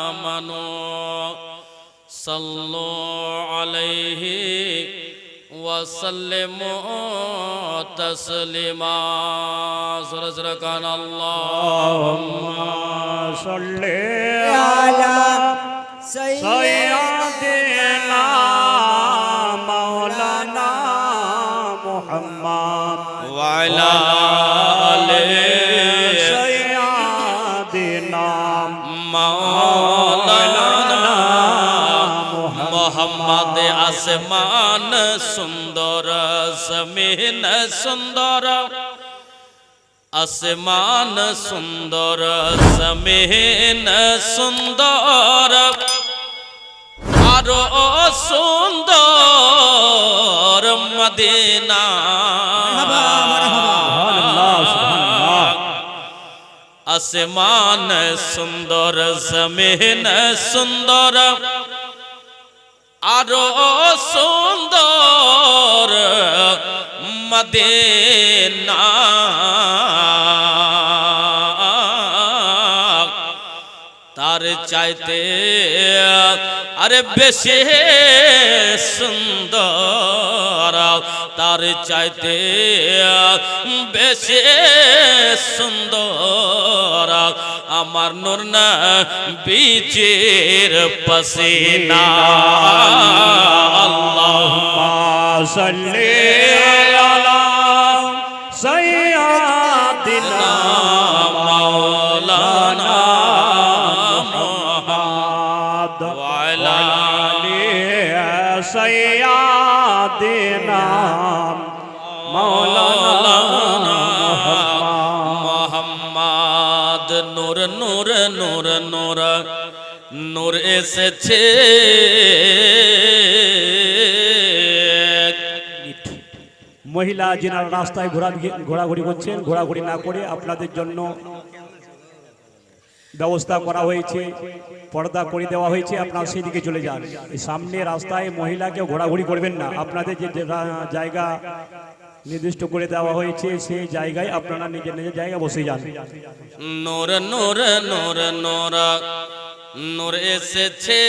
آمنوا صلوا عليه وسلموا تسليما سرزركان اللهم صل على سيدنا مولانا محمد وعلى آل سيدنا مولانا محمد আসমান সুন্দর জমিন সুন্দর আসমান সুন্দর জমিন সুন্দর আরো সুন্দর মদিনা আসমান সুন্দর জমিন সুন্দর আরো সুন্দর মদিনা তার চাইতে আরে বেশি সুন্দর তার চাইতে বেশি সুন্দর আমার নূর নবীর পসিনা আল্লাহুম্মা সাল্লি আলা সাইয়্যিদিনা মাওলানা মুহাম্মদ ওয়া আলা আলি সাইয়্যিদিনা মাওলানা মুহাম্মদ নূর নূর নূর নূর নূর এসেছে মহিলা যিনারা রাস্তায় ঘোরাঘুরি করছেন ঘোরাঘুরি না করে আপনাদের জন্য ব্যবস্থা করা হয়েছে, পর্দা করে দেওয়া হয়েছে, আপনারা সেই দিকে চলে যান। এই সামনে রাস্তায় মহিলাকে ঘোরাঘুরি করবেন না, আপনাদের যে জায়গা নির্দিষ্ট করে দেওয়া হয়েছে সেই জায়গায় আপনারা নিজের নিজের জায়গায় বসে যান। নূর নূর নূর নূর নূর এসেছে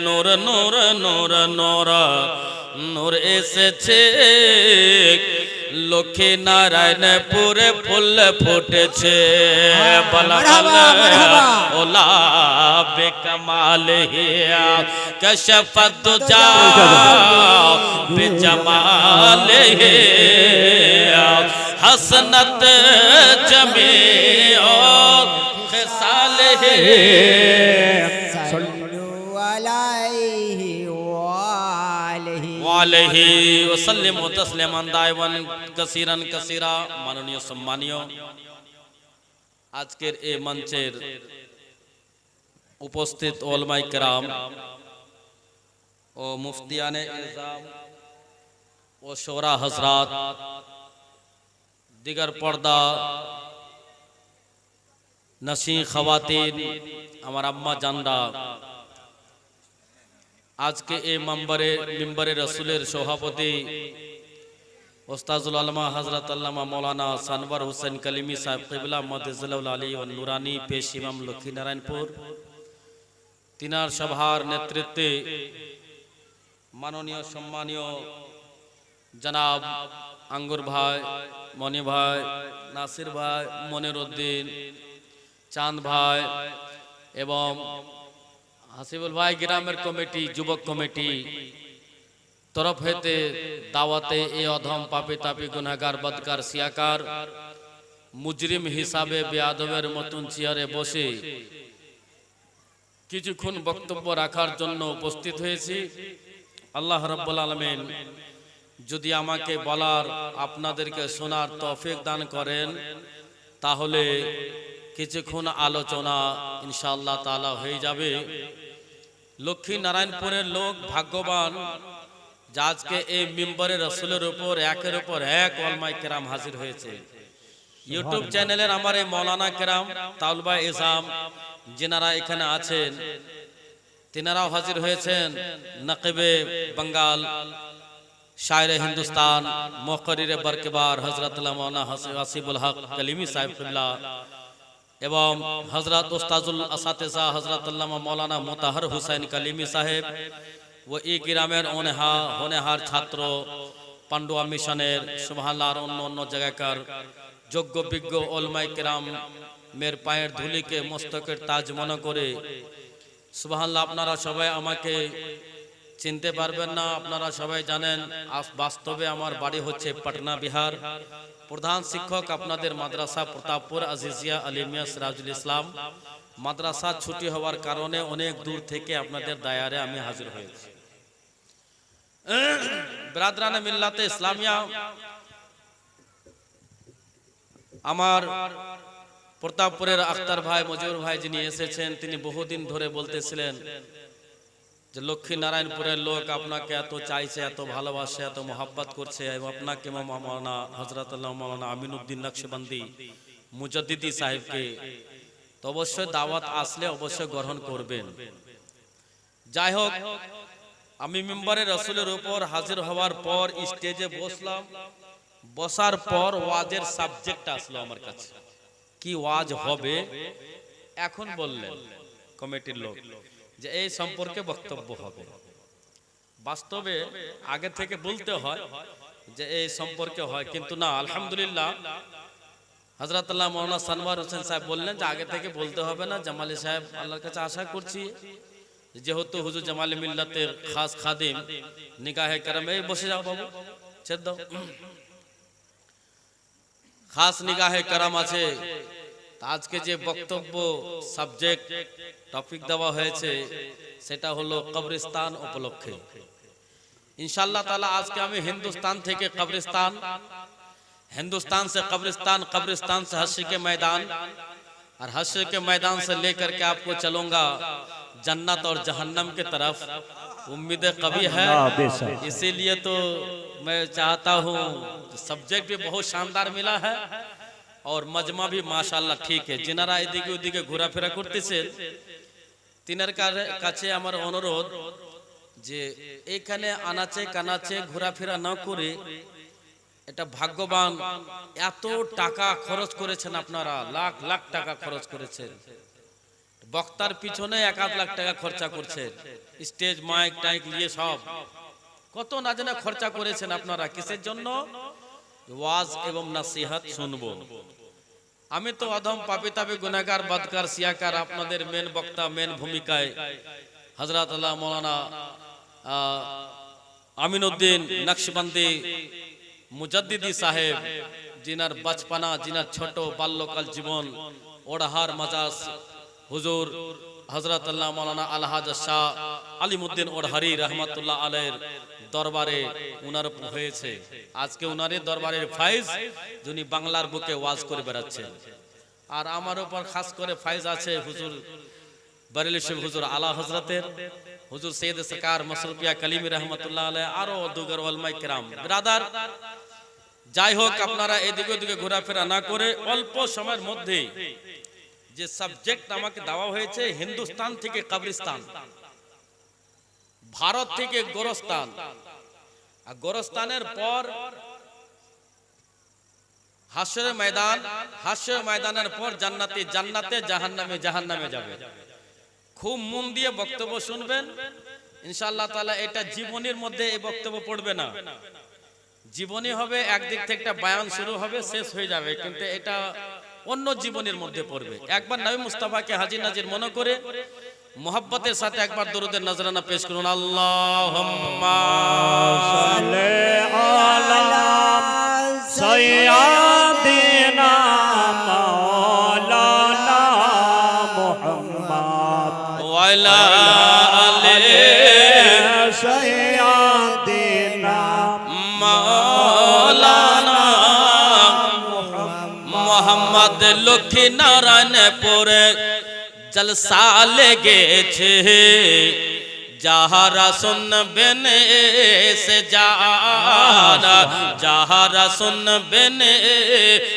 নূর নূর নূর নূর নূর এসেছে লক্ষ্মী নারায়ণপুরে ফুল ফুটেছে ওলা বেকমাল হিয়া কশফত দুজা বেজমাল হিয়া হসনত জমিও খিসাল হিয়া আলাইহি ওয়াসাল্লিম তাসলিমান দাইওয়ান কাসীরান কাসীরা। মাননীয় সম্মানীয় আজকের এই মঞ্চের উপস্থিত উলামায়ে কেরাম ও মুফতিয়ানে ইলজাম ও শোরা হযরত দিগার পর্দা নসী খাওয়াতিন আমার আম্মা জানরা আজকে এই মিম্বরে রসুলের সভাপতি ওস্তাজুল আলমা হযরত আল্লামা মৌলানা সানওয়ার হোসেন কালিমি সাহেব কিবলা মদজিলাউল আলী ও নুরানি পেশ ইমাম লক্ষ্মীনারায়ণপুর তিনার সভার নেতৃত্বে মাননীয় সম্মানীয় জনাব আঙ্গুর ভাই, মনি ভাই, নাসির ভাই, মনির উদ্দিন, চাঁদ ভাই এবং হাসিবুল ভাই গ্রামের কমিটি যুবক কমিটি তরফ হতে দাওয়াতে এই অধম পাপী তাপী গুনাহগার বদকার সিয়াকার মুজরিম হিসাবে বেয়াদবের মতন চেয়ারে বসে কিছুক্ষণ বক্তব্য রাখার জন্য উপস্থিত হয়েছি। আল্লাহ রাব্বুল আলামিন যদি আমাকে বলার আপনাদেরকে শোনার তৌফিক দান করেন তাহলে কিছুক্ষণ আলোচনা ইনশাআল্লাহ তাআলা হয়ে যাবে। লক্ষ্মী নারায়ণপুরের লোক ভাগ্যবান যে আজকে এই মিম্বরে রসুলের উপর একের উপর এক উলামায়ে কেরাম হাজির হয়েছে। ইউটিউব চ্যানেলের আমার এই মৌলানা কেরাম তালবা ইসলাম যিনারা এখানে আছেন তিনারাও হাজির হয়েছেন। নকিবে বাঙ্গাল, শায়রে হিন্দুস্তান, মুকরিরে বরকবার হযরত মৌলানা হাসিবুল হক কালিমি সাহেব কিবলা এবং হযরত উস্তাজুল আসাতিজা হযরত আল্লামা মাওলানা মোতাহার হুসাইন কালিমি সাহেব ও এই গ্রামের হোনেহার ছাত্র পান্ডুয়া মিশনের সুবহানাল্লাহ আর অন্য অন্য জায়গাকার যোগ্য বিজ্ঞ ওলামায়ে কেরাম মের পায়ের ধুলিকে মস্তকের তাজ মনে করে সুবহানাল্লাহ। আপনারা সবাই আমাকে চিনতে পারবেন না, আপনারা সবাই জানেন বাস্তবে আমার বাড়ি হচ্ছে পাটনা বিহার। প্রধান শিক্ষক আপনাদের মাদ্রাসা প্রতাপপুর আজিজিয়া আলিমিয়া সিরাজুল ইসলাম। মাদ্রাসা ছুটি হওয়ার কারণে অনেক দূর থেকে আপনাদের দায়ারে আমি হাজির হয়েছি। ব্রাদরানে মিল্লাতে ইসলামিয়া, আমার প্রতাপপুরের আখতার ভাই মজিবুর ভাই যিনি এসেছেন, তিনি বহুদিন ধরে বলতেছিলেন যে লক্ষ্মী নারায়ণপুরের লোক আপনাকে এত চাইছে, এত ভালোবাসে, এত মোহাব্বত করছে এবং আপনাকে মাওলানা হযরত আল্লাহ মাওলানা আমিনউদ্দিন নকশবন্দি মুজাদ্দিদি সাহেবকে তো অবশ্যই দাওয়াত আসলে অবশ্যই গ্রহণ করবেন। যাই হোক, আমি মিম্বরে রাসূলের উপর হাজির হওয়ার পর স্টেজে বসলাম। বসার পর ওয়াজের সাবজেক্ট আসলো আমার কাছে, কি ওয়াজ হবে। এখন বললেন কমিটির লোক যে এই সম্পর্কে বক্তব্য হবে। বাস্তবে আগে থেকে বলতে হয় যে এই সম্পর্কে হয়, কিন্তু না, আলহামদুলিল্লাহ হযরত আল্লাহ মাওলানা সানোয়ার হোসেন সাহেব বললেন যে আগে থেকে বলতে হবে না। জামালি সাহেব আল্লাহর কাছে আশা করছি যেহেতু হুজুর জামালি মিল্লাতের খাস খাদিম, নিগাহে করম, এই বসে যাও বাবু, ছেদ দাও, খাস নিগাহে করম আছে। আজকে যে বক্তব্য সাবজেক্ট টপিক দেওয়া হয়েছে সেটা হলো কবরস্থান উপলক্ষে। इंशाअल्लाह ताला आज के हमें हिंदुस्तान थे के कब्रिस्तान, हिंदुस्तान से कब्रिस्तान, कब्रिस्तान से हश्र के मैदान, और हश्र के मैदान से लेकर के आपको चलूंगा जन्नत और जहन्नम की तरफ। उम्मीद कभी है, इसीलिए तो मैं चाहता हूँ, सब्जेक्ट भी बहुत शानदार मिला है और मजमा भी माशाल्लाह ठीक है। जिनारा एदिके ओदिके घोराफेरा करतेছে তিনার কাছে আমার অনুরোধ যে এখানে আনাচে কানাচে ঘোরাফেরা না করে, এটা ভাগ্যবান, এত টাকা খরচ করেছেন আপনারা, লাখ লাখ টাকা খরচ করেছেন, বক্তার পিছনে 1-8 লাখ টাকা খরচা করছেন, স্টেজ মাইক টাইক নিয়ে সব কত না জানা খরচা করেছেন আপনারা, কিসের জন্য? ওয়াজ এবং নসিহত শুনবো। আমি তো অধম পাপী তাবে গুনাহগার বদকার সিয়াকার, আপনাদের মেন বক্তা মেন ভূমিকায় হযরত আল্লাহ মাওলানা আমিনউদ্দিন নকশবন্দি মুজাদ্দিদি সাহেব, जिनार बचपना, जिनार छोटो बाल्यकाल जीवन ओढ़ार मजाज हुजूर हजरत अल्लाह मौलाना अलहाज शाह आलिमुद्दीन ओढ़ारी रहमतुल्लाह अलैहिर दरबारे उनार হয়েছে। আজকে উনারে দরবারের ফাইজ যিনি বাংলার বুকে ওয়াজ করে বেড়াচ্ছেন। আর আমার উপর খাস করে ফাইজ আছে হুজুর बरेली शरीफ हुजूर आला हजरतेर, हुजूर सैयद सरकार मसरूफिया कलीमी रहमतुल्लाह अलैह, आरो दुगर उलमाए किराम ब्रादार। যাই হোক, আপনারা এদিকে ওদিকে ঘোরাফেরা না করে অল্প সময়ের মধ্যে যে সাবজেক্ট আমাকে দেওয়া হয়েছে, হিন্দুস্তান থেকে কবরস্থান, ভারত থেকে গোরস্থান, আর গোরস্থানের পর হাশরের ময়দান, হাশরের ময়দানের পর জান্নাতে, জান্নাতে, জাহান্নামে, জাহান্নামে যাবে। খুব মন দিয়ে বক্তব্য শুনবেন ইনশাআল্লাহ তাআলা। এটা জীবনের মধ্যে এই বক্তব্য পড়বে না, জীবনী হবে, একদিক থেকে একটা বয়ান শুরু হবে, শেষ হয়ে যাবে, কিন্তু এটা অন্য জীবনের মধ্যে পড়বে। একবার নবী মুস্তাফাকে হাজির নাজির মনে করে মোহাব্বতের সাথে একবার দরুদের নজরানা পেশ করুন। আল্লাহুম্মা সাল্লি আলা সাইয়্যিদিনা মাওলানা মুহাম্মদ ওয়া আলা আলি সাইয়্যিদিনা মাওলানা মুহাম্মদ। লক্ষ্মী নারায়ণপুরে জলসা লেগেছে, যাহারা শুনবেন সে জানা, যাহারা শুনবেন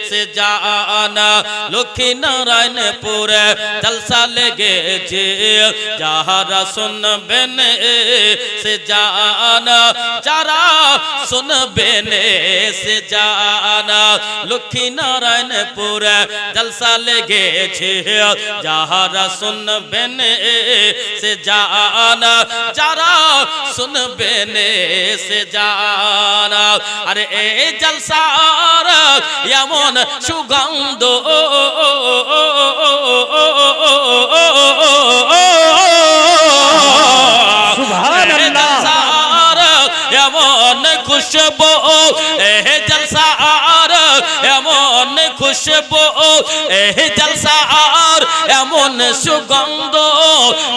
সে জানা, লক্ষ্মী নারায়ণপুরে জলসা লেগেছে, যাহারা শুনবেন সে জানা, যারা শুনবেন সে জানা, লক্ষ্মী নারায়ণপুরে জলসা লেগেছে, যাহারা শুনবেন সে জানা, যারা শুনবেন সে জানা। আরে এই জলসার এমন সুগন্ধ জলসার এমন খুশবু, এই জলসার এমন খুশবু, এই জলসার এমন সুগন্ধ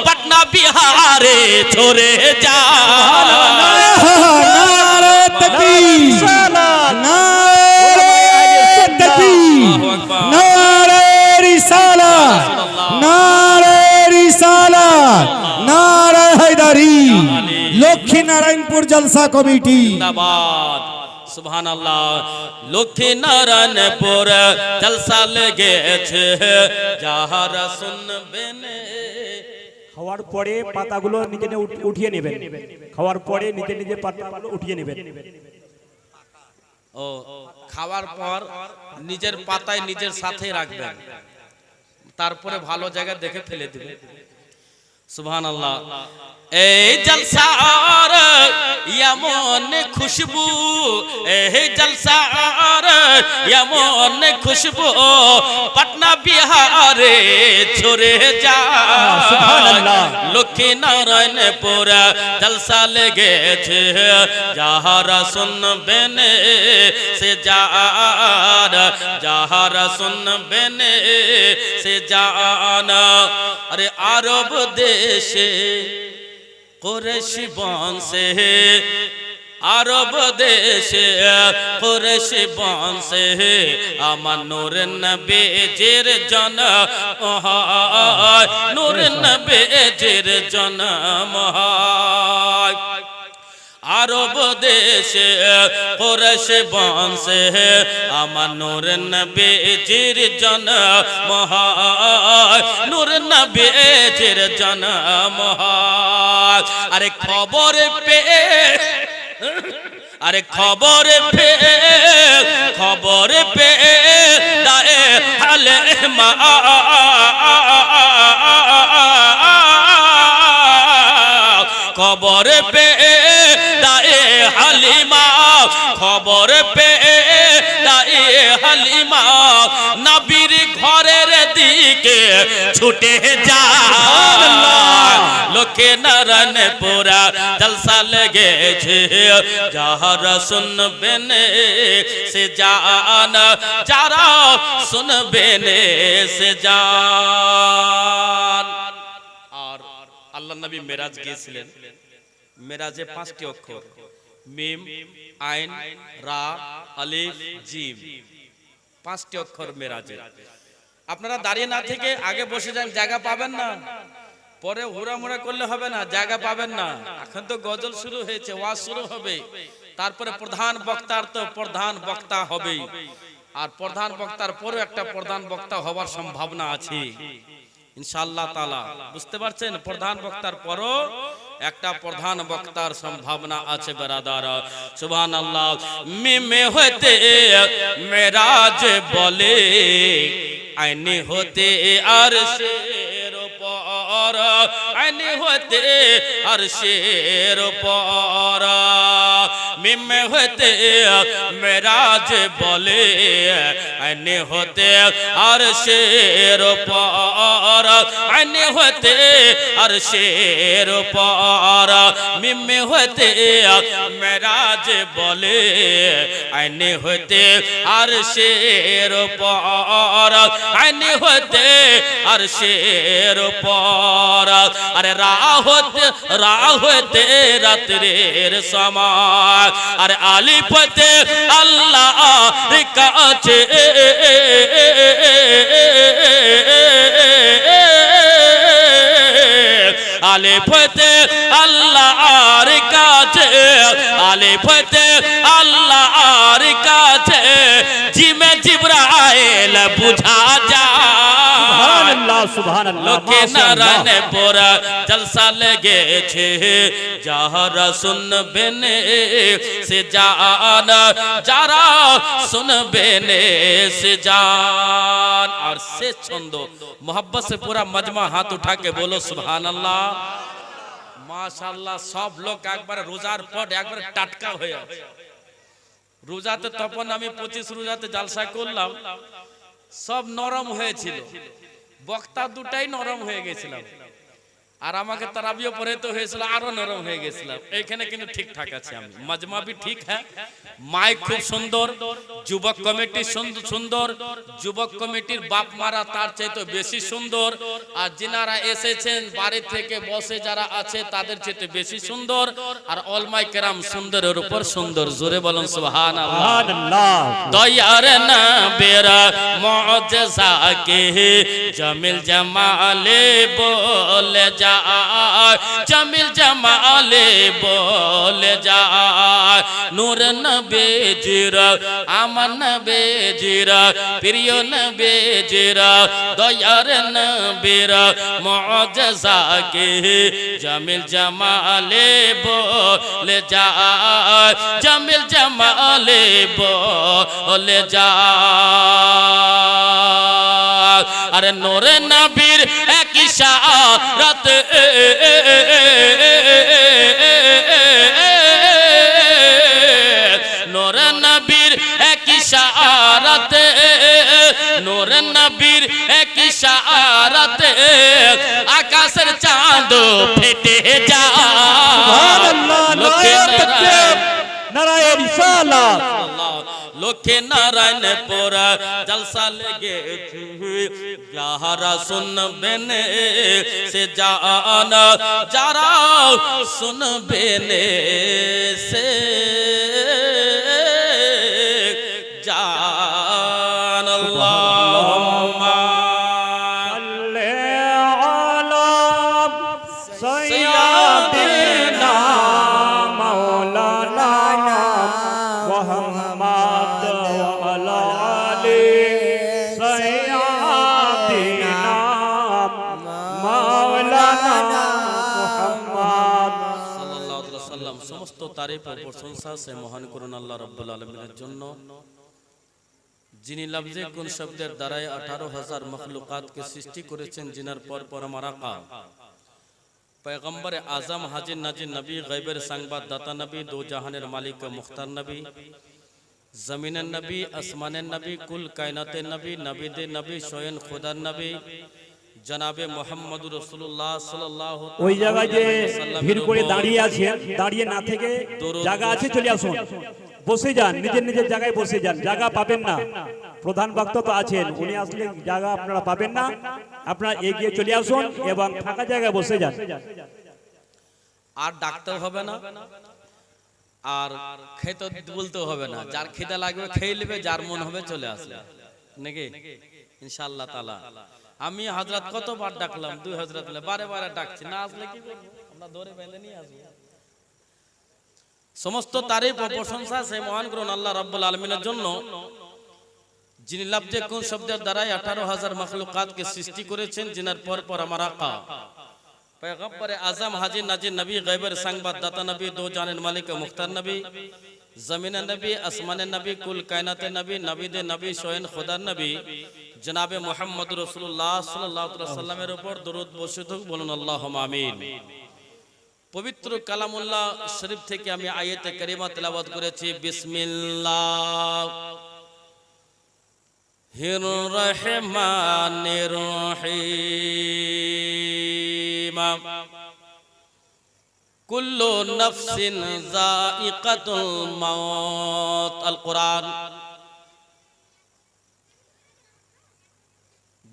পাটনা বিহারে ছড়ে যায়। নারে তাকবীর, নারে তাকবীর, নারে রিসালাত, নারে রিসালাত, নারে হায়দারি, লক্ষ্মী নারায়ণপুর জলসা কমিটি জিন্দাবাদ। সুবহানাল্লাহ। লক্ষ্মী নারায়ণপুর জলসা লেগেছে, যাহারা শুনবেন। খাওয়ার পরে পাতাগুলো নিজে উঠিয়ে নেবেন, খাওয়ার পরে নিজে নিজে পাতাগুলো উঠিয়ে নেবেন। ও খাওয়ার পর নিজের পাতায় নিজের সাথে রাখবেন, তারপরে ভালো জায়গা দেখে ফেলে দিবেন। সুবহানাল্লাহ। এই জলসার এমন খুশবু, এই জলসার এমন খুশবু পাটনা বিহারে ছড়ে যায়। লক্ষ্মী নারায়ণপুর জলসা লেগেছে, যাহারা শুনবেন সে জানা, যাহারা শুনবেন সে জানা। আরে আরব দেশে কুরাইশি বংশে, আরব দেশে কুরাইশি বংশে আমার নূর নবীজির জন্ম হয়, নূর নবীজির জন্ম হয়। আরব দেশে কুরাইশি বংশে আমার নূর নবীজির জন্ম হয়, নূর নবীজির জন্ম হয়। আরে খবর পেয়ে, আরে খবর পেয়ে, খবর পেয়ে দায়ে হালিমা, খবর পেয়ে দায়ে হালিমা, খবর পেয়ে দায়ে হালিমা নবীর ঘরের দিকে ছুটে যায়। লক্ষ্মী নারায়ণপুর জলসা লেগেছে, যাহারা শুনবেন সে জানা, যারা শুনবেন সে জান। আর আল্লাহ নবী মেরাজ গিয়েছিলেন, মেরাজে 5টি অক্ষর, মিম, আইন, রা, আলিফ, জিম, 5টি অক্ষর মেরাজে। আপনারা দাঁড়িয়ে না থেকে আগে বসে যান, জায়গা পাবেন না, পরে হুড়ামুড়া করলে হবে না, জায়গা পাবেন না। এখন তো গজল শুরু হয়েছে, ওয়াজ শুরু হবে, তারপরে প্রধান বক্তার তো প্রধান বক্তা হবেই, আর প্রধান বক্তার পরেও একটা প্রধান বক্তা হওয়ার সম্ভাবনা আছে ইনশাআল্লাহ তাআলা। বুঝতে পারছেন? প্রধান বক্তার পরও একটা প্রধান বক্তার সম্ভাবনা আছে বেরাদার। সুবহানাল্লাহ। মিমে হতে মেরাজ বলে, আইনি হতে আরশের উপর, আইনি হতে আরশের উপর। মিমে হতে মেরাজ বলে, আইনি হতে আরশের উপর, আইনি হতে আরশের উপর। মিমে হতে মেরাজ বলে, আইনি হতে আরশের উপর, আইনি হতে আরশের উপর। আরে রাহ হতে রাত্রের সময়, আরে আলিফ হতে আল্লাহর কাছে, আলিফ হতে আল্লাহ মারিফতে আল্লাহর কাছে জিমে জিবরাইল বুঝা যায়। সুবহানাল্লাহ সুবহানাল্লাহ। লোকে নারায়ণপুর জলসা লেগেছে, যারা শুনবেন সে জান, যারা শুনবেন সে জান। আর সে ছন্দ मोहब्बत से पूरा मजमा हाथ उठा के बोलो सुभान अल्लाह माशाल्लाह। सब लोग একবার রোজার পর একবার টাটকা হয়ে আছে। রোজাতে তখন আমি 25 রোজাতে জালসা করলাম, সব নরম হয়েছিল, বক্তা দুটাই নরম হয়ে গেছিলাম, আর আমাকে তারাবিও পড়াইতে হয়েছিল, আরো নরম হয়ে গেছিলাম। এইখানে কিন্তু ঠিকঠাক আছে, আমি মজমা भी ঠিক है, মাইক খুব সুন্দর, যুবক কমিটি সুন্দর, যুবক কমিটির বাপ মারা তার চাইতে বেশি সুন্দর, আর যিনারা এসেছেন বাড়ি থেকে বসে যারা আছে তাদের চাইতে বেশি সুন্দর, আর অলমাই কেরাম সুন্দরের উপর সুন্দর। জোরে বলুন সুবহানাল্লাহ। সুবহানাল্লাহ। দয়ার নবীর মুআজিজা কে জামিল জামালে বলে যায়, জামিল জামালে বলে যায়। নূর নবীজির আমার নবীজির প্রিয় নবীজির দয়ার নবীর মুআজিজা কে জামিল জামালে বলে যায়, জামিল জামালে বলে যায়। আরে নূরে নবীর এক ইশারাত নূরে নবীর এক ইশারাত, নূরে নবীর এক ইশারাত আকাশের চাঁদ ফেটে যায়। সুবহানাল্লাহ। নারায়ে রিসালাত। লোকে নারায়ণপুর জলসা লেগেছে, যারা শুনবেন সে জান, যারা শুনবেন সে জান। আল্লাহুম্মা সাল্লি আলা সাইয়্যিদিনা মাওলানা মুহাম্মদ ওয়া আলা আলি সাইয়্যিদিনা মাওলানা মুহাম্মদ সাল্লাল্লাহু আলাইহি ওয়াসাল্লাম। সমস্ত তারিফ ও প্রশংসা সে মহান করুন আল্লাহ রাব্বুল আলামিনের জন্য, যিনি লফজে কোন শব্দের দ্বারাই 18,000 মখলুকাতকে সৃষ্টি করেছেন, जिनर पर আমার আকা पैगंबर आजम हाजिर नाजिर नबी गैबर संगबाद दाता नबी दो जहानेर मालिक मुख्तार नबी जमीनेर नबी आसमानेर नबी कुल कायनातेर नबी नबीदे नबी स्वयं खुदार नबी जनाबे मोहम्मदुर रसूलुल्लाह साल्लाल्लाहु ওই জায়গায় যে ভিড় করে দাঁড়িয়ে আছেন, দাঁড়িয়ে না থেকে জায়গা আছে চলে আসুন, বসে যান, নিজের নিজের জায়গায় বসে যান, জায়গা পাবেন না। প্রধান বক্তা তো আছেন, উনি আসলে জায়গা আপনারা পাবেন না, আপনারা এগিয়ে চলে আসুন এবং ফাঁকা জায়গায় বসে যান। আর ডাকতে হবে না, আর খেতে বলতে হবে না, যার খিদা লাগবে খেয়ে নেবে, যার মন হবে চলে আসবে নাকি ইনশাআল্লাহ তাআলা। আমি হযরত কতবার ডাকলাম, দুই হযরত বারে বারে ডাকছি, না আসলে কি করব, আমরা ধরে বেঁধে নিয়ে আসব। সমস্ত তারিফ ও প্রশংসা সেই মহান করুন আল্লাহ রাব্বুল আলামিনের জন্য, যিনি লফজে কোন শব্দের দ্বারাই 18,000 মখলুকাতকে সৃষ্টি করেছেন, जिनर पर আমার আকা पैगंबर आजम हाजिर नाजिर नबी गैबर संगबाद दाता नबी दो जानेर मालिक मुख्तार नबी जमीनेर नबी आसमानेर नबी कुल कायनातेर नबी नबीदे नबी स्वयं खुदार नबी जनाबे मुहम्मद रसूलुल्लाह साल्लाल्लाहु अलैहि वसल्लमेर ऊपर दरूद बर्षित होक, बोलुन अल्लाहुम्मा आमीन। पवित्र कालामुल्लाह शरीफ থেকে আমি আয়াতে কারিমা তেলাওয়াত করেছি। বিসমিল্লাহির রহমানির রহিম। কুল্লু নাফসিন যায়িকাতুল মাউত। আল কোরআন।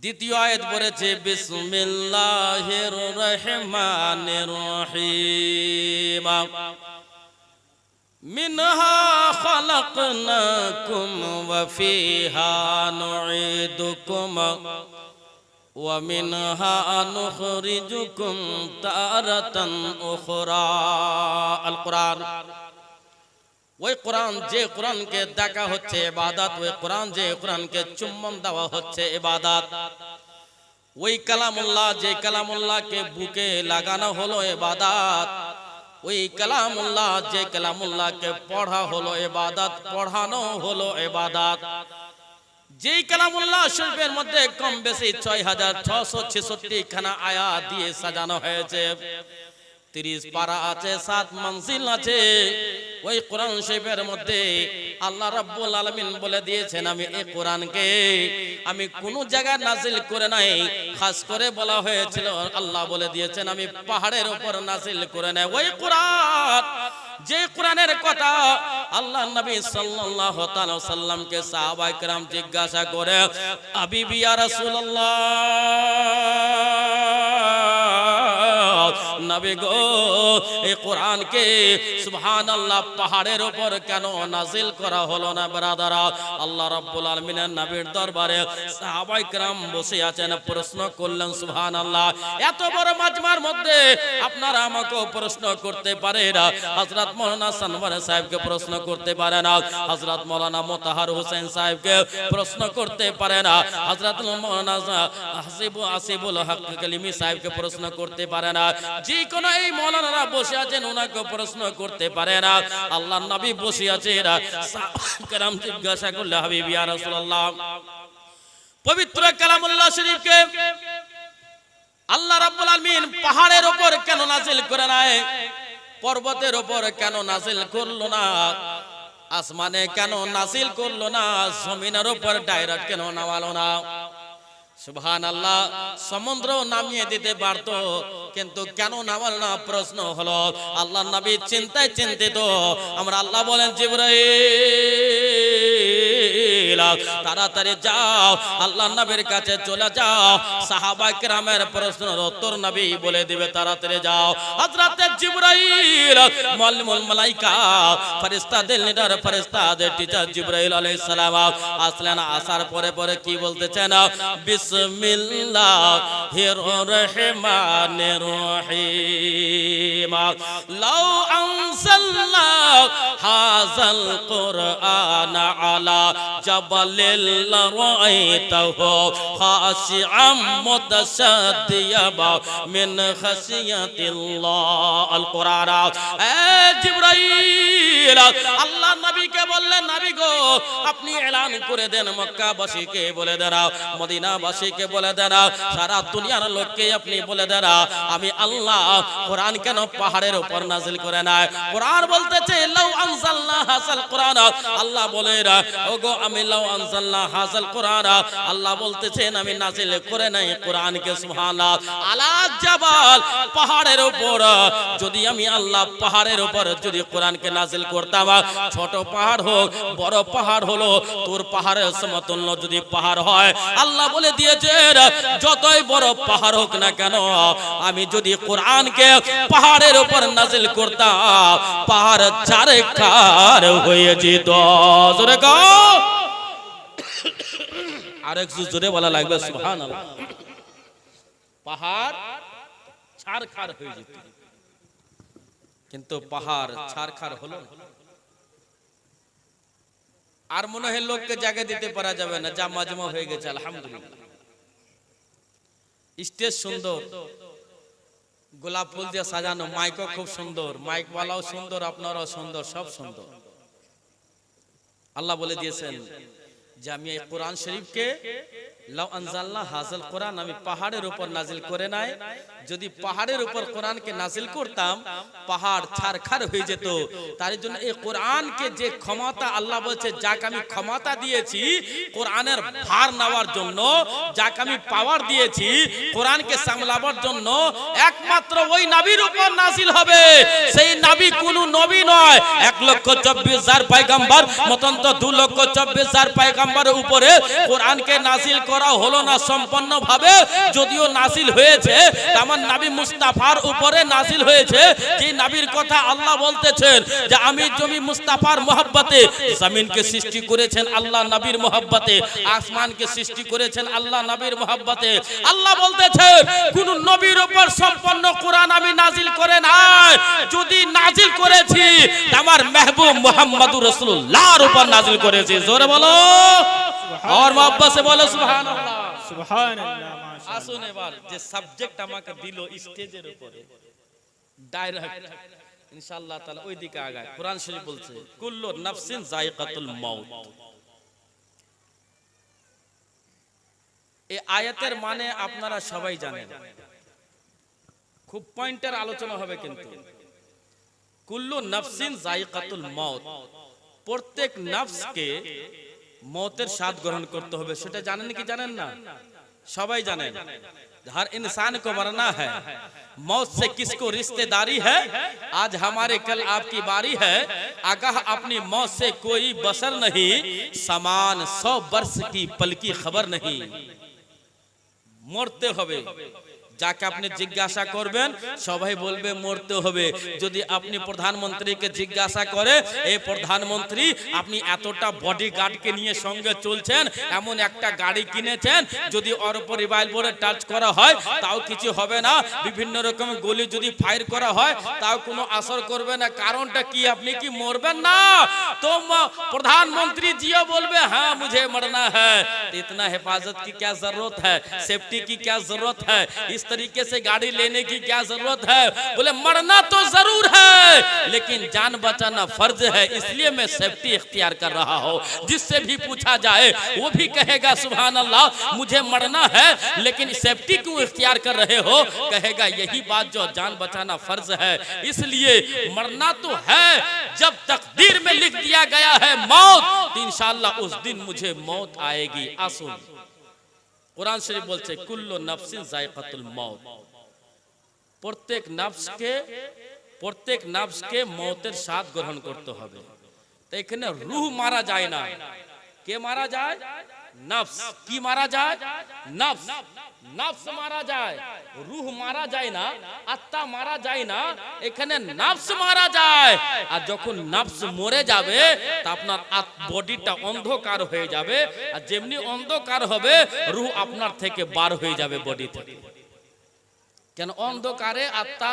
দ্বিতীয় আয়াত পড়েছে বিসমিল্লাহির রহমানির রহিম। মিনহা খালাকনাকুম ওয়া ফিহা নুঈদুকুম ওয়া মিনহা নুখরিজুকুম তারাতান উখরা। আল কোরআন। ওই কোরআন যে কোরআনকে দেখা হচ্ছে ইবাদত, ওই কোরআন যে কোরআনকে চুম্বন দেওয়া হচ্ছে ইবাদত, ওই কালামুল্লাহ যে কালামুল্লাহকে বুকে লাগানো হলো ইবাদত, ওই কালামুল্লাহ যে কালামুল্লাহকে পড়া হলো ইবাদত, পড়ানো হলো ইবাদত। যেই কালামুল্লাহ শরীফের মধ্যে কম বেশি ৬৬৬৬ খানা আয়াত দিয়ে সাজানো হয়েছে, ৩০ পারা আছে, ৭ মঞ্জিল আছে। ওই কোরআন শরীফের মধ্যে আল্লাহ রাব্বুল আলামিন বলে দিয়েছেন, আমি এই কোরআনকে আমি কোন জায়গায় নাজিল করে নাই। খাস করে বলা হয়েছিল, আল্লাহ বলে দিয়েছেন আমি পাহাড়ের উপর নাজিল করে নাই। ওই কোরআন যে কোরআনের কথা আল্লাহ নবী সাল্লাল্লাহু তাআলা সাল্লামকে সাহাবায়ে কেরাম জিজ্ঞাসা করে, হাবিবি ইয়া রাসূলুল্লাহ, নবী গো এই কোরআনকে সুবহানাল্লাহ পাহাড়ের উপর কেন নাজিল করা হলো না? ব্রাদারা, আল্লাহ রাব্বুল আলামিনের নবীর দরবারে সাহাবায়ে কেরাম বসে আছেন, প্রশ্ন করলেন সুবহানাল্লাহ। এত বড় মাজমার মধ্যে আপনারা আমাকে প্রশ্ন করতে পারেন, হযরত মাওলানা সানওয়ার সাহেবকে প্রশ্ন করতে পারে না, হযরত মাওলানা মোতাহার হোসেন সাহেবকে প্রশ্ন করতে পারে না, হযরত মাওলানা আসিবুল হক কালিমি সাহেবকে প্রশ্ন করতে পারে না, যে কোন এই মাওলানারা বসে আছেন ওনাকে প্রশ্ন করতে পারে না। আল্লাহর নবী বসে আছেন, সাহাবায়ে কেরাম জিজ্ঞাসা করলে, হাবিবি ইয়া রাসূলুল্লাহ, পবিত্র কালামুল্লাহ শরীফকে আল্লাহ রাব্বুল আলামিন পাহাড়ের উপর কেন নাজিল করে নাই? পর্বতের উপর কেন নাজিল করলো না? আসমানে কেন নাজিল করলো না? জমিনের উপর ডাইরেক্ট কেন নামালো না? সুবহানাল্লাহ, সমুদ্র নামিয়ে দিতে পারত, কিন্তু কেন নামালো না? প্রশ্ন হলো। আল্লাহর নবী চিন্তায় চিন্তিত। আমরা আল্লাহ বলেন, জিবরাইল তাড়াতাড়ি যাও, আল্লাহর নবীর কাছে চলে যাও, সাহাবায়ে কেরামের প্রশ্নের উত্তর নবী বলে দিবে, তাড়াতাড়ি যাও। হযরত জিবরাইল মুআল্লিমুল মালায়েকা, ফেরেশতাদের লিডার, ফেরেশতাদের টিচার জিবরাইল আলাইহিস সালাম আসলেন। আসার পরে পরে কি বলতেছেন? বিসমিল্লাহির রহমানির রহিম, লাউ আনজালনা হাযাল কুরআন আলা জাবালিল লারাইতাহু খাশিআম মুতাসাদ্দিয়া মিন খাশিয়াতিল্লাহ। আল কুরআন। জিবরাইল আল্লাহ নবীকে বললেন, নবী গো আপনি এলান করে দেন, মক্কাবাসীকে বলে দেন, মদিনাবাসীকে বলে দেন, সারা দুনিয়ার লোককে আপনি বলে দেন, আমি আল্লাহ কোরআন কেন পাহাড়ের উপর নাজিল করে নাই? কোরআন বলতেছে লাউ আনজালনা হাযাল কুরআন, আল্লাহ বলেন ওগো আমি লাউ আনজালনা হাযাল কুরআন, আল্লাহ বলতেছেন আমি নাজিল করে নাই কোরআনকে সুবহানাল্লাহ আলা জাবাল, পাহাড়ের উপর। যদি আমি আল্লাহ পাহাড়ের উপর যদি কোরআনকে নাজিল করতাম, ছোট পাহাড় হোক বড় পাহাড় হলো তোর পাহাড়ের সমতুল্য যদি পাহাড় হয়, আল্লাহ বলে দিয়েছেন যতই বড় পাহাড় হোক না কেন, আমি যদি কোরআনকে পাহাড়ের উপর নাজিল করতাম, পাহাড় চারখার হয়ে যেত। জোরে গাও, আরেকটু জোরে বলা লাগবে সুবহানাল্লাহ। পাহাড় চারখার হয়ে যেত, কিন্তু পাহাড় চারখার হলো না। আর মনে হয় লোককে জায়গা দিতে পারা যাবে না, যা মাজমা হয়ে গেছে আলহামদুলিল্লাহ। স্টেজ সুন্দর, গোলাপ ফুল দিয়ে সাজানো, মাইকও খুব সুন্দর, মাইক ওয়ালাও সুন্দর, আপনারাও সুন্দর, সব সুন্দর। আল্লাহ বলে দিয়েছেন যে আমি এই কোরআন শরীফকে লাউ আনজালনা হাযাল কোরআন, আমি পাহাড়ের উপর নাজিল করে নাই। যদি পাহাড়ের উপর কোরআনকে নাজিল করতাম, পাহাড় ছারখার হয়ে যেত। তার জন্য এই কোরআনকে যে ক্ষমতা আল্লাহ বলছে, যাকে আমি ক্ষমতা দিয়েছি কোরআনের ভার নেওয়ার জন্য, যাকে আমি পাওয়ার দিয়েছি কোরআনকে সামলাবার জন্য, একমাত্র ওই নবীর উপর নাজিল হবে। সেই নবী কোন নবী নয়, 1,24,000 পয়গম্বর মতন তো 2,24,000 পয়গম্বরের উপরে কোরআনকে নাজিল করা হলো না সম্পূর্ণ ভাবে। যদিও নাজিল হয়েছে আমার নবী মুস্তাফার উপরে নাজিল হয়েছে, যে নবীর কথা আল্লাহ বলতেছেন যে আমি জমি মুস্তাফার মহব্বতে, জমিনকে সৃষ্টি করেছেন আল্লাহ নবীর মহব্বতে, আসমানকে সৃষ্টি করেছেন আল্লাহ নবীর মহব্বতে। আল্লাহ বলতেছেন কোন নবীর উপর সম্পূর্ণ কোরআন আমি নাজিল করে নাই। নয়, যদি নাজিল করেছি আমার মেহবুব মুহাম্মদুর রাসূলুল্লাহর উপর নাজিল করেছি। জোরে বলো আর মোহাব্বত সে বলো সুবহানাল্লাহ। সুবহানাল্লাহ, মাশাআল্লাহ। আসুন এবার যে সাবজেক্ট আমাকে দিল স্টেজের উপরে ডাইরেক্ট ইনশাআল্লাহ তাআলা ওই দিকে আগায়। কোরআন শরীফ বলছে কুল্লু নাফসিন যায়কাতুল মাউত। এই আয়াতের মানে আপনারা সবাই জানেন, খুব পয়েন্টের আলোচনা হবে কিন্তু। কুল্লু নাফসিন যায়কাতুল মাউত, প্রত্যেক নফসকে মৌতের স্বাদ গ্রহণ করতে হবে। সেটা জানেন কি জানেন না? সবাই জানেন। हर इंसान को मरना है, मौत से किसको रिश्तेदारी है, आज हमारे कल आपकी बारी है, आगाह अपनी मौत से कोई बसर नहीं, समान 100 वर्ष की पल की खबर नहीं। मरते হবে, যাকে আপনি জিজ্ঞাসা করবেন সবাই বলবে মরতে হবে। যদি আপনি প্রধানমন্ত্রীকে জিজ্ঞাসা করে এই প্রধানমন্ত্রী আপনি এতটা বডিগার্ডকে নিয়ে সঙ্গে চলছেন, এমন একটা গাড়ি কিনেছেন, যদি ওর উপর রিভলভারে টাচ করা হয় তাও কিছু হবে না, বিভিন্ন রকম গুলি যদি ফায়ার করা হয় তাও কোনো আসর করবে না, কারণটা কি? আপনি কি মরবেন না? তো প্রধানমন্ত্রী জিও বলবে হ্যাঁ मुझे मरना है, इतना हिफाजत की क्या जरूरत है, सेफ्टी की क्या जरूरत है, इस तरीके से गाड़ी लेने की क्या जरूरत है? बोले मरना तो जरूर है लेकिन जान बचाना फर्ज है, इसलिए मैं सेफ्टी इख्तियार कर रहा हूँ। जिससे भी पूछा जाए वो भी कहेगा सुभान अल्लाह मुझे मरना है लेकिन सेफ्टी क्यों इख्तियार कर रहे हो? कहेगा यही बात जो जान बचाना फर्ज है, इसलिए मरना तो है, जब तकदीर में लिख दिया गया है मौत तो इंशाअल्लाह उस दिन मुझे मौत आएगी। आसुन কোরআন শরীফ বলছে কুল্লু নাফসিন যায়কাতুল মাউত, প্রত্যেক নফসকে মৌতের স্বাদ গ্রহণ করতে হবে। তো এখানে রূহ মারা যায় না, কে মারা যায়? নফস। কি মারা যায়? নফস। নফস মারা যায়, রূহ মারা যায় না, আত্মা মারা যায় না, এখানে নফস মারা যায়। আর যখন নফস মরে যাবে তা আপনার বডিটা অন্ধকার হয়ে যাবে, আর যেমনি অন্ধকার হবে রূহ আপনার থেকে বার হয়ে যাবে বডি থেকে। কেন? অন্ধকারে আত্মা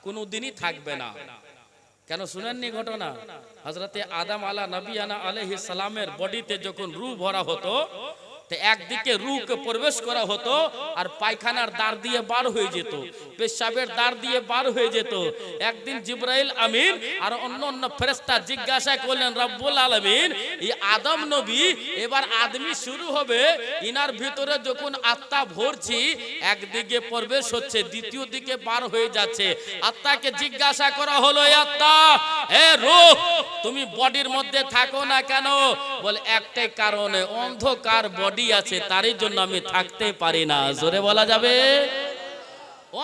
কোনোদিনই থাকবে না। কেন শুনেননি ঘটনা? হযরতে আদম আলাইহিস সালামের বডিতে যখন রূহ ভরা হতো তো একদিকে রূহকে প্রবেশ করা হতো আর পায়খানার দ্বার দিয়ে বার হয়ে যেত, পেশাবের দ্বার দিয়ে বার হয়ে যেত। একদিন জিবরাইল আমিন আর অন্য ফেরেশতা জিজ্ঞাসা করলেন রব্বুল আলামিন এই আদম নবী এবার আদমি শুরু হবে, ইনার ভিতরে যখন আত্মা ভরছি একদিকে প্রবেশ হচ্ছে দ্বিতীয় দিকে বার হয়ে যাচ্ছে। আত্মাকে জিজ্ঞাসা করা হলো এ আত্মা, এ রূহ তুমি বডির মধ্যে থাকো না কেন? বলে একটাই কারণে, অন্ধকার বডি আছে তারই জন্য আমি থাকতে পারি না। জোরে বলা যাবে?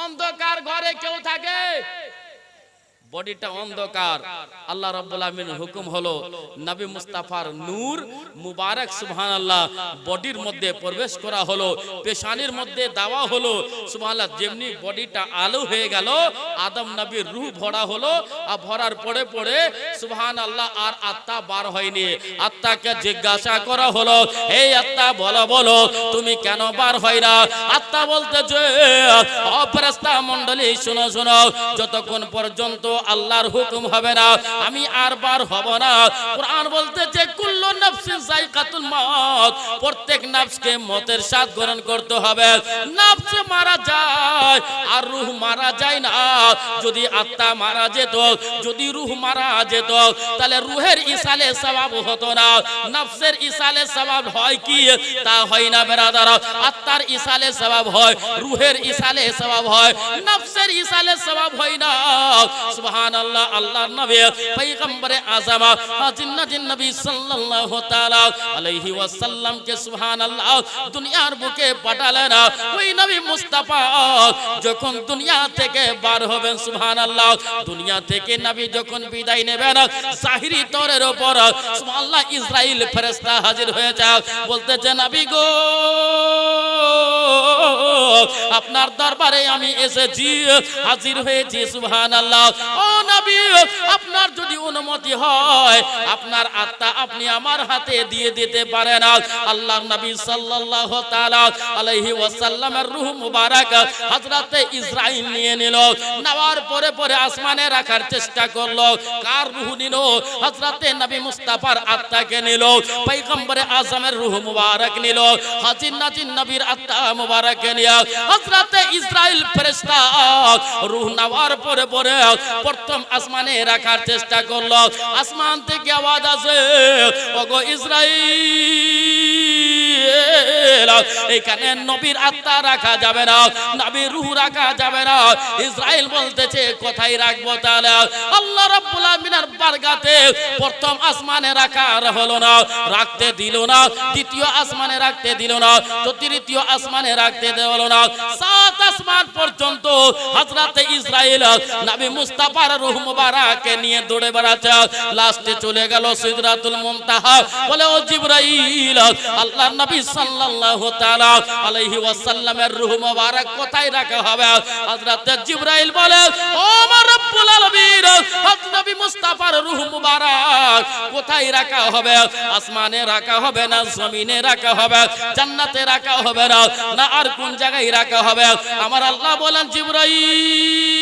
অন্ধকার ঘরে কেউ থাকে, বডিটা অন্ধকার। আল্লাহ রাব্বুল আলামিনের হুকুম হলো নবী মুস্তাফার নূর মুবারক সুবহানাল্লাহ বডির মধ্যে প্রবেশ করা হলো, পেশানির মধ্যে দেওয়া হলো সুবহানাল্লাহ। যেমনি বডিটা আলো হয়ে গেল আদম নবীর রূহ ভরা হলো, আর ভরার পরে পরে সুবহানাল্লাহ আর আত্মা বার হয়নি। আত্মাকে জিজ্ঞাসা করা হলো এই আত্মা বলো বলো তুমি কেন বার হয় না? আত্মা বলতেছে ও ফেরেশতা মণ্ডলী শুনো শুনো, যতক্ষণ পর্যন্ত আল্লাহর হুকুম হবে না আমি আর বার হব না। কোরআন বলতেছে কুল্লু নাফসিন যায়কাতুল মাউত, প্রত্যেক নফসকে মতের স্বাদ গ্রহণ করতে হবে। নফস মারা যায় আর রূহ মারা যায় না। যদি আত্মা মারা যেত, যদি রূহ মারা যেত তাহলে রূহের ইসালে সওয়াব হতো না, নফসের ইসালে সওয়াব হয় কি? তা হয় না বেরাদার। আত্মার ইসালে সওয়াব হয়, রূহের ইসালে সওয়াব হয়, নফসের ইসালে সওয়াব হয় না। সুবহানাল্লাহ। আল্লাহর নবী পয়গম্বরে আযম জিন্নাতুন নবী সাল্লাল্লাহু তাআলা আলাইহি ওয়াসাল্লাম কে সুবহানাল্লাহ দুনিয়ার বুকে পাঠালেন। ওই নবী মুস্তাফা যখন দুনিয়া থেকে বার হবেন সুবহানাল্লাহ, দুনিয়া থেকে নবী যখন বিদায় নেবেন জাহিরি তরের উপর সুবহানাল্লাহ ইসরাইল ফেরেশতা হাজির হয়েছে, বলতেছে নবী গো আপনার দরবারে আমি এসেছি, হাজির হয়েছি। সুবহানাল্লাহ। ও নবী, আপনার যদি অনুমতি হয় আপনার আত্মা আপনি আমার হাতে দিয়ে দিতে পারেন। আল্লাহর নবী সাল্লাল্লাহু তাআলা আলাইহি ওয়াসাল্লামের রূহ মুবারক হযরতে ইসরাইল নিয়ে নিল। নেওয়ার পরে পরে আসমানে রাখার চেষ্টা করলো। কার রূহ নিল? হযরতে নবী মুস্তাফার আত্মাকে নিল। পয়গম্বরে আযমের রূহ মুবারক নিল। হাজির নাজির নবীর আত্মা মুবারক নিয়ে হযরতে ইসরাইল ফেরেশতা রূহ নেওয়ার পরে পরে প্রথম আসমানে রাখার চেষ্টা করলো। আসমান থেকে আওয়াজ আসে, ওগো ইসরাইল, এখানে নবীর আত্মা রাখা যাবে না, নবীর রূহ রাখা যাবে না। ইসরাইল বলতেছে কোথায় রাখবো তাহলে? আল্লাহ রাব্বুল আমিনের বারগাতে প্রথম আসমানে রাখা হলো না, রাখতে দিল না। দ্বিতীয় আসমানে রাখতে দিল না, তো তৃতীয় আসমানে রাখতে দিল না। সাত আসমান পর্যন্ত হযরতে ইসরাইল নবী মুস্তাফার রূহ মুবারককে নিয়ে দৌড়ে বেড়াচ্ছে। লাস্টে চলে গেল সিদরাতুল মুনতাহা। বলে, ও জিবরাইল, আল্লাহর নবী সাল্লাল্লাহু তাআলা আলাইহি ওয়াসাল্লামের রূহ মুবারক কোথায় রাখা হবে? হযরতে জিবরাইল বলে, ও আমার রব্বুল আলামিন, হযরত নবী মুস্তাফার রূহ মুবারক কোথায় রাখা হবে? আসমানে রাখা হবে না, জমিনে রাখা হবে, জান্নাতে রাখা হবে না, না আর কোন জায়গায় রাখা হবে? আমার আল্লাহ বলেন, জিবরাইল,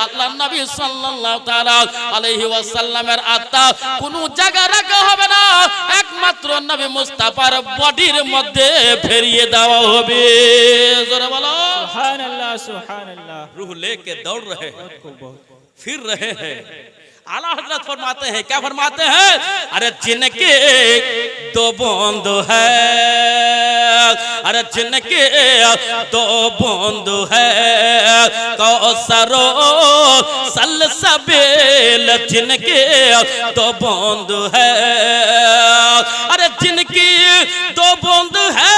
আল্লাহর নবী সাল্লাল্লাহু তাআলা আলাইহি ওয়াসাল্লামের আত্মা কোন জায়গায় রাখা হবে না, একমাত্র নবী মুস্তাফার বডির মধ্যে ফেরিয়ে দেওয়া হবে। জোরে বলো সুবহানাল্লাহ, সুবহানাল্লাহ। रूह लेके दौड़ रहे हैं, खूब बहुत। फिर रहे हैं। आला हजरत फरमाते हैं, क्या फरमाते हैं? अरे जिनके दो बूंद है, अरे जिनके दो बूंद है, कौसरो सलसबील, जिनके दो बूंद है, अरे जिनकी दो बूंद है,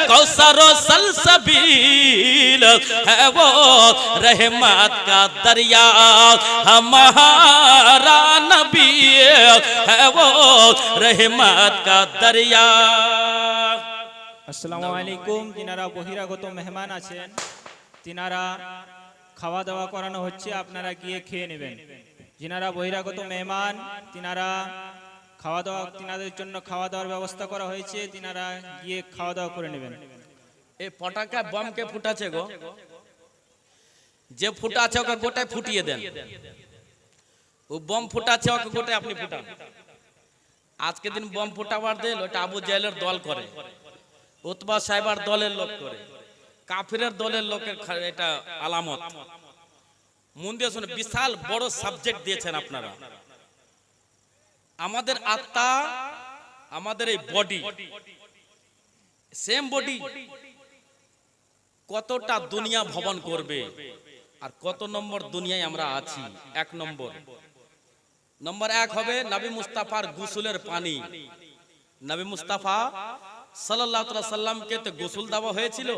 कौसरो सलसबील है, वो रहमत का दरिया हमारा नबी है, वो रहमत का दरिया। আসসালামু আলাইকুম। যিনারা বহিরাগত মেহমান আছেন তিনারা খাওয়া দাওয়া করানো হচ্ছে, আপনারা গিয়ে খেয়ে নেবেন। যিনারা বহিরাগত মেহমান তিনারা খাওয়া দাওয়া, তিনাদের জন্য খাওয়া দাওয়ার ব্যবস্থা করা হয়েছে, তিনারা গিয়ে খাওয়া দাওয়া করে নেবেন। এই পটাকা বম কে ফুটাছে গো? যে ফুটাছে ওকে গোটায় ফুটিয়ে দেন। ও বম ফুটাছে ওকে গোটায় আপনি ফুটান। আজকে দিন বম ফুটাবার দিল, ওটা আবু জাহেলের দল করে, উতবা সাহেবার দলের লোক করে, কাফিরের দলের লোকের এটা আলামত। মন দিয়ে শুনে, বিশাল বড় সাবজেক্ট দিয়েছেন আপনারা। আমাদের আত্মা, আমাদের এই বডি, সেম বডি কতটা দুনিয়া ভবন করবে, আর কত নম্বর দুনিয়ায় আমরা আছি? এক নম্বর এক হবে নবী মুস্তাফার গোসলের পানি। নবী মুস্তাফা সাল্লাল্লাহু আলাইহি সাল্লামকে তো গোসল দেওয়া হয়েছিল।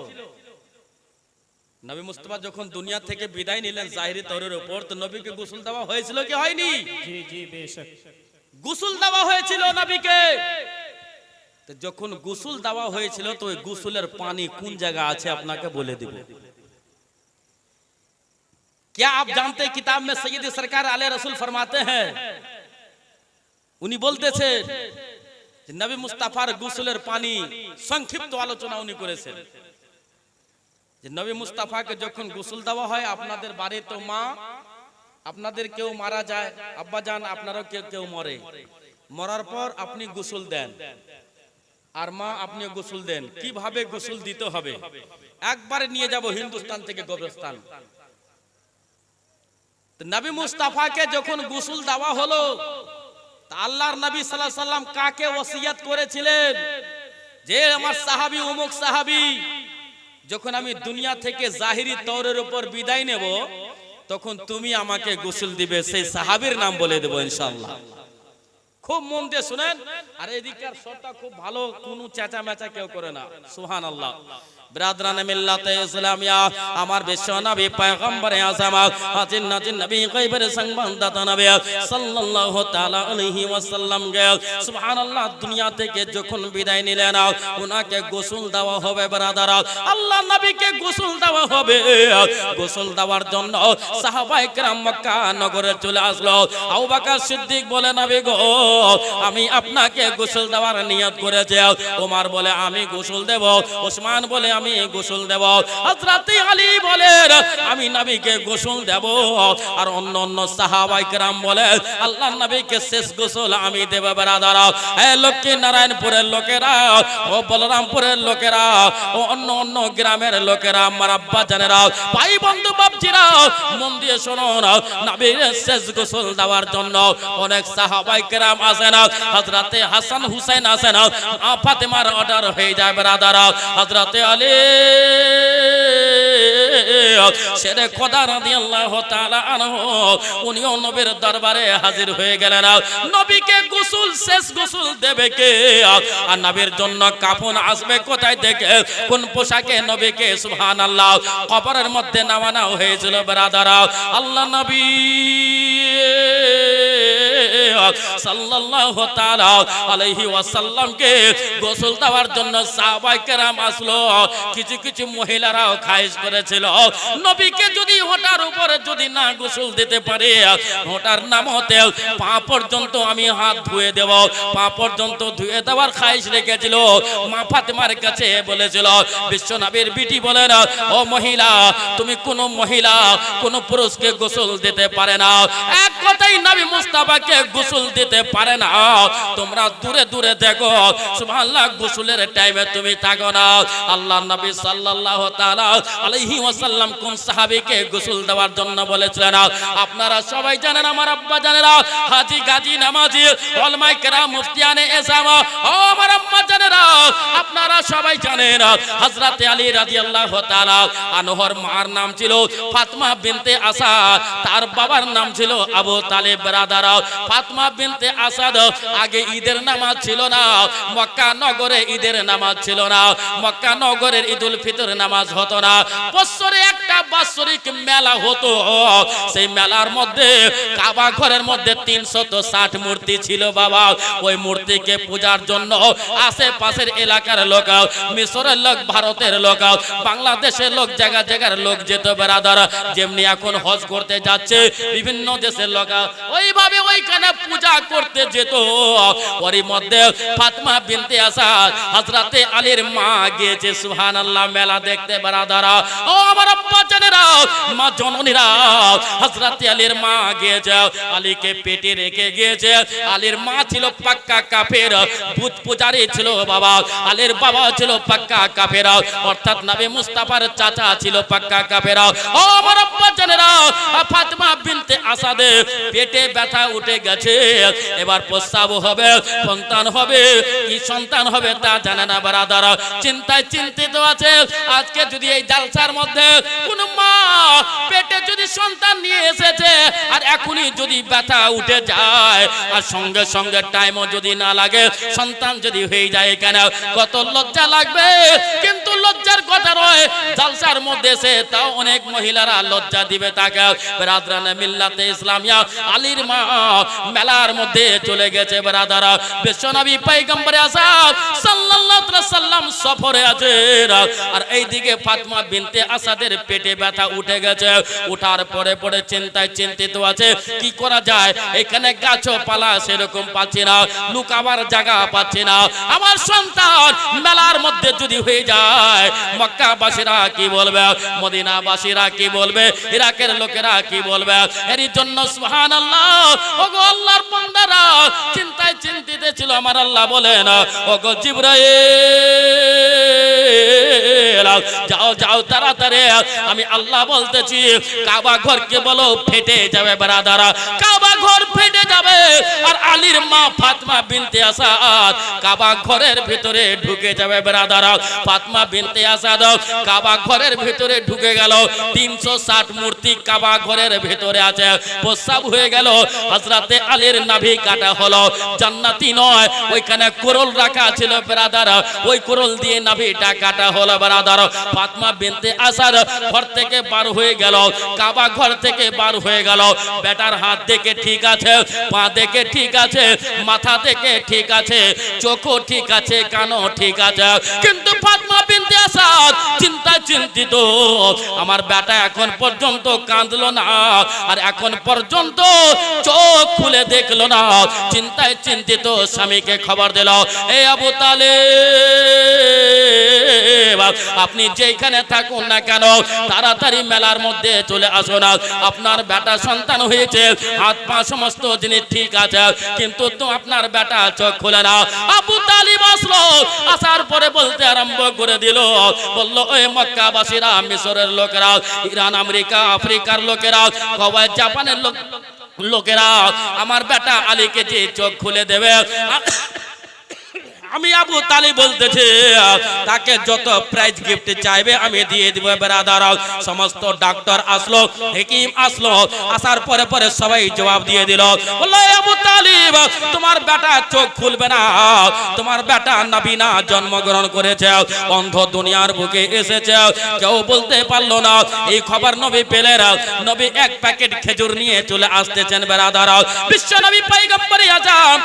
নবী মুস্তাফা যখন দুনিয়া থেকে বিদায় নিলেন জাহিরি তৌরের উপর, তো নবীকে গোসল দেওয়া হয়েছিল কি হয়নি? জি জি, বেশক গোসল দেওয়া হয়েছিল নবীকে। তো যখন গোসল দেওয়া হয়েছিল, তো ওই গোসলের পানি কোন জায়গা আছে আপনাকে বলে দিব। क्या आप जानते हैं किताब में सैयद सरकार आले रसूल फरमाते हैं, उन्हीं बोलते थे नबी मुस्ताफार गोसलेर पानी संक्षिप्त आलोचना उन्हीं করেছেন যে নবী মুস্তাফাকে যখন গোসল দেওয়া হয়, আপনাদের বাড়ি তো মা, আপনাদের কেউ মারা যায়, আব্বা জান আপনারও কেউ কেউ মরে, মরার পর আপনি গোসল দেন, আর মা আপনি গোসল দেন। কিভাবে গোসল দিতে হবে একবারে নিয়ে যাব হিন্দুস্তান থেকে গোবরস্থান। নবী মুস্তাফাকে যখন গোসল দেওয়া হলো, আল্লাহর নবী সাল্লাল্লাহু আলাইহি সাল্লাম কাকে ওসিয়ত করেছিলেন যে আমার সাহাবী অমুক সাহাবী, যখন আমি দুনিয়া থেকে জাহিরি তৌরের উপর বিদায় নেব, তখন তুমি আমাকে গোসল দিবে, সেই সাহাবীর নাম বলে দেব ইনশাআল্লাহ। খুব মন দিয়ে শুনেন, আর এদিককার শটটা খুব ভালো, কোনো চেঁচা মেচা কেউ করে না। সুবহানাল্লাহ। ব্রাদরানে মিল্লাতে ইসলামিয়া আমার বিশ্ব নবী পয়গম্বরে আযম হাজির নাজির নবী গায়বের সংবাদদাতা নবী সাল্লাল্লাহু তাআলা আলাইহি ওয়াসাল্লাম গে সুবহানাল্লাহ দুনিয়া থেকে যখন বিদায় নিলেন ওনাকে গোসল দেওয়া হবে ব্রাদার আল্লাহ নবীকে গোসল দেওয়া হবে গোসল দেওয়ার জন্য সাহাবায়ে কেরাম মক্কা নগরে চলে আসলো আবু বকর সিদ্দিক বলে নবী গো আমি আপনাকে গোসল দেওয়ার নিয়ত করেছি ওমর বলে আমি গোসল দেব ওসমান বলে আমি গোসল দেব হযরত আলী বলেন আমি নবীকে গোসল দেব আর অন্য অন্য সাহাবায়ে কেরাম বলে আল্লাহর নবীকে শেষ গোসল আমি দেব ব্রাদার হে লক্ষ্মী নারায়ণপুরের লোকেরা ও বলরামপুরের লোকেরা ও অন্য অন্য গ্রামের লোকেরা আমার আব্বা জানেরা ভাই বন্ধু বাপজিরা মন দিয়ে শুনুন নবীর শেষ গোসল দেওয়ার জন্য অনেক সাহাবায়ে কেরাম আছেন হযরত হাসান হুসাইন আছেন ফাতেমার অর্ডার হয়ে যায় ব্রাদার হযরত আলী শেরে খোদা রাদিয়াল্লাহু তাআলা আনহু উনিও নবীর দরবারে হাজির হয়ে গেলেন নবীকে গোসল শেষ গোসল দেবে কে আর নবীর জন্য কাফন আসবে কোথায় থেকে কোন পোশাকে নবীকে সুবহানাল্লাহ কবরের মধ্যে নামানো হয়েছিল ব্রাদার আল্লাহ নবী সাল্লাল্লাহু তাআলা আলাইহি ওয়াসাল্লামকে গোসল দেওয়ার জন্য সাহাবায়ে কেরাম আসলো কিছু কিছু মহিলারাও খায়েশ করেছিল নবীকে যদি ওটার উপরে যদি না গোসল দিতে পারে ওটার নাম হতে পা পর্যন্ত আমি হাত ধুয়ে দেব পা পর্যন্ত ধুয়ে দেওয়ার খায়েশ রেখেছিল মা ফাতেমার কাছে বলেছিল বিশ্ব নবীর বিটি বলেন ও মহিলা তুমি কোন মহিলা কোন পুরুষকে গোসল দিতে পারে না এক কথাই নবী মুস্তাফাকে গোসল দিতে পারে না তোমরা দূরে দূরে দেখো সুবহানাল্লাহ গোসলের টাইমে তুমি থাকো না আল্লাহর নবী সাল্লাল্লাহু তাআলা আলাইহি ওয়াসাল্লাম কোন সাহাবীকে গোসল দেওয়ার জন্য বলেছিলেন আপনারা সবাই জানেন আমার আব্বা জানেরা হাজী গাজী নামাজি উলামায়ে কেরাম মুফতিয়ানে এজাম ও আমার আম্মা জানেরা আপনারা সবাই জানেন হযরত আলী রাদিয়াল্লাহু তাআলা আনহুর মার নাম ছিল ফাতেমা বিনতে আসাদ তার বাবার নাম ছিল আবু তালিব ব্রাদার ফাতেমা বিনতে আসাদ আগে ঈদের নামাজ ছিল না মক্কা নগরে ঈদের নামাজ ছিল না মক্কা নগরের ঈদুল ফিতর নামাজ হতো না বছরে একটা বাৎসরিক মেলা হতো সেই মেলার মধ্যে কাবা ঘরের মধ্যে 360 মূর্তি ছিল বাবা ওই মূর্তিকে পূজার জন্য আশেপাশের এলাকার লোক মিশরের লোক ভারতের লোক বাংলাদেশের লোক জায়গা জায়গার লোক যেত ব্রাদার যেমনি এখন হজ করতে যাচ্ছে বিভিন্ন দেশের লোক ওইভাবে ওইখানে পূজা করতে যেত ওরই মধ্যে ফাতেমা বিনতে আসাদ হযরত আলীর মা গিয়েছে সুবহানাল্লাহ মেলা দেখতে ব্রাদার ও আমার আব্বা জানেরা মা জননীরা হযরত আলীর মা গিয়েছে আলীকে পেটে রেখে গিয়েছে আলীর মা ছিল পাক্কা কাফের ভূত পূজারী ছিল বাবা আলীর বাবা ছিল পাক্কা কাফের অর্থাৎ নবী মুস্তাফার চাচা ছিল পাক্কা কাফের ও আমার আব্বা জানেরা ফাতেমা বিনতে আসাদের পেটে ব্যথা উঠে গেছে এবার প্রস্রাব হবে সন্তান হবে কি সন্তান হবে তা জানে না ব্রাদার চিন্তায় চিন্তিত আছে আজকে যদি এই জালসার মধ্যে কোন মা পেটে যদি সন্তান নিয়ে এসেছে আর এখনই যদি ব্যথা উঠে যায় আর সঙ্গে সঙ্গে টাইমও যদি না লাগে সন্তান যদি হয়ে যায় কেন কত লজ্জা লাগবে কিন্তু লজ্জার কথা রয় জালসার মধ্যে এসে তাও অনেক মহিলারা লজ্জা দিবে তাকে ব্রাদারানে মিল্লাতে ইসলামিয়া আলীর মা মেলার মধ্যে চলে গেছে ব্রাদার বিশ্বনবী পয়গম্বর আযম সাল্লাল্লাহু আলাইহি সাল্লাম সফরে আছেন আর এইদিকে ফাতেমা বিনতে আসাদের পেটে ব্যথা উঠে গেছে উঠার পরে পরে চিন্তায় চিন্তিত আছে কি করা যায় এখানে গাছপালা সেরকম পাচ্ছি না লুকাবার জায়গা পাচ্ছি না আমার সন্তান মেলার মধ্যে যদি হয়ে যায় মক্কাবাসীরা কি বলবে মদিনাবাসীরা কি বলবে ইরাকের লোকেরা কি বলবে এর জন্য সুবহানাল্লাহ ওগো আল্লাহর বান্দারা চিন্তায় চিন্তিত ছিল আমার আল্লাহ বলেন ওগো জিবরাইল যাও যাও তাড়াতাড়ি আমি আল্লাহ বলতেছি কাবা ঘরকে বলো ফেটে যাবে ব্রাদার কাবা ঘর ফেটে যাবে আর আলীর মা ফাতেমা বিনতে আসাদ কাবা ঘরের ভিতরে ঢুকে যাবে ব্রাদার ফাতেমা বিনতে আসাদ কাবা ঘরের ভিতরে ঢুকে গেল 360 মূর্তি কাবা ঘরের ভিতরে আছে প্রস্রাব হয়ে গেল হযরতে আলীর নাভি কাটা হলো জান্নাতি নয় ওইখানে কোরল রাখা ছিল ব্রাদার ওই কোরল দিয়ে নাভিটা কাটা হলো ব্রাদার বেরাদার। ফাতেমা বিনতে আসাদ ঘর থেকে বার হয়ে গেল, কাবা ঘর থেকে বার হয়ে গেল। বেটার হাত দেখে ঠিক আছে, পা দেখে ঠিক আছে, মাথা দেখে ঠিক আছে, চোখও ঠিক আছে, কানও ঠিক আছে, কিন্তু ফাতেমা বিনতে আসাদ চিন্তায় চিন্তিত। আমার বেটা এখন পর্যন্ত কাঁদলো না, আর এখন পর্যন্ত চোখ খুলে দেখলো না। চিন্তায় চিন্তিত স্বামীকে খবর দিল, এই আবু তালেব, আপনি যেখানে থাকুন না কেন তাড়াতাড়ি মেলার মধ্যে চলে আসুন। আপনার বেটা সন্তান হয়েছে, হাত পা সমস্ত জিনিস ঠিক আছে, কিন্তু তো আপনার বেটা চোখ খুলে না। আবু তালিব আসলো, আসার পরে বলতে আরম্ভ করে দিল, বলল, ওই মক্কাবাসীরা, মিশরের লোকেরা, ইরান, আমেরিকা, আফ্রিকার লোকেরা, কুয়েত, জাপানের লোকেরা আমার বেটা আলীকে যে চোখ খুলে দেবে, আমি আবু তালিব বলতেছে তাকে যত প্রাইজ গিফট চাইবে আমি দিয়ে দিব বেরাদার। সমস্ত ডাক্তার আসলো, হাকিম আসলো, আসার পরে পরে সবাই জবাব দিয়ে দিল, বলল, আবু তালিব, তোমার বেটা চোখ খুলবে না, তোমার বেটা নবী না জন্মগ্রহণ করেছে, অন্ধ দুনিয়ার বুকে এসেছে, কেউ বলতে পারলো না। এই খবর নবী পেলেন, নবী এক প্যাকেট খেজুর নিয়ে চলে আসতেছেন বেরাদার। বিশ্ব নবী পয়গম্বর আজম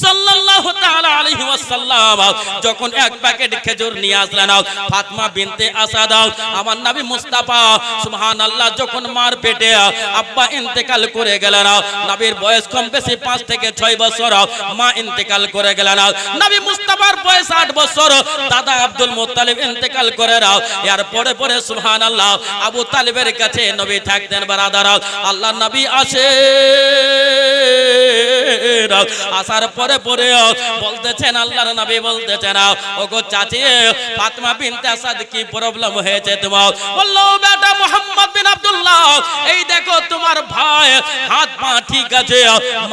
সাল্লাল্লাহু তাআলা আলাইহি ওয়াসাল্লাম যখন এক প্যাকেট খেজুর নিয়ে আসলেন, ফাতেমা বিনতে আসাদ আমার নবী মুস্তাফা সুবহানাল্লাহ যখন মার পেটে আব্বা ইন্তেকাল করে গেলেন, নবীর বয়স কম বেশি 5 থেকে 6 বছর, মা ইন্তেকাল করে গেলেন। নবী মুস্তাফার বয়স 8 বছর, দাদা আব্দুল মুত্তালিব ইন্তেকাল করে এর পরে পরে সুবহানাল্লাহ আবু তালিবের কাছে নবী থাকতেন বারাদার। আল্লাহ নবী আসে, আসার পরে পরে বলতেছেন, আল্লাহর নবী বলতেছেন, ওগো চাচি ফাতেমা বিনতে আসাদ কি প্রবলেম হয়েছে তোমার? বললো, বেটা মুহাম্মদ বিন আব্দুল্লাহ, এই দেখো তোমার ভাই হাত পা ঠিক আছে,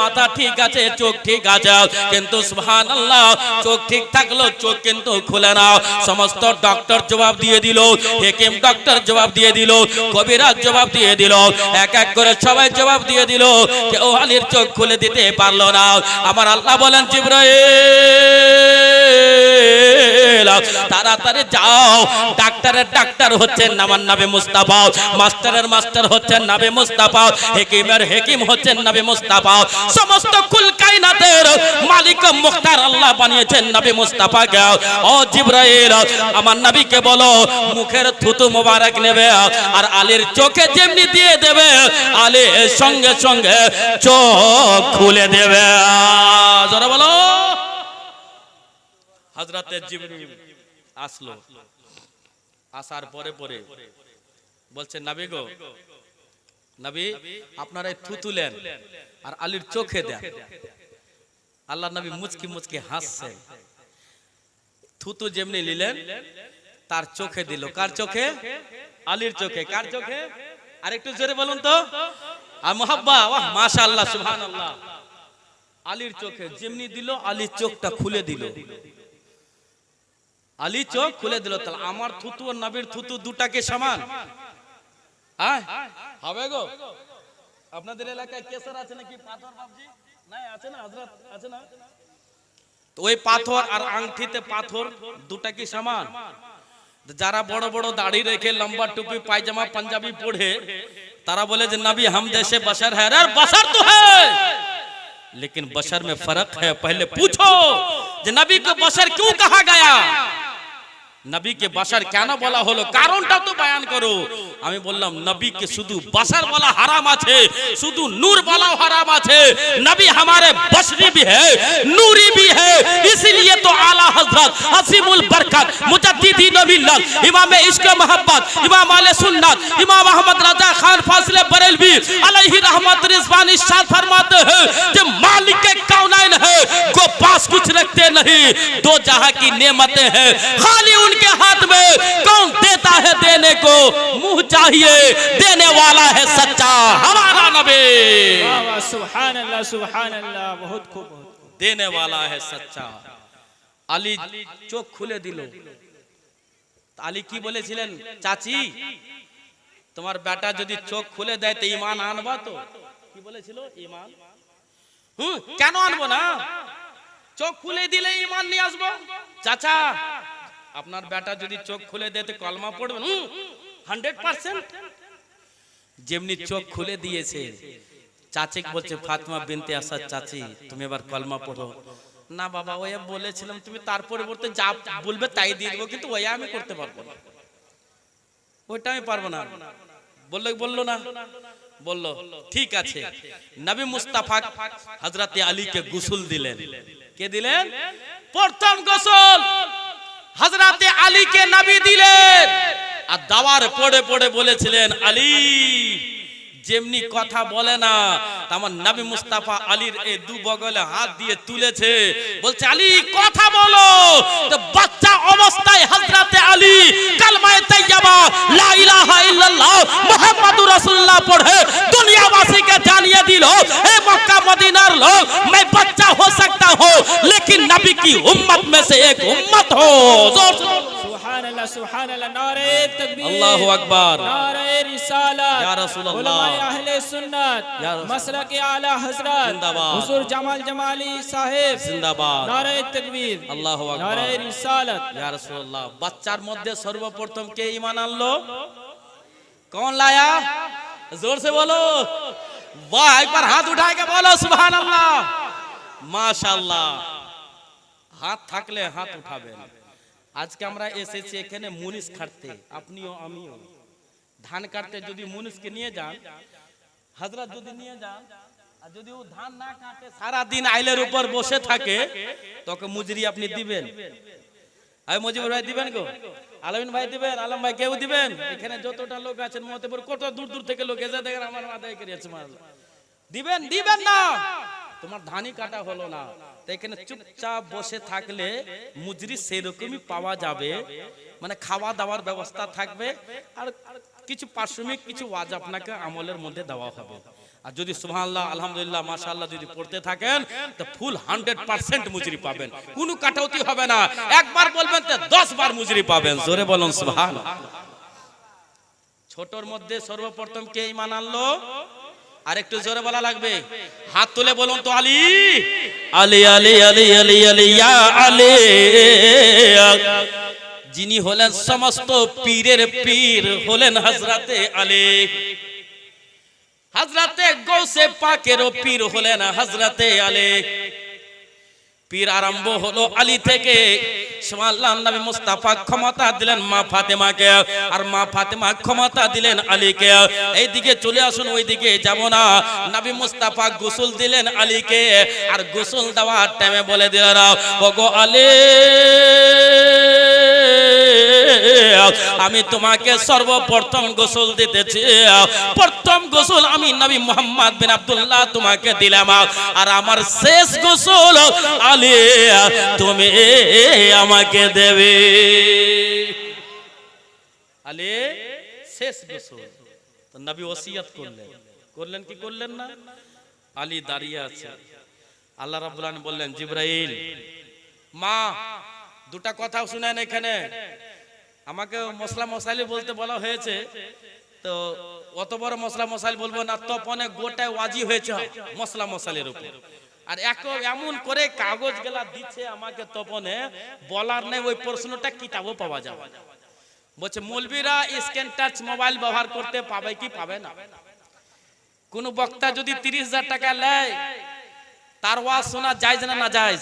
মাথা ঠিক আছে, চোখ ঠিক আছে, কিন্তু সুবহানাল্লাহ চোখ ঠিক থাকলো চোখ কিন্তু খুলে না। সমস্ত ডক্টর জবাব দিয়ে দিল, হাকিম ডক্টর জবাব দিয়ে দিল, কবিরাজ জবাব দিয়ে দিল, এক এক করে সবাই জবাব দিয়ে দিল, কেউ আলীর চোখ খুলে দিতে পারলো না। আমার আল্লাহ বলেন, জিবরাইল তাড়াতাড়ি যাও, ডাক্তারের ডাক্তার হচ্ছেন আমার নবী মুস্তাফা, মাস্টারের মাস্টার হচ্ছেন নবী মুস্তাফা, হাকিমের হাকিম হচ্ছেন নবী মুস্তাফা, সমস্ত কুল কায়নাতের মালিক মুখতার আল্লাহ বানিয়েছেন নবী মুস্তাফাকে। ও জিবরাইল আমার নবীকে বলো মুখের থুতু মোবারক নেবে আর আলীর চোখে যেমনি দিয়ে দেবে, আলী সঙ্গে সঙ্গে চোখ খুলে দেবে। জোরে বলো। হযরতে জিবরিল আসলো, আসার পরে পরে বলছেন, নবী গো, নবী আপনারা থুতু নেন আর আলীর চোখে দেন। আল্লাহ নবী মুচকি মুচকি হাসছেন, থুতু যেমনি নিলেন তার চোখে দিল। কার চোখে? আলীর চোখে। কার চোখে? আরেকটু জোরে বলুন তো। আর মুহাব্বা, ওয়াহ মাশাআল্লাহ সুবহানাল্লাহ। আলীর চোখে যেমনি দিল, আলীর চোখটা খুলে দিল। আলী চোখ খুলে দিল। তাহলে আমার থুতু আর নবীর থুতু দুটাকে সমান হবে গো? আপনাদের এলাকায় কেসার আছে নাকি? পাথর বাবজি নাই আছে না? হযরত আছে না? তো ওই পাথর আর আংটিতে পাথর দুটা কি সমান? যারা বড় বড় দাড়ি রেখে লম্বা টুপি পায়জামা পাঞ্জাবি পরে তারা বলে যে নবী हम जैसे बशर है। अरे बशर तो है, लेकिन बशर में फर्क है। पहले पूछो যে নবী को बशर क्यों कहा गया, নবীকে বাশার কেন বলা হলো, কারণটা তো বয়ান করো। আমি বললাম নবীকে শুধু বাশার বলা হারাম আছে, শুধু নূর বলাও হারাম আছে। নবী हमारे बशरी भी है, नूरी भी है, इसलिए तो आला हजरत असीमुल बरकत मुजद्दिदी नबील्लाह इमाम इश्क मोहब्बत इमाम आले सुन्नत इमाम अहमद रजा खान फासिले बरेलवी अलैहि रहमत रिजवान इरशाद फरमाते हैं कि मालिक के कौनाइन है, को पास कुछ रखते नहीं, दो जहां की नेमतें हैं, खाली के हाथ में कौन देता है देने को, मुंह चाहिए देने वाला है सच्चा हमारा नबी। सुभान अल्लाह सुभान अल्लाह, बहुत खूब देने वाला है सच्चा। আলী চোখ খুলে দিল। আলী কি বলেছিলেন, চাচি তোমার বেটা যদি চোখ খুলে দেয় তো ঈমান আনবা তো? কি বলেছিল? ঈমান। কেন আনবো না? চোখ খুলে দিলে ঈমান নিয়ে আসবো। চাচা আপনার বেটা যদি চোখ খুলে দেয় তো কলমা পড়বেন 100%। যেমনি চোখ খুলে দিয়েছে, চাচি বলছে ফাতিমা বিনতে আসাদ চাচি তুমি এবার কলমা পড়ো। না বাবা ওই বলেছিলাম তুমি তার পরিবর্তে যা বলবে তাই দিয়ে দেবো, কিন্তু ওই আমি করতে পারবো না, ওইটা আমি পারবো না। বললো না, বললো ঠিক আছে। নবী মুস্তাফা হযরতে আলীকে গোসল দিলেন। কে দিলেন? প্রথম গোসল হযরতে আলীকে নবী দিলেন। আর দাওয়ার পড়ে পড়ে বলেছিলেন আলী যেমনি কথা বলে না, আমার নবী মুস্তাফা আলীর এই দু বগলে হাত দিয়ে তুলেছে, বলছে আলী কথা বলো। তো বাচ্চা অবস্থায় হযরতে আলী কালমায়ে তাইয়্যিবা লা ইলাহা ইল্লাল্লাহ মুহাম্মাদুর রাসূলুল্লাহ পড়ে দুনিয়াবাসীকে জানিয়ে দিল, এ মক্কা মদিনার লোক मैं बच्चा हो सकता हूं लेकिन नबी की उम्मत में से एक उम्मत हो। सुभान अल्लाह, नारे तकबीर, अल्लाहु अकबर, नारे रिसालत, या रसूल अल्लाह, उलमाए अहले सुन्नत, मसलक आला हजरत जिंदाबाद, हुजूर जमाल जमाली साहिब जिंदाबाद, नारे तकबीर, अल्लाहु अकबर, नारे रिसालत, या रसूल अल्लाह। বাচ্চার মধ্যে সর্বপ্রথম কে ঈমান আনলো? कौन लाया? जोर से बोलो, वाह एक बार हाथ उठा के बोलो सुभान अल्लाह, माशाअल्लाह। হাত থাকলে হাত উঠাবেন। আজকে আমরা এসেছি এখানে মুনিশ কাটতে, আপনিও আমিও। ধান কাটতে যদি মুনিশকে নিয়ে যান, হযরত যদি নিয়ে যান, আর যদি ও ধান না কাটে সারা দিন আইলের উপর বসে থাকে, তোকে মুজরি আপনি দিবেন? আই মুজিবুর ভাই দিবেন গো? আলামিন ভাই দিবেন? আলম ভাই কেউ দিবেন? এখানে যতটা লোক আছেন মতেপুর কত দূর দূর থেকে লোক এসে দেখেন আমার মাথায় করিয়েছে মাল দিবেন? দিবেন না। তোমার ধানই কাটা হলো না, তো এখানে চুপচাপ বসে থাকলে মুজরি সেরকমই পাওয়া যাবে, মানে খাওয়া দাওয়ার ব্যবস্থা থাকবে, আর কিছু পারিশ্রমিক কিছু ওয়াজ আপনাকে আমলের মধ্যে দেওয়া হবে। আর যদি সুবহানাল্লাহ আলহামদুলিল্লাহ মাশাআল্লাহ যদি পড়তে থাকেন তো ফুল 100% মুজরি পাবেন, কোনো কাটাউতি হবে না। একবার বলবেন তো 10 বার মুজরি পাবেন। জোরে বলুন সুবহানাল্লাহ। ছোটর মধ্যে সর্বপ্রথম কে ঈমান আনলো? আর একটু জোরে বলা লাগবে, হাত তুলে বলুন তো আলী আলী আলী আলী আলী আলী ইয়া আলী। যিনি হলেন সমস্ত পীরের পীর হলেন হযরতে আলী। হযরতে গৌসে পাকেরও পীর হলেন হযরতে আলী। পীর আরম্ভ হলো আলী থেকে। সুবহানাল্লাহ। নবী মুস্তাফা ক্ষমতা দিলেন মা ফাতেমাকে, আর মা ফাতেমা ক্ষমতা দিলেন আলীকে। এইদিকে চলে আসুন, ওইদিকে যাব না। নবী মুস্তাফা গোসল দিলেন আলীকে, আর গোসল দেওয়ার টাইমে বলে দিলেন ওগো আলী আমি তোমাকে সর্বপ্রথম গোসল দিতেছি। প্রথম গোসল আমি নবী মুহাম্মদ বিন আব্দুল্লাহ তোমাকে দিলাম, আর আমার শেষ গোসল আলী তুমি আমাকে দেবে। আলী শেষ গোসল। তো নবী ওসিয়ত করলেন কি করলেন না? আলী দাঁড়িয়ে আছে। আল্লাহ রাব্বুল আলামিন বললেন জিবরাইল মা দুটা কথা শুনেন। এখানে আমাকে মশলা মশাইল বলতে বলা হয়েছে, তো অত বড় মশলা মশাইল বলবো না, তপনে গোটায় ওয়াজি হয়েছে মশলা মশাইলের উপর। আর এমন করে কাগজ গেলা দিচ্ছে আমাকে, তপনে বলার নেই ওই প্রশ্নটা কিতাবও পাওয়া যাবে। বলছে মৌলবীরা স্ক্যান টাচ মোবাইল ব্যবহার করতে পাবে কি পাবে না? কোন বক্তা যদি 30,000 টাকা নেয় তার ওয়াজ শোনা যায় না না যায়?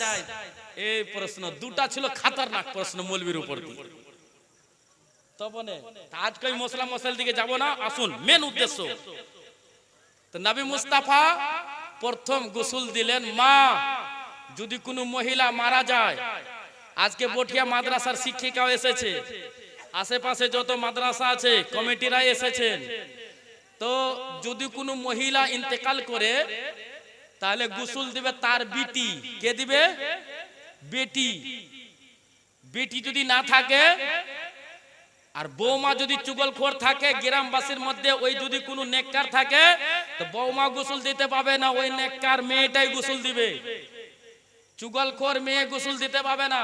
এই প্রশ্ন দুটা ছিল খতরনাক প্রশ্ন মৌলবীর উপর দিয়ে। তপনে আজকে মশলা মশাইল দিকে যাব না, আসুন মেন উদ্দেশ্য। তো নবী মুস্তাফা প্রথম গোসল দিলেন। মা যদি কোনো মহিলা মারা যায়, আজকে বটিয়া মাদ্রাসার শিক্ষিকাও এসেছে, আশেপাশে যত মাদ্রাসা আছে কমিটিরা এসেছেন, তো যদি কোনো মহিলা ইন্তেকাল করে তাহলে গোসল দিবে তার বিটি। কে দিবে? বেটি। বেটি যদি না থাকে, আর বৌমা যদি চুগলখোর থাকে গ্রামবাসীর মধ্যে, ওই যদি কোনো নেককার থাকে তো বৌমা গোসল দিতে পাবে না, ওই নেককার মেয়েটাই গোসল দিবে। চুগলখোর মেয়ে গোসল দিতে পাবে না,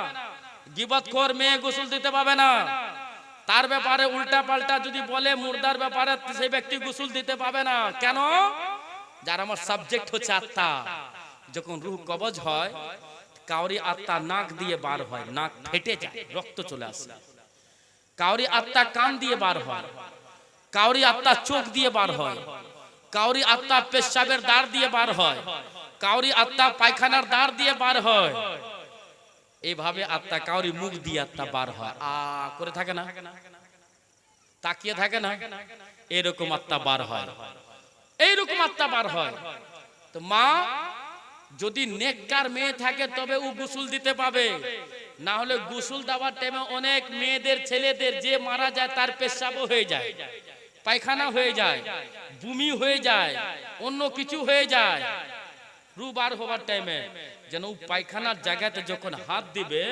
গীবতখোর মেয়ে গোসল দিতে পাবে না। তার ব্যাপারে উল্টা পাল্টা যদি বলে মুর্দার ব্যাপারে, সেই ব্যক্তি গোসল দিতে পাবে না। কেন? যার আমার সাবজেক্ট হচ্ছে আত্মা। যখন রূহ কবজ হয়, কাউরি আত্মা নাক দিয়ে বার হয়, নাক ফেটে যায়, রক্ত চলে আসে। কাউরি আত্মা কান দিয়ে বার হয়, কাউরি আত্মা চোখ দিয়ে বার হয়, কাউরি আত্মা পেশাবের দ্বার দিয়ে বার হয়, কাউরি আত্মা পায়খানার দ্বার দিয়ে বার হয়। এইভাবে আত্মা কাউরি মুখ দিয়ে আত্মা বার হয়, আ করে থাকে না, তাকিয়ে থাকে না, এরকম আত্মা বার হয়, এইরকম আত্মা বার হয়। তো মা যদি নেককার মেয়ে থাকে তবে ও গোসল দিতে পাবে, না হলে গোসল দেওয়ার টাইমে অনেক মেয়েদের ছেলেদের যে মারা যায় তার পেশাবও হয়ে যায়, পায়খানা হয়ে যায়, বমি হয়ে যায়, অন্য কিছু হয়ে যায়। রু বার হওয়ার টাইমে যেন ও পায়খানার জায়গাতে যখন হাত দিবে,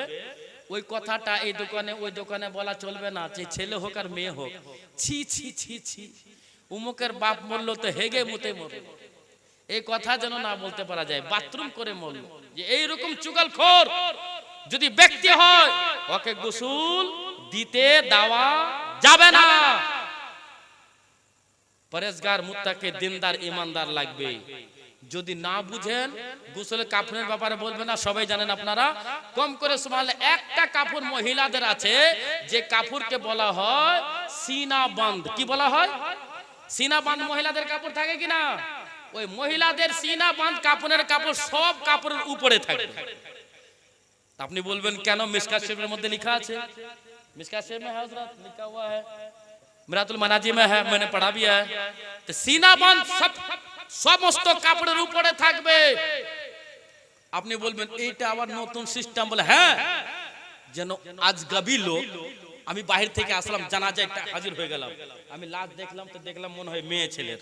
ওই কথাটা এই দোকানে ওই দোকানে বলা চলবে না, যে ছেলে হোক আর মেয়ে হোক, ছি ছি ছি ছি উমুকের বাপ মরলো তো হেগে মুতে মরলো, এই কথা যেন না বলতে পারা যায়। বাথরুম করে মরলো, যে এইরকম চুগলখোর যদি ব্যক্তি হয় ওকে গোসল দিতে দেওয়া যাবে না। পরেজগার, মুত্তাকি, দিনদার, ইমানদার লাগবে। যদি না বুঝেন গোসলের কাপড়ের ব্যাপারে বলবে না, সবাই জানেন আপনারা, কম করে সুবহানাল্লাহ একটা কাপড় মহিলাদের আছে যে কাপড়কে বলা হয় সিনা বাঁধ। কি বলা হয়? সিনা বাঁধ মহিলাদের কাপড় থাকে কিনা? ওই মহিলাদের সিনা বাঁধ কাপড়ের কাপড় সব কাপড়ের উপরে থাকে। আপনি বলবেন কেন? মিশকাত শরীফের মধ্যে লেখা আছে, मिशकात शरीफ में है हजरत, लिखा हुआ है, मिरातुल मनाजी में है, मैंने पढ़ा भी है। तो सीना बंद सब সমস্ত কাপড়ের উপরে থাকবে। আপনি বলবেন এইটা আবার নতুন সিস্টেম, বলে হ্যাঁ, যেন আজগাবি লোক। আমি বাইরে থেকে আসলাম, জানাজা একটা হাজির হয়ে গেলাম, আমি লাশ দেখলাম, তো দেখলাম মনে হয় মেয়ে ছেলের।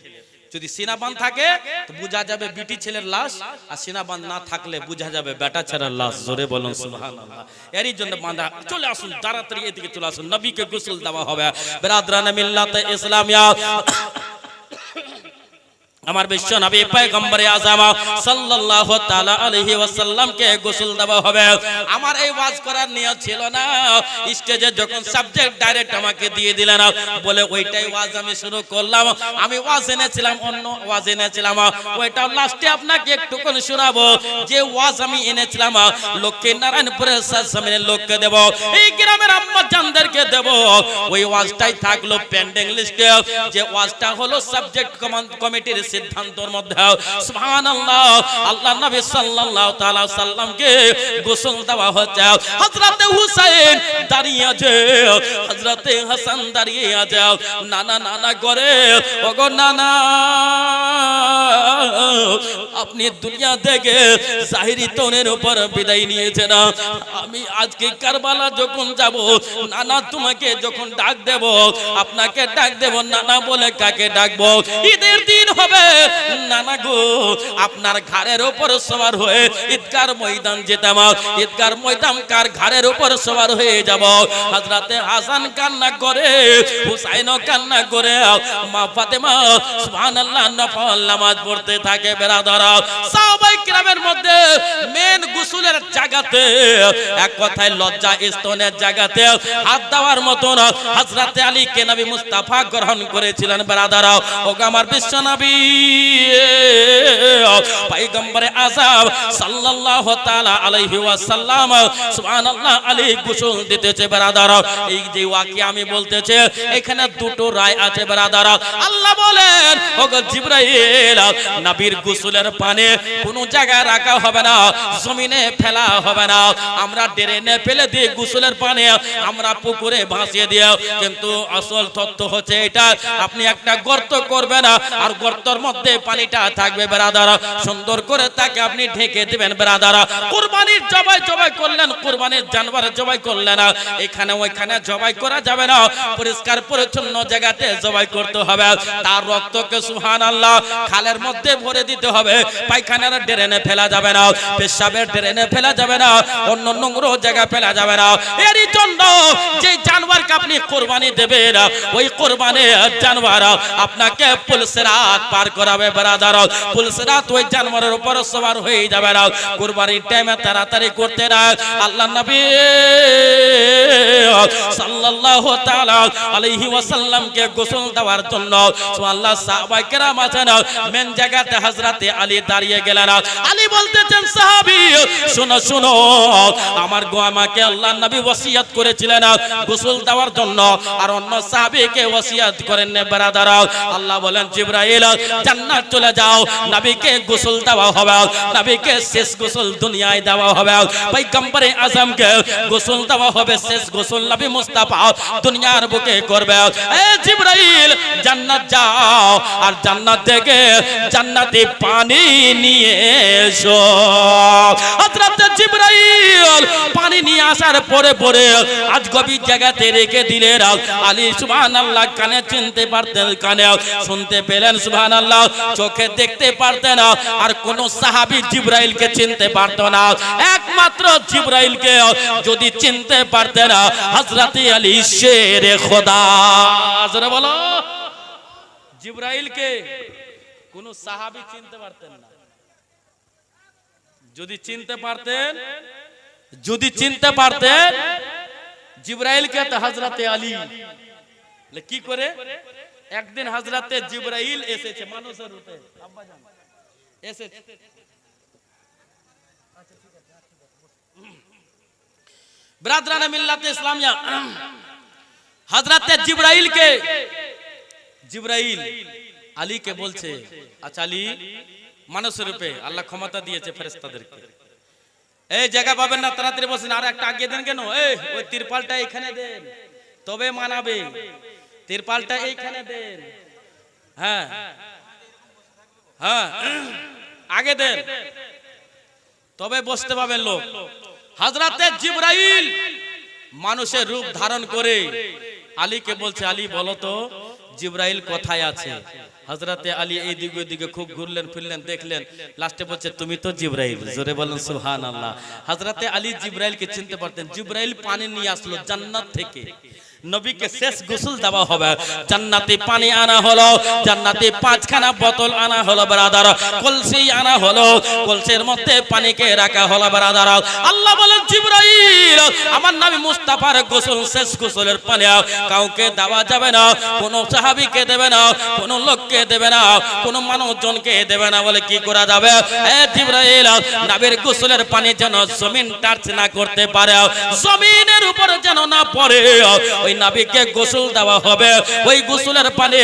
যদি সিনা বাঁধ থাকে তো বোঝা যাবে বিটি ছেলের লাশ, আর সিনা বাঁধ না থাকলে বোঝা যাবে বেটা ছেলের লাশ। জোরে বলুন সুবহানাল্লাহ। এরই জন্য বাঁধা। চলে আসুন তাড়াতাড়ি এদিকে চলে আসুন, নবীকে গোসল দেওয়া হবে। বিরাদরান মিল্লাতে ইসলামিয়া, আমার বিশ্ব নবী পয়গম্বরে আযম সাল্লাল্লাহু তাআলা আলাইহি ওয়াসাল্লাম কে গোসল দেওয়া হবে। আমার এই ওয়াজ করার নিয়ত ছিল না, স্টেজে যখন সাবজেক্ট ডাইরেক্ট আমাকে দিয়ে দিলেন, বলে ওইটাই ওয়াজ আমি শুরু করলাম। আমি ওয়াজ এনেছিলাম, অন্য ওয়াজ এনেছিলাম, ওইটা লাস্টে আপনাকে একটুখানি শোনাবো। যে ওয়াজ আমি এনেছিলাম লক্ষ্মী নারায়ণপুরের সামনে লোককে দেব, এই গ্রামের আম্মা জানদেরকে দেব, ওই ওয়াজটাই থাকলো পেন্ডিং লিস্টে। যে ওয়াজটা হলো সাবজেক্ট কমিটির সিদ্ধান্তর মধ্যে। সুবহানাল্লাহ, আল্লাহ নবী সাল্লাল্লাহু তাআলা সাল্লামকে গোসল দেওয়া হচ্ছে। হযরতে হুসাইন দাঁড়িয়ে আছে, হযরতে হাসান দাঁড়িয়ে আছে, নানা নানা করে, ওগো নানা আপনি দুনিয়া থেকে জাহিরি তনের উপর বিদায় নিয়েছেন। আমি আজকে কারবালা যখন যাব, নানা তোমাকে যখন ডাক দেব, আপনাকে ডাক দেব নানা বলে। কাকে ডাকবো? ঈদের দিন হবে, নানা গো আপনার ঘাড়ের উপর সওয়ার হয়ে ঈদগার ময়দান যেতাম, ঈদগার ময়দান কার ঘাড়ের উপর সওয়ার হয়ে যাব। হযরতে হাসান কান্না করে, হুসাইনও কান্না করে, মা ফাতেমা সুবহানাল্লাহ নফল নামাজ পড়তে থাকে। বেরাদারা, সাহাবায়ে কিরামের মধ্যে মেন গোসলের জায়গাতে, এক কথায় লজ্জা স্তনের জায়গাতে হাত দেওয়ার মতন হযরতে আলী কে নবী মুস্তাফা গ্রহণ করেছিলেন। বেরাদারা, ওগো আমার বিশ্ব নবী পয়গম্বরে আযম সাল্লাল্লাহু তাআলা আলাইহি ওয়াসাল্লাম সুবহানাল্লাহ আলী গোসল দিতেছে। বেরাদারা, এই যে ওয়াকিয়া আমি বলতেছে, এখানে দুটো রায় আছে। বেরাদারা, আল্লাহ বলেন ওগো জিবরাইল, নবীর গোসলের পানি কোনো জায়গায় রাখা হবে না, জমিনে ফেলা হবে না। আমরা ড্রেনে ফেলে দিয়ে গোসলের পানি আমরা পুকুরে ভাসিয়ে দিও, কিন্তু আসল তথ্য হচ্ছে এটা, আপনি একটা গর্ত করবেন আর গর্তের মধ্যে পানিটা থাকবে। বেরাদারা, সুন্দর করে তাকে আপনি ঢেকে দিবেন। বেরাদারা, কুরবানির জবাই করলেন, কুরবানির জানোয়ার জবাই করলেন, এখানে ওইখানে জবাই করা যাবে না, পরিষ্কার পরিচ্ছন্ন জায়গাতে জবাই করতে হবে। তার রক্তকে সুবহানাল্লাহ খালের মধ্যে ভরে দিতে হবে, পায়খানার ড্রেনে ফেলা যাবে না, পেশাবের ড্রেনে ফেলা যাবে না, অন্য নোংরা জায়গা ফেলা যাবে না। এরই জন্য যে জানোয়ারকে আপনি কুরবানি দেবেন, ওই কুরবানির জানোয়ার আপনাকে পুলিশেরা সিরাত পার করাবে ব্রাদার। পুলসিরাত ওই জানোয়ারের উপর সওয়ার হয়ে যাবে না। কুরবানির টাইমে তাড়াতাড়ি করতে না। আল্লাহ নবী সাল্লাল্লাহু তাআলা আলাইহি ওয়াসাল্লামকে গোসল দেওয়ার জন্য সুবহানাল্লাহ সাহাবায়ে কেরাম আছেন, মেন জায়গাতে হযরতে আলী দাঁড়িয়ে গেলেন। আলী বলতেছেন সাহাবী শোনো শোনো, আমাকে আল্লাহ নবী ওসিয়ত করেছিলেন গোসল দেওয়ার জন্য, আর অন্য সাহাবীকে ওসিয়ত করেন না ব্রাদার। আল্লাহ বলেন জিবরাইল জান্নাত চলে যাও, নবীকে গোসল দেওয়া হবে, নবীকে শেষ গোসল দুনিয়ায় দেওয়া হবে, পয়গম্বরে আজমকে গোসল দেওয়া হবে, শেষ গোসল নবী মুস্তাফা দুনিয়ার বুকে করবে। এ জিবরাইল জান্নাত যাও, আর জান্নাত থেকে জান্নাতি পানি নিয়ে এসো। হযরত জিবরাইল পানি নিয়ে আসার পরে পরে আজ গভীর জায়গাতে রেখে দিলেন। আলী সুবহানাল্লাহ কানে চিনতে পারতেন, কানে শুনতে পেলেন সুবহানাল্লাহ, চোখে দেখতে পারতেন, আর কোন সাহাবী জিবরাইলকে চিনতে পারত না। একমাত্র জিবরাইলকে যদি চিনতে পারতেন হযরত আলী শেরে খোদা। জোরে বলো, জিবরাইলকে কোন সাহাবী চিনতে পারতেন না। যদি চিনতে পারতেন জিবরাইলকে তো হযরতে আলী। কি করে? একদিন হযরতে জিবরাইল এসেছে মানুষের রূপে, আব্বাজান এসেছে। ব্রাদরানে মিল্লাতে ইসলামিয়া, হযরতে জিবরাইল আলীকে বলছে, আচ্ছা আলী, মানুষের রূপে আল্লাহ ক্ষমতা দিয়েছে ফেরেশতাদেরকে, এই জায়গা পাবেন না, তাড়াতাড়ি বসেন, আর একটা আগে দেন কেন? ওই তিরপালটা এখানে দেন, তবে মানাবে, তিরপালটা এইখানে দেন, হ্যাঁ হ্যাঁ আগে দেন, তবে বসতে পাবেন লোক। হযরতে জিবরাইল মানুষের রূপ ধারণ করে আলীকে বলছে, আলী বলো তো জিবরাইল কোথায় আছে? হযরতে আলী এই দিকে ওই দিকে খুব ঘুরলেন ফিরলেন, দেখলেন, লাস্টে বলছে তুমি তো জিবরাইল। জোরে বলেন সুবহানাল্লাহ। হযরতে আলী জিবরাইলকে চিনতে পারতেন। জিবরাইল পানি নিয়ে আসলো জান্নাত থেকে, নবীকে শেষ গোসল দেওয়া হবে, জান্নাতি পানি আনা হলো, জান্নাতি 5খানা বোতল আনা হলো ব্রাদার, কলসি আনা হলো, কলসির মধ্যে পানিকে রাখা হলো ব্রাদার। আল্লাহ বলেন জিবরাইল আমার নবী মুস্তাফার গোসল, শেষ গোসলের পানি কাউকে দেওয়া যাবে না, কোন সাহাবীকে দেবে না, কোন লোককে দেবে না, কোন মানুষজনকে দেবে না। বলে কি করা যাবে? এ জিবরাইল নবীর গোসলের পানি যেন জমিন টাচ না করতে পারে, জমিনের উপর যেন না পড়ে, ওই নবীকে গোসল দেওয়া হবে, ওই গোসলের পানি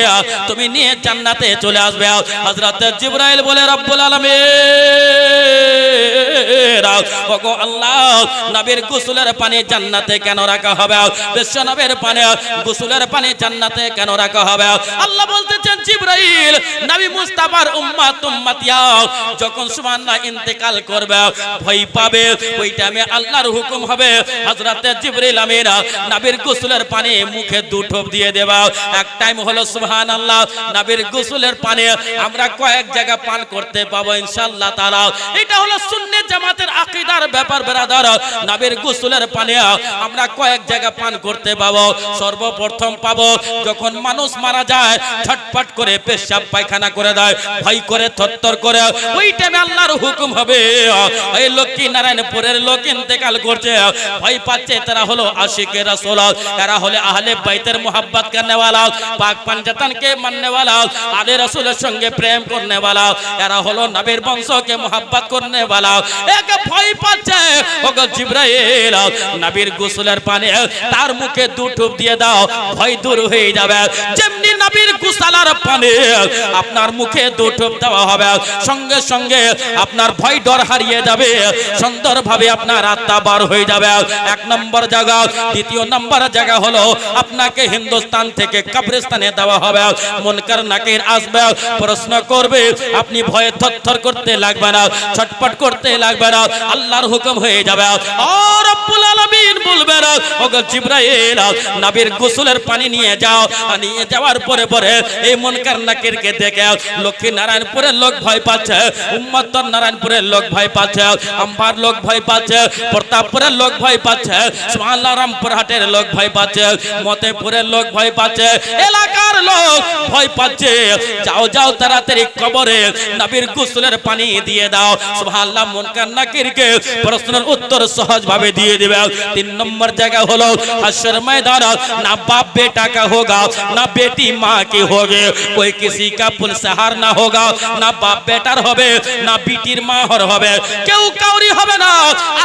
তুমি নিয়ে জান্নাতে চলে আসবে। হযরত জিবরাইল বলে রব্বুল আলামিন ওগো আল্লাহ, নবীর গোসলের পানি জান্নাতে কেন রাখা হবে? বিশ্ব নবীর পানি গোসলের পানি জান্নাতে কেন রাখা হবে? আল্লাহ বলতেছেন জিবরাইল নবী মুস্তাফার উম্মতিয়া যখন সুবহানাল্লাহ ইন্তেকাল করবে, ভয় পাবে, ওই টাইমে আল্লাহর হুকুম হবে হযরত জিবরাইল আমিন নবীর গোসলের পানি মুখে দুঠোপ দিয়ে দেবা। এক টাইম হলো সুবহানাল্লাহ নবীর গোসলের পানি আমরা কয়েক জায়গা পান করতে পাবো ইনশাআল্লাহ তাআলা। এটা হলো সুন্নাত জামাতের আকীদার ব্যাপার ব্রাদার। নবীর গোসলের পানি আমরা কয়েক জায়গা পান করতে পাবো। সর্বপ্রথম পাবো যখন মানুষ মারা যায়, ছটফট করে পেশাব পায়খানা করে দেয়, ভয় করে থরথর করে, ওই টাইমে আল্লাহর হুকুম হবে এই লক্ষ্মী নারায়ণপুরের লোক ইন্তেকাল করছে, ভয় পাচ্ছে, তারা হলো আশিকে রাসূল, এরা হলো আহলে বাইতের मोहब्बत करने वाला, पाक पंजातन के मानने वाला, आले रसूल संगे प्रेम करने वाला, এরা হলো নবীর বংশকে मोहब्बत करने वाला। एक ভয় পাচ্ছে, ওগো জিবরাইল নবীর গোসলের পানি তার মুখে দু ঠোপ দিয়ে দাও, ভয় দূর হয়ে যাবে। যেমনি নবীর গোসলার পানি আপনার মুখে দু ঠোপ দেওয়া হবে, সঙ্গে সঙ্গে আপনার ভয় ডর হারিয়ে যাবে, সুন্দরভাবে আপনার আত্মা বার হয়ে যাবে। এক নম্বর জায়গা। দ্বিতীয় নম্বর জায়গা হলো আপনাকে হিন্দুস্তান থেকে কবরস্থানে দেওয়া হবে, মুনকার নাকির আসবে, প্রশ্ন করবে, আপনি ভয়ে থরথর করতে লাগবে না, ছটপট করতে লাগবে না, আল্লাহর হুকুম হয়ে যাবে। আর রব্বুল আলামিন বলবেন ওগো জিবরাইল নবীর গোসলের পানি নিয়ে যাও, নিয়ে যাওয়ার পরে পরে এই মুনকার নাকিরকে দেখে লক্ষ্মী নারায়ণপুরের লোক ভয় পাচ্ছে, উম্মতর নারায়ণপুরের লোক ভয় পাচ্ছে, আম্বার লোক ভয় পাচ্ছে, প্রতাপপুরের লোক ভয় পাচ্ছে, সুবহানাল্লাহ রামপুরহাটের লোক ভয় পাচ্ছে, মতেপুরের লোক ভয় পাচ্ছে, এলাকার লোক ভয় পাচ্ছে, যাও যাও তাড়াতাড়ি কবরে নবীর গোসলের পানি দিয়ে দাও। সুবহানাল্লাহ, মুনকার নাকিরকে প্রশ্নের উত্তর সহজ ভাবে দিয়ে দিবে। 3 নম্বর জায়গা হলো হাশর मैदान, ना बाप बेटा का होगा ना बेटी माँ की होगी, कोई किसी का पुलसहार ना होगा, ना बाप बेटार होबे ना बेटीर माँ हर होबे, केउ काउरी होबे ना,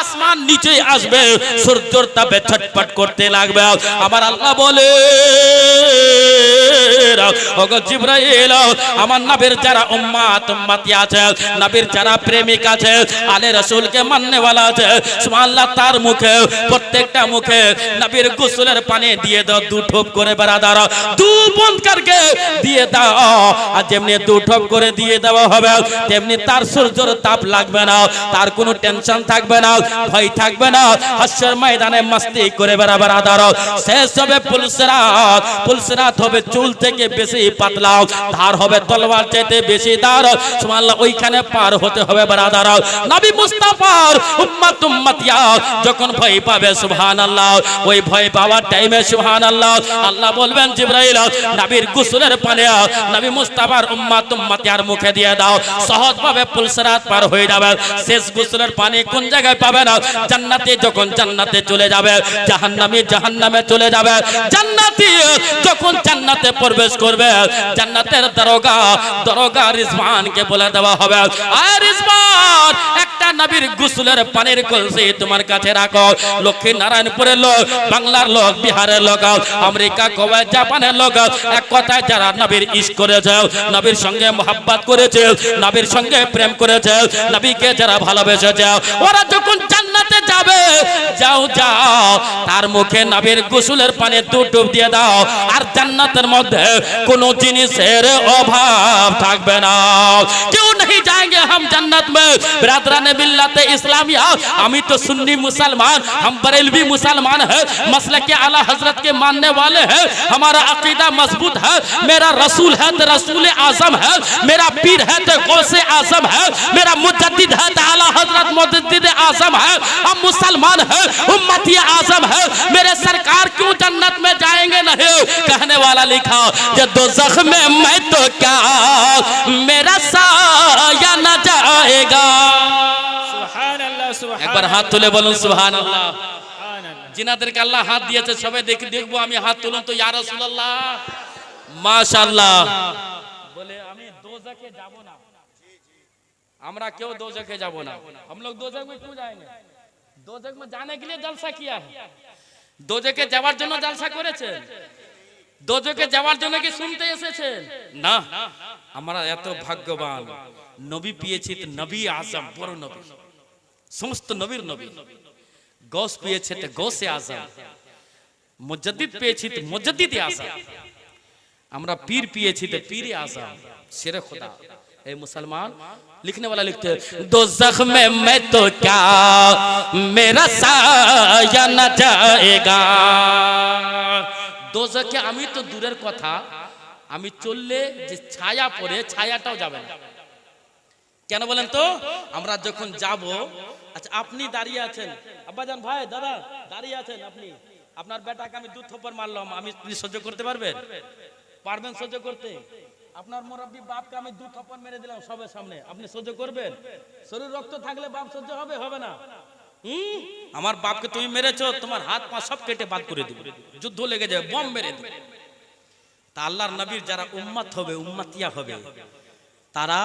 आसमान नीचे आसबे, सूर्যর তাপে ছটপট করতে লাগবে। আমার আল্লাহ বলে, ওগো জিবরাইল, আমার নবীর যারা উম্মতি আছে, নবীর যারা প্রেমিক আছে, আলে রাসূলকে মাননে वाला আছে, সুবহানাল্লাহ, তার মুখে প্রত্যেকটা মুখে নবীর গোসলের পানি দিয়ে দাও 2 ঠোপ করে বারাদার, 2 বন্ধ করকে দিয়ে দাও। আর যেমনি 2 ঠোপ করে দিয়ে দেওয়া হবে তেমনি তার সূর্যের তাপ লাগবে না, তার কোনো টেনশন থাকবে না, ভয় থাকবে না, হাশর ময়দানে মস্তি করে বারাদার। শেষ হবে পুলসরাত, পুলসরাত হবে চুল থেকে বেশি পাতলা, ধার হবে তলোয়ার চাইতে বেশি ধার, সুবহানাল্লাহ, ওইখানে পার হতে হবে বারাদার। নবী মুস্তাফার উম্মতিয়া যখন ভয় পাবে সুবহানাল্লাহ, ওই ভয় পাওয়ার টাইমে সুবহানাল্লাহ আল্লাহ বলবেন জিবরাইল, নবীর গোসলের পানি নবী মুস্তাফার উম্মতিয়ার মুখে দিয়ে দাও, সহজভাবে পুলসরাত পার হয়ে যাবে। শেষ গোসলের পানি কোন জায়গায় পাবে না? জান্নাতে, যখন জান্নাতে চলে যাবে, জাহান্নামী জাহান্নামে চলে যাবে, জান্নাতি যখন জান্নাতে প্রবেশ করবে, জান্নাতের দরগা রিজওয়ানকে বলে দেওয়া হবে, আয় রিজওয়ান, একটা নবীর গোসলের পানির কলসি তোমার কাছে রাখো। লক্ষ্মী নারায়ণপুরের লোক, বাংলার লোক, বিহারের লোক, আমেরিকা, কুয়েত, জাপানের লোক, এক কথায় যারা নবীর ইশক করেছে, নবীর সঙ্গে মোহাব্বত করেছে, নবীর সঙ্গে প্রেম করেছে, নবীকে যারা ভালোবেসেছে, ওরা যখন জান্নাতে যাবে, যাও যাও তার মুখে নবীর গোসলের পানি 2 টোপ দিয়ে দাও, আর জান্নাতের মধ্যে কোনো জিনিসের অভাব থাকবে না। क्यों नहीं जाएंगे हम जन्नत में? बिरादरान मिल्लत इस्लामिया, हमी तो सुन्नी मुसलमान, हम बरेलवी मुसलमान है, मसलक के आला हजरत के मानने वाले हैं, हमारा अकीदा मजबूत है, मेरा रसूल है तो रसूल आजम है, मेरा पीर है तो गौसे आजम है, मेरा मुजद्दिद है तो आला हजरत मुजद्दिद आजम है, हम मुसलमान है, उम्मती आजम है, मेरे सरकार क्यों जन्नत में जाएंगे नहीं? कहने वाला लिखा, ये दोज़ख में मैं तो क्या मेरा साया न जाएगा। সুবহানাল্লাহ, সুবহানাল্লাহ, একবার হাত তুলে বলুন সুবহানাল্লাহ। সুবহানাল্লাহ। জিনাদেরকে আল্লাহ হাত দিয়েছে, সবাই দেখবো, আমি হাত তুলুন তো, ইয়া রাসূলুল্লাহ, মাশাআল্লাহ। বলে আমি দোজখে যাব না, আমরা কেউ দোজখে যাব না। हम लोग दोजख में क्यों जाएंगे? दोजख में जाने के लिए जलसा किया है, दोजखे যাওয়ার জন্য জলসা করেছেন, দোজখে যাওয়ার জন্য কি শুনতে এসেছেন? না, আমরা এত ভাগ্যবান, নবী পেয়েছি তো নবী আজম, বড় নবী, সমস্ত নবীর নবী। গৌস পেয়েছে তো গৌসে আজম, মুজাদ্দিদ পেয়েছি তো মুজাদ্দিদে আজম, আমরা পীর পেয়েছি তো পীরে আজম, शेर खुदा। ए मुसलमान, लिखने वाला लिखते हैं, दोज़ख में मैं तो क्या मेरा साया न जाएगा। दोज़खे আমি তো দূরের কথা, আমি চললে যে ছায়া পড়ে ছায়াটাও যাবে না। কেন বলেন তো? আমরা যখন যাব, আচ্ছা আপনি দাঁড়িয়ে আছেন, আব্বাজান ভাই, দাদা দাঁড়িয়ে আছেন, আপনি আপনার বেটাকে আমি 2 থাপ্পড় মারলাম, আমি সহ্য করতে পারবেন? পারবেন সহ্য করতে? আপনার মুরব্বী বাপকে আমি 2 থাপ্পড় মেরে দিলাম সবার সামনে, আপনি সহ্য করবেন? শরীর রক্ত থাকলে বাপ সহ্য হবে? হবে না। আমার বাপকে তুমি মেরেছো, তোমার হাত পা সব কেটে বাদ করে দেব, যুদ্ধ লেগে যাবে, বম মেরে দেব। তা আল্লাহর নবীর যারা উম্মত হবে, উম্মতিয়া হবে, তারা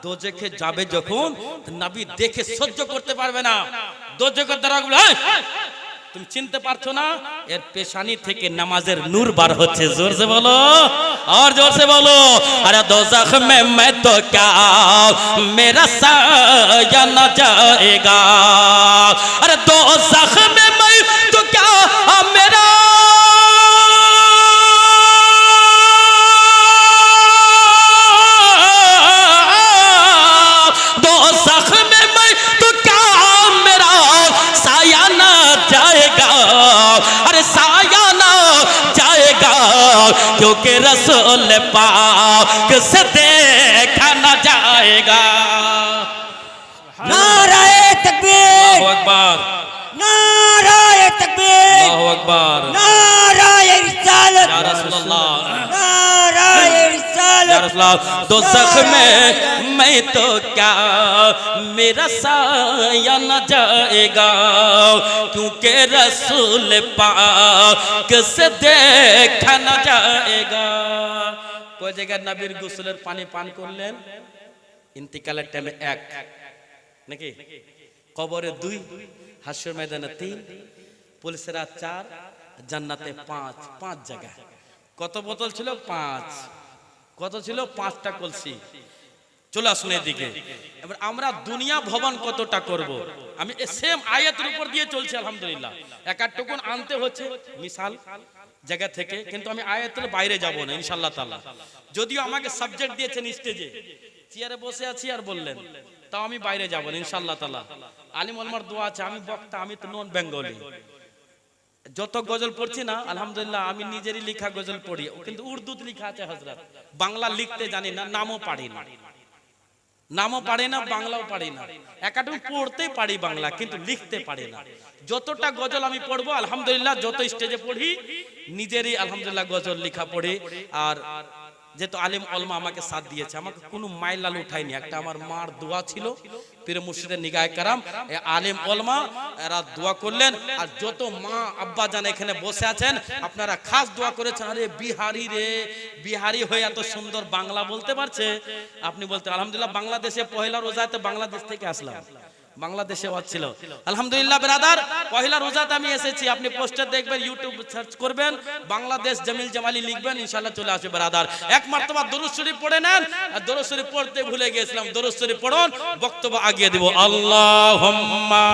দোজখে যাবে যখন, নবী দেখে সহ্য করতে পারবে না। দোজখের দ্বারা তুমি চিনতে পারছো না, এর পেশানি থেকে নামাজের নূর বার হচ্ছে। জোর से बोलो और जोर से बोलो, अरे दोज़ख में मैं तो क्या मेरा साया न जाएगा, अरे दोज़ख में मैं तो क्या मेरा दोज़ख में मैं तो क्या मेरा साया न जाएगा, अरे साया न जाएगा, क्योंकि रसूल पाक से देखा न जाएगा। नाराए तकबीर, अल्लाहु अकबर, नाराए तकबीर, अल्लाहु अकबर, नाराए रिसालत, या रसूलल्लाह, नाराए रसूलल्लाह दोज़ख में मैं तो क्या मेरा साया न जाएगा क्योंकि रसूल पाक से देखा न जाएगा कोई जगह नबीर गोसलेर पानी पान করলেন ইন্তিকালের টাইমে 1 নাকি কবরে 2 হাসর ময়দানে 3 পুলিশের 4 জান্নাতে 5 জায়গা কত বোতল ছিল 5 কত ছিল 5টা কলসি চলে আসুন এদিকে এবার আমরা দুনিয়া ভবন কতটা করব আমি সেম আয়াতের উপর দিয়ে চলছি আলহামদুলিল্লাহ এক এক টুকুন আনতে হচ্ছে মিসাল জায়গা থেকে কিন্তু আমি আয়াতের বাইরে যাব না ইনশাআল্লাহ তাআলা যদিও আমাকে সাবজেক্ট দিয়েছেন স্টেজে চেয়ারে বসে আছি আর বললেন তাও আমি বাইরে যাব না ইনশাআল্লাহ তাআলা আলিম ওলামার দোয়া আছে আমি বক্তা আমি তো নন বেঙ্গলি যত গজল পড়ছি না আলহামদুলিল্লাহ আমি নিজেরই লেখা গজল পড়ি কিন্তু উর্দুতে লেখা আছে হযরত বাংলা লিখতে জানি না নামও পারি না বাংলাও পারি না একাটু পড়তে পারি বাংলা কিন্তু লিখতে পারি না যতটা গজল আমি পড়বো আলহামদুলিল্লাহ যত স্টেজে পড়ি নিজেরই আলহামদুলিল্লাহ গজল লেখা পড়ে আর যেহেতু আলিম ওলামা আমাকে সাথ দিয়েছে আমাকে কোনো মাইলাল উঠায়নি একটা আমার মার দোয়া ছিল পীর মুর্শিদের নিগাহে কারাম আলিম ওলামা এরা দোয়া করলেন আর যত মা আব্বা জান এখানে বসে আছেন আপনারা খাস দোয়া করেছেন আরে বিহারি হয়ে এত সুন্দর বাংলা বলতে পারছে আপনি বলতে আলহামদুলিল্লাহ বাংলাদেশে পহেলা রোজাতে বাংলাদেশ থেকে আসলাম বাংলাদেশে ছিল আলহামদুলিল্লাহ ব্রাদার পহেলা রোজাতে আমি এসেছি আপনি পোস্টার দেখবেন ইউটিউব সার্চ করবেন বাংলাদেশ জামিল জামালি লিখবেন ইনশাআল্লাহ চলে আসবে ব্রাদার এক মারতবা দরুদ শরীফ পড়ে নেন আর দরুদ শরীফ পড়তে ভুলে গিয়েছিলাম দরুদ শরীফ পড়ুন বক্তব্য আগিয়ে দেব আল্লাহুম্মা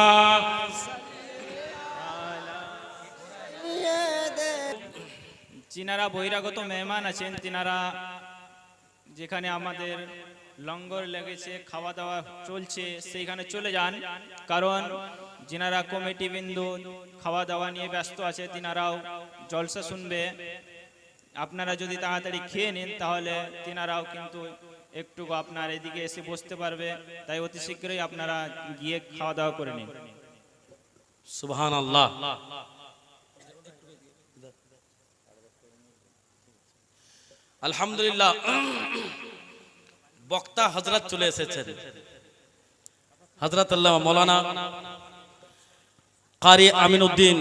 যিনারা বহিরাগত মেহমান আছেন তিনারা যেখানে আমাদের লঙ্গর লেগেছে খাওয়া দাওয়া চলছে সেইখানে চলে যান কারণ যিনারা কমিটি বিন্দু খাওয়া দাওয়া নিয়ে ব্যস্ত আছে তিনারাও জলসা শুনবে আপনারা যদি তাড়াতাড়ি খেয়ে নিন তাহলে তিনারাও কিন্তু একটু আপনার এদিকে এসে বসতে পারবে তাই অতি শীঘ্রই আপনারা গিয়ে খাওয়া দাওয়া করে নিন সুবহানাল্লাহ আলহামদুলিল্লাহ বক্তা হযরত চলে এসেছেন হযরত আল্লামা মাওলানা কারি আমিনউদ্দিন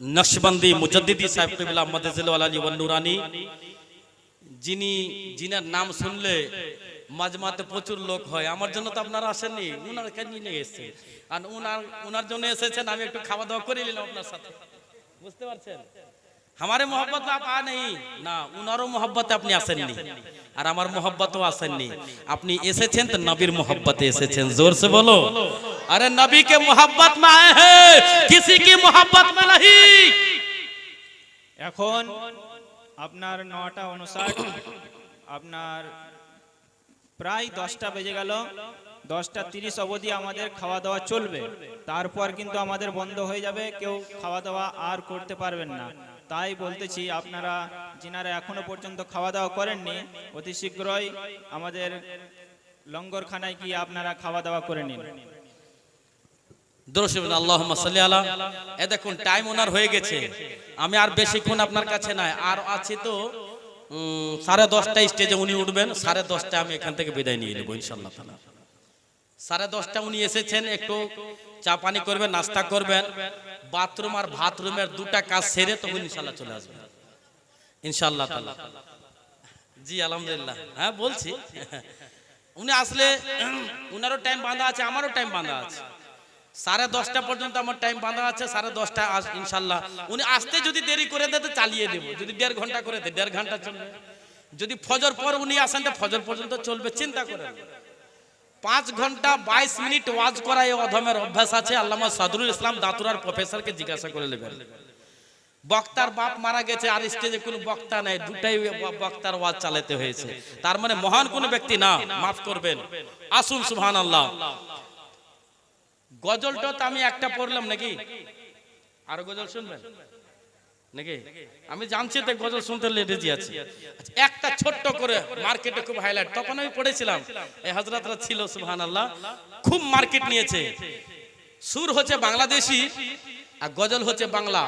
নকশবন্দি মুজাদ্দিদি সাহেব কিবলা মাদাজিল আলী ওয়ান নুরানি যিনার নাম শুনলে মাজমাতে প্রচুর লোক হয় আমার জন্য তো আপনারা আসেননি উনার কাছে নিয়ে এসেছেন আর উনার জন্য এসেছেন আমি একটু খাওয়া দাওয়া করে নিলাম আপনার সাথে বুঝতে পারছেন हमारे मोहब्बत में आप आ नहीं ना उनारो मोहब्बत अपनी आसेननी और हमार मोहब्बतों आसेननी अपनी एसेছেন तो नबीर मोहब्बत एसेছেন जोर से बोलो अरे नबी के मोहब्बत में आए हैं किसी की मोहब्बत में नहीं এখন আপনার 9:59 আপনার প্রায় 10টা বেজে গেল 10:30 অবধি আমাদের খাওয়া দাওয়া চলবে তারপর কিন্তু আমাদের বন্ধ হয়ে যাবে কেউ খাওয়া দাওয়া আর করতে পারবেন না তাই বলতেছি আপনারা যিনারা এখনো পর্যন্ত খাওয়া দাওয়া করেননি অতি শীঘ্রই আমাদের লঙ্গরখানায় গিয়ে আপনারা খাওয়া দাওয়া করে নিন দরুদ আল্লাহুম্মা সাল্লি আলা এ দেখুন টাইম ওনার হয়ে গেছে আমি আর বেশিক্ষণ আপনার কাছে নাই আর আছে তো 10:30 স্টেজে উনি উঠবেন 10:30 আমি এখান থেকে বিদায় নিয়ে নেব ইনশাআল্লাহ তাআলা 10:30 উনি এসেছেন একটু চা পানি করবেন নাস্তা করবেন বাথরুম আর বাথরুমের দুটো কাজ সেরে তখন ইনশাআল্লাহ চলে আসবেন ইনশাআল্লাহ তাআলা জি আলহামদুলিল্লাহ হ্যাঁ বলছি উনি আসলে উনারও টাইম বাঁধা আছে আমারও টাইম বাঁধা আছে 10:30 পর্যন্ত আমার টাইম বাঁধা আছে 10:30 ইনশাআল্লাহ উনি আসতে যদি দেরি করে দেয় তো চালিয়ে দেব যদি 1.5 ঘন্টা করে দেয় 1.5 ঘন্টা চলবে যদি ফজর পর উনি আসেন তো ফজর পর্যন্ত চলবে চিন্তা করেন 5 ঘন্টা 22 মিনিট ওয়াজ করা এই অধমের অভ্যাস আছে আল্লামা সাদরুল ইসলাম দাতুরার প্রফেসরকে জিজ্ঞাসা করে নেবেন বক্তার বাপ মারা গেছে আর স্টেজে কোনো বক্তা নাই দুটাই বক্তার ওয়াজ চালাতে হয়েছে তার মানে মহান কোন ব্যক্তি না maaf করবেন আসুন সুবহানাল্লাহ গজলটা তো আমি একটা পড়লাম নাকি আর গজল শুনবেন নাকি আমি জানছি তো গজল শুনতে রেডি আছি একটা ছোট্ট করে মার্কেটে খুব হাইলাইট তখন আমি পড়েছিলাম এই হযরতরা ছিল সুবহানাল্লাহ খুব মার্কেট নিয়েছে সুর হচ্ছে বাংলাদেশি আর গজল হচ্ছে বাংলা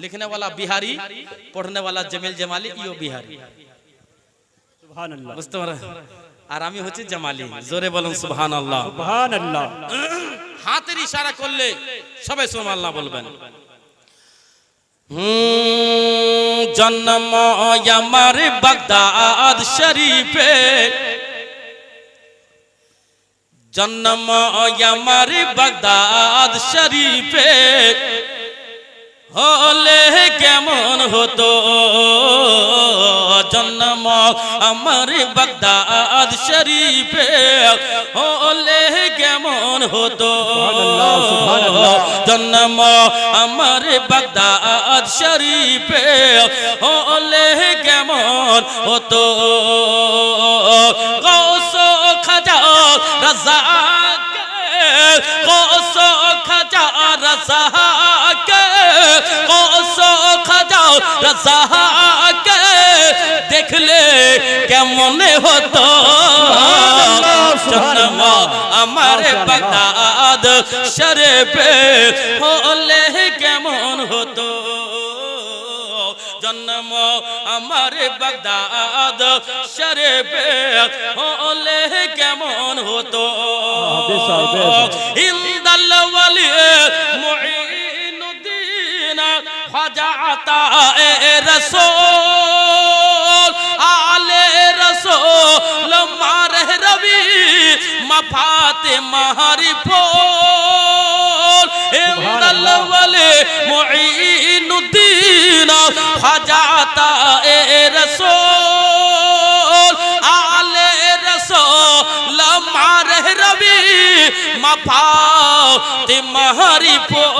লিখনে वाला बिहारी पढ़ने वाला जमील जमाली इयो बिहारी সুবহানাল্লাহ বুঝতে পারে আর আমি হচ্ছে জামালি জোরে বলুন সুবহানাল্লাহ সুবহানাল্লাহ হাতের ইশারা করলে সবাই সুবহানাল্লাহ বলবেন জন্ম আমার বাগদাদ শরীফে জন্ম আমার বাগদাদ শরীফে হলে কেমন হতো জন্ম আমার বাগদাদ শরীফে হলে কেমন হতো জন্ম আমার বাগদাদ শরীফে হলে কেমন হতো গৌস খাজা রাজা গৌস খাজা রাজা রাজাকে দেখলে কেমন হতো জন্ম আমার বাগদাদ শরীফে হলে কেমন হতো জন্ম আমার বাগদাদ শরীফে হলে কেমন হতো ইন্দাল ওয়ালি خجعتا رسول آل رسول مارہ روی مفات مہاری پول اندل ولی معین الدین خجعتا رسول آل رسول مارہ روی مفات مہاری پول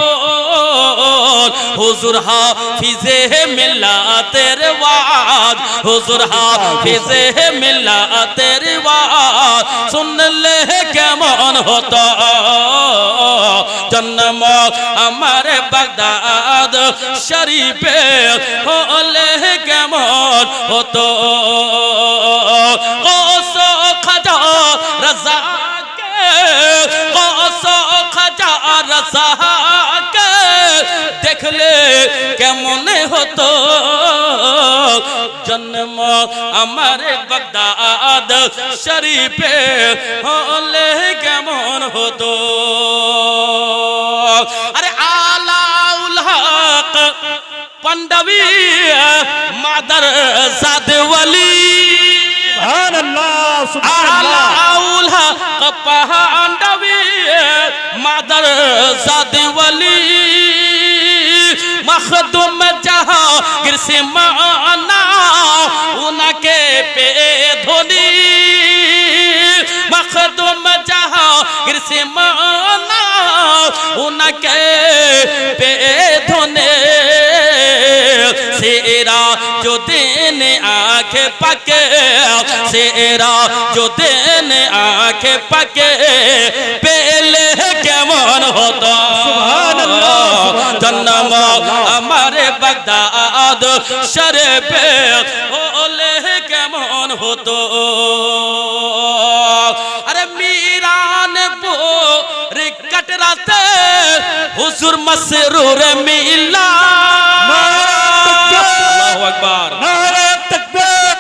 حضور حافظ ملت رواج حضور حافظ ملت رواج سن لے কেমন হতো জন্ম আমার বাগদাদ শরীফে হলে কেমন হতো গৌস খাজা রাজা গৌস খাজা রাজা দেখলে কেমন হতো জন্ম আমার বাগদাদ শরীফে হলে কেমন হতো আরে আলাউল হক পান্ডবী মাদার জাদ ওয়ালি সুবহানাল্লাহ সুবহানাল্লাহ আলাউল হক পান্ডবী মাদার জাদ ওয়ালি مخدوم جہانگیر سے مانا انکے پہ دھونی مخدوم جہانگیر سے مانا انکے پہ دھونے سیرا جو دین آنکھیں پکے سیرا جو دین آنکھیں پکے پہلے কেমন হতো জন্ম আমার বাগদাদ শরীফে হলে কেমন হতো আরে মিরান পুর কাটরাতে হুজুর মসরুর মিলা আল্লাহু আকবার নারে তাকবীর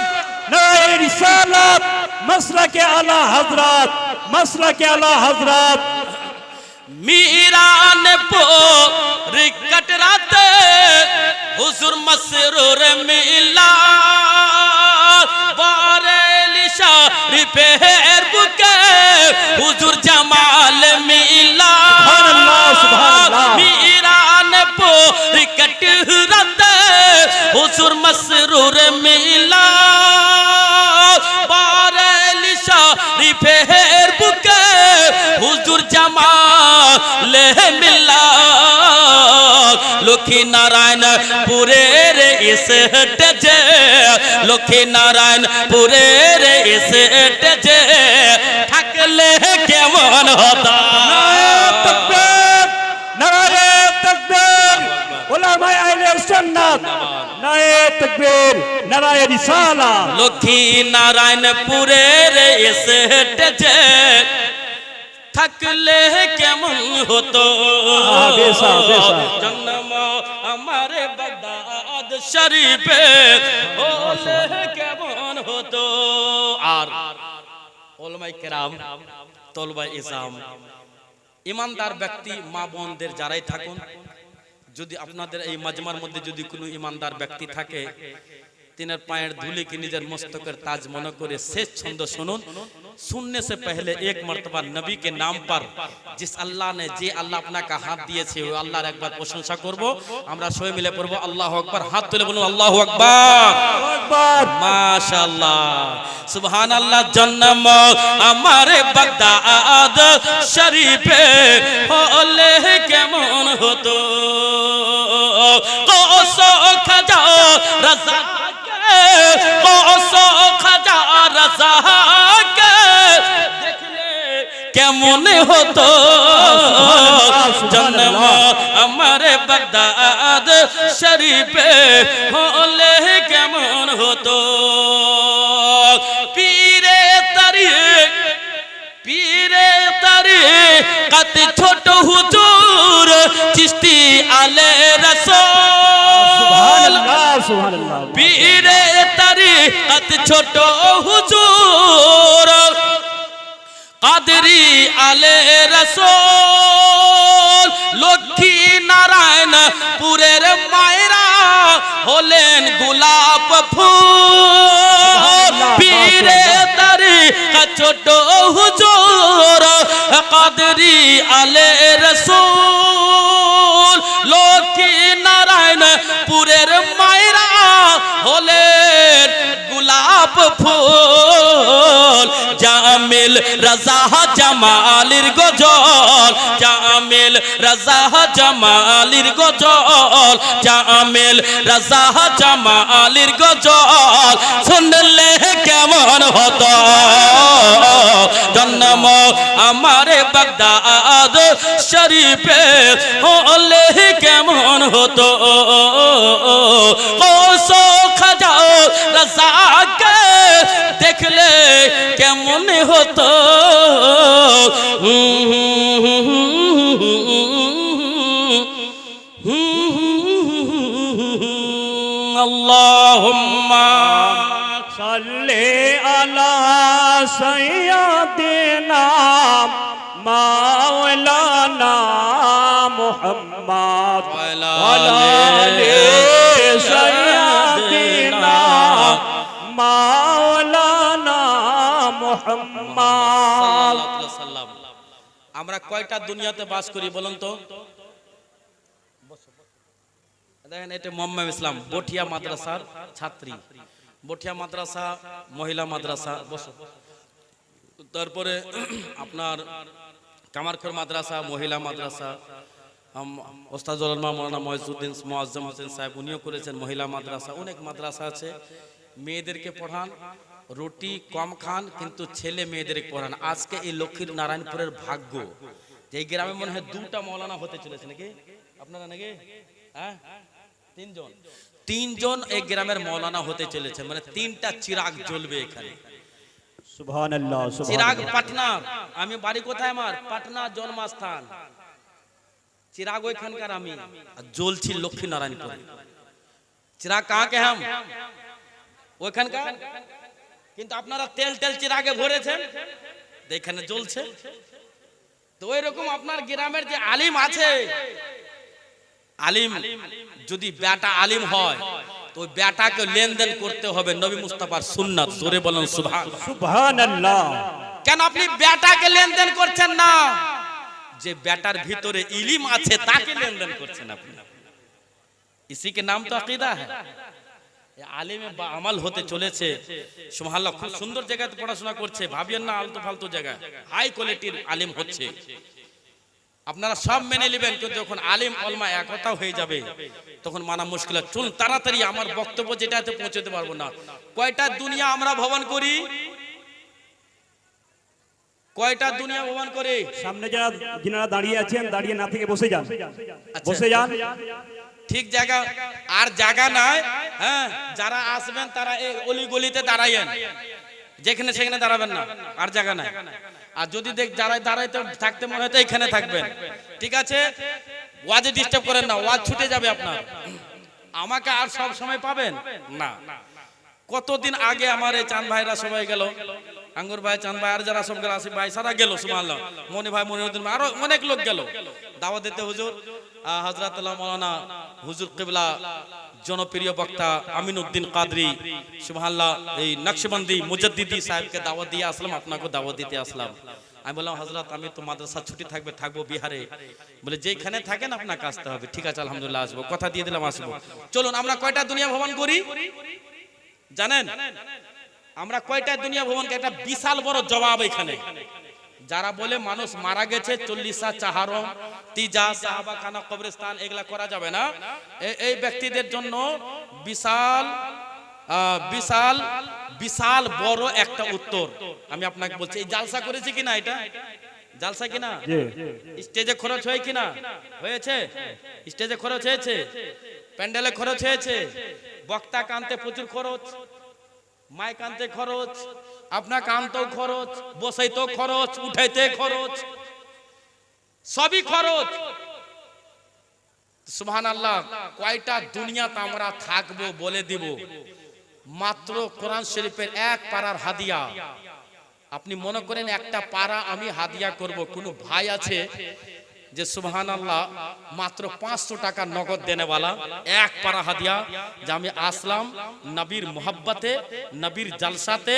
নারে রিসালাত মাসলাকে আলা হযরত মাসলাকে আলা হযরত میران پور کٹراتے حضور مسرور ملا باریلی شریف بکے حضور جمال ملا میران پور کٹراتے حضور مسرور ملا باریلی شریف بکے حضور جمال ملا লক্ষ্মী নারায়ণ পুরের স্টেজে লক্ষ্মী নারায়ণ পুরের স্টেজে থাকলে কেমন হতো নারে তাকবীর উলামায়ে আহলে সুন্নাত নারে তাকবীর নারে রিসালাত লক্ষ্মী নারায়ণ পুরের স্টেজে থাকলে কেমন হতো জন্ম আমার বাগদাদ শরীফে হলে কেমন হতো ওলামায়ে কেরাম, তলবায়ে ইসলাম, ইমানদার ব্যক্তি মা বোনদের যারাই থাকুন, যদি আপনাদের এই মাজমার মধ্যে যদি কোনো ইমানদার ব্যক্তি থাকে, তিনার পায়ের ধুলিকে নিজের মস্তকের তাজ মনে করে শেষ ছন্দ শুনুন। सुनने से पहले एक मर्तबा नबी के नाम पर जिस अल्लाह ने जे अल्लाह अपना का हाथ दिए छे वो अल्लाहर एक बार प्रशंसा करब। আমরা সবাই মিলে পড়ব আল্লাহু আকবার। হাত তুলে বলুন আল্লাহু আকবার। মাশাআল্লাহ, সুবহানাল্লাহ। জন্ম আমারে বাগদাদ শরীফে হলে কেমন হতো, কোসো খাজা রাজা কোসো খাজা রাজা কেমন হতো, জন্ম আমারে বাগদাদ শরীফে হলে কেমন হতো। পীরে তারিকাত ছোট হুজুর চিশতি আলে রাসূল, সুবহানাল্লাহ সুবহানাল্লাহ। পীরে তারিকাত ছোট হুজুর কাদরি আলে রাসূল, লক্ষ্মী নারায়ণ পুরের মায়েরা হলেন গোলাপ ফুল। পীরে তারিকাত ছোট হুজুর কাদরি আলে রাসূল, লক্ষ্মী নারায়ণ পুরের মায়েরা হলেন গোলাপ ফুল। জামিল রাজা জামালির গজল, জামিল রাজা জামালির গজল, জামিল রাজা জামালির গজল শুনলে কেমন হতো, জন্ম আমারে বাগদাদ শরীফে হলে কেমন হতো, কোসো খাজা রাজাকে দেখলে কেমন হতো। আল্লাহুম্মা সাল্লি আলা সাইয়্যিদিনা মাওলানা মুহাম্মদ ওয়া আলি সাইয়্যিদিনা মাওলানা মুহাম্মদ। আমরা কয়টা দুনিয়াতে বাস করি বলুন তো? দেখেন, এটা মোহাম্মদ ইসলাম বটিয়া মাদ্রাসার ছাত্রী, বটিয়া মাদ্রাসা মহিলা মাদ্রাসা, তারপরে আপনার কামারখর মাদ্রাসা মহিলা মাদ্রাসা, ওস্তাদুল আলমা মৌলানা মহিউদ্দিন মুআজ্জম হোসেন সাহেব উনিও করেছেন মহিলা মাদ্রাসা। অনেক মাদ্রাসা আছে, মেয়েদেরকে পড়ান, রুটি কম খান কিন্তু ছেলে মেয়েদেরকে পড়ান। আজকে এই লক্ষ্মীর নারায়ণপুরের ভাগ্য যে এই গ্রামে মনে হয় দুটা মৌলানা হতে চলেছে নাকি আপনারা নাকি? হ্যাঁ, তিনজন এই গ্রামের মৌলানা হতে চলেছে, মানে তিনটা চিরাগ জ্বলবে এখানে। সুবহানাল্লাহ চিরাগ সুবহানাল্লাহ। পাটনা, আমি বাড়ি কোথায় আমার? পাটনা জন্মস্থান। চিরাগ ওইখানকার আমি, আর জ্বলছি লক্ষ্মী নারায়ণপুরে। চিরাগ কাহা কে হাম ওইখানকার, কিন্তু আপনারা তেল তেল চিরাগে ভরেছেন, এখানে জ্বলছে। তো ওই রকম আপনার গ্রামের যে আলিম আছে, আলিম যদি বেটা আলিম হয় তো ওই বেটাকে লেনদেন করতে হবে নবী মুস্তাফার সুন্নাত। জোরে বলেন সুবহানাল্লাহ। কেন আপনি বেটাকে লেনদেন করছেন না? যে বেটার ভিতরে ইলম আছে তাকে লেনদেন করছেন আপনি। इसी के नाम तो अकीदा है। আলিমে বা আমাল হতে চলেছে। সুবহানাল্লাহ, খুব সুন্দর জায়গাতে পড়াশোনা করছে, ভাবিয়েন না আলতু ফালতু জায়গা, হাই কোয়ালিটির আলিম হচ্ছে। আপনারা সব মেনে নেবেন, কিন্তু যখন আলিম ওলামা একতা হয়ে যাবে তখন মানা মুশকিল। চলুন তাড়াতাড়ি, আমার বক্তব্য যেটাতে পৌঁছতে পারবো না। কয়টা দুনিয়া আমরা ভবন করি? কয়টা দুনিয়া ভবন করে? সামনে যারা দাঁড়িয়ে আছেন, দাঁড়িয়ে না থেকে বসে যান, বসে যান। ঠিক জায়গা আর জায়গা নাই। হ্যাঁ, যারা আসবেন তারা এই অলি গলিতে দাঁড়াইয়েন, যেখানে সেখানে দাঁড়াবেন না, আর জায়গা নাই। আর যদি দাঁড়াইতে থাকতে মনে হয় তো এখানে থাকবেন, ঠিক আছে? ওয়াজে ডিস্টার্ব করেন না, ওয়াজ ছুটে যাবে আপনার। আমাকে আর সব সময় পাবেন না। কতদিন আগে আমার এই চাঁদ ভাইরা সবাই গেল, আঙ্গুর ভাই, চাঁদ ভাই, আর যারা সব গেল, আসিফ ভাই, সারা গেল সুবহানাল্লাহ, মনি ভাই, মনিরুদ্দিন ভাই, আরো অনেক লোক গেল দাওয়াত দিতে। হুজুর হযরত মাওলানা হুজুর কিবলা জনপ্রিয় বক্তা আমিনউদ্দিন কাদরি সুবহানাল্লাহ, এই নকশবন্দি মুজাদ্দিদি সাহেবকে দাওয়াত দিয়ে আসলাম, আপনাকে দাওয়াত দিতে আসলাম। আমি বললাম হযরত আমি তো মাদ্রাসা ছুটি থাকবো বিহারে, বলে যেখানে থাকেন আপনাকে আসতে হবে। ঠিক আছে আলহামদুলিল্লাহ আসবো, কথা দিয়ে দিলাম আসবো। চলুন আমরা কয়টা দুনিয়া ভ্রমণ করি জানেন? আমরা কয়টা দুনিয়া ভ্রমণ, একটা বিশাল বড় জবাব এখানে। যারা বলে মানুষ মারা গেছে 40 চাহারম, তিজা, সাহাবাখানা, কবরস্থান এগুলা করা যাবে না, এই ব্যক্তিদের জন্য বিশাল বিশাল বিশাল বড় একটা উত্তর আমি আপনাকে বলছি। এই জালসা করেছি কিনা, এটা জালসা কিনা, স্টেজে খরচ হয় কিনা, হয়েছে? স্টেজে খরচ হয়েছে, প্যান্ডেলে খরচ হয়েছে, বক্তা কানতে প্রচুর খরচ, মাইক আনতে খরচ, আপনার কানতেও খরচ, বসাইতেও খরচ, উঠাইতে খরচ, সবই খরচ। সুবহানাল্লাহ, কয়টা দুনিয়াতে আমরা থাকবো বলে দিব। মাত্র কোরআন শরীফের এক পারার হাদিয়া, আপনি মনে করেন একটা পারা আমি হাদিয়া করব, কোন ভাই আছে যে সুবহানাল্লাহ মাত্র 500 টাকা নগদ দেনেওয়ালা, এক পারা হাদিয়া, যে আমি আসলাম নবীর মোহাব্বতে, নবীর জালসাতে,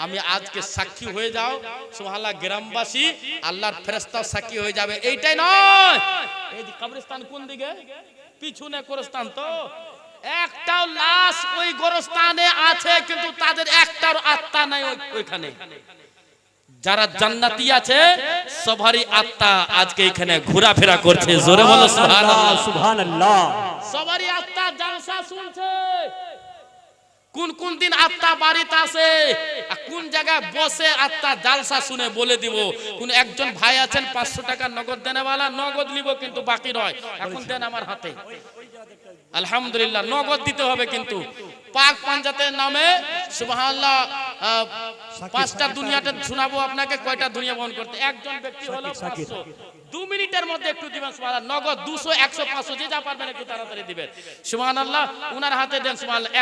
আমি আজকে সাক্ষী হয়ে যাও সুবহানাল্লাহ, গ্রামবাসী আল্লাহর ফেরেশতাও সাক্ষী হয়ে যাবে। এইটাই নয়, এই কবরস্থান কোন দিকে, পিছনে কবরস্থান, তো একটাও লাশ ওই গোরস্থানে আছে, কিন্তু তাদের একটার আত্মা নাই ওইখানে। যারা জান্নাতি আছে সবারই আত্মা আজকে এখানে ঘোরাফেরা করছে, জোরে বলো সুবহানাল্লাহ, সুবহানাল্লাহ। সবারই আত্মা জালসা শুনছে। কোন কোন দিন আত্মা বাড়িতে আসে, কোন জায়গায় বসে আত্মা জালসা শুনে বলে দিব। কোন একজন ভাই আছেন 500 টাকা নগদ দেনেওয়ালা, নগদ নিব কিন্তু বাকি নয়, এখন দেন আমার হাতে, আলহামদুলিল্লাহ নগদ দিতে হবে। কিন্তু পাক পাঞ্জাতের নামে সুবহানাল্লাহ 5টা দুনিয়াতে শোনাবো আপনাকে, কয়টা দুনিয়া বহন করতে। একজন ব্যক্তি হলো 500, 2 মিনিটের মধ্যে একটু দিবেন সুবহানাল্লাহ, নগদ 200, 100, 500 যে যা পারবেন একটু তাড়াতাড়ি দিবেন সুবহানাল্লাহ, উনার হাতে দেন সুবহানাল্লাহ।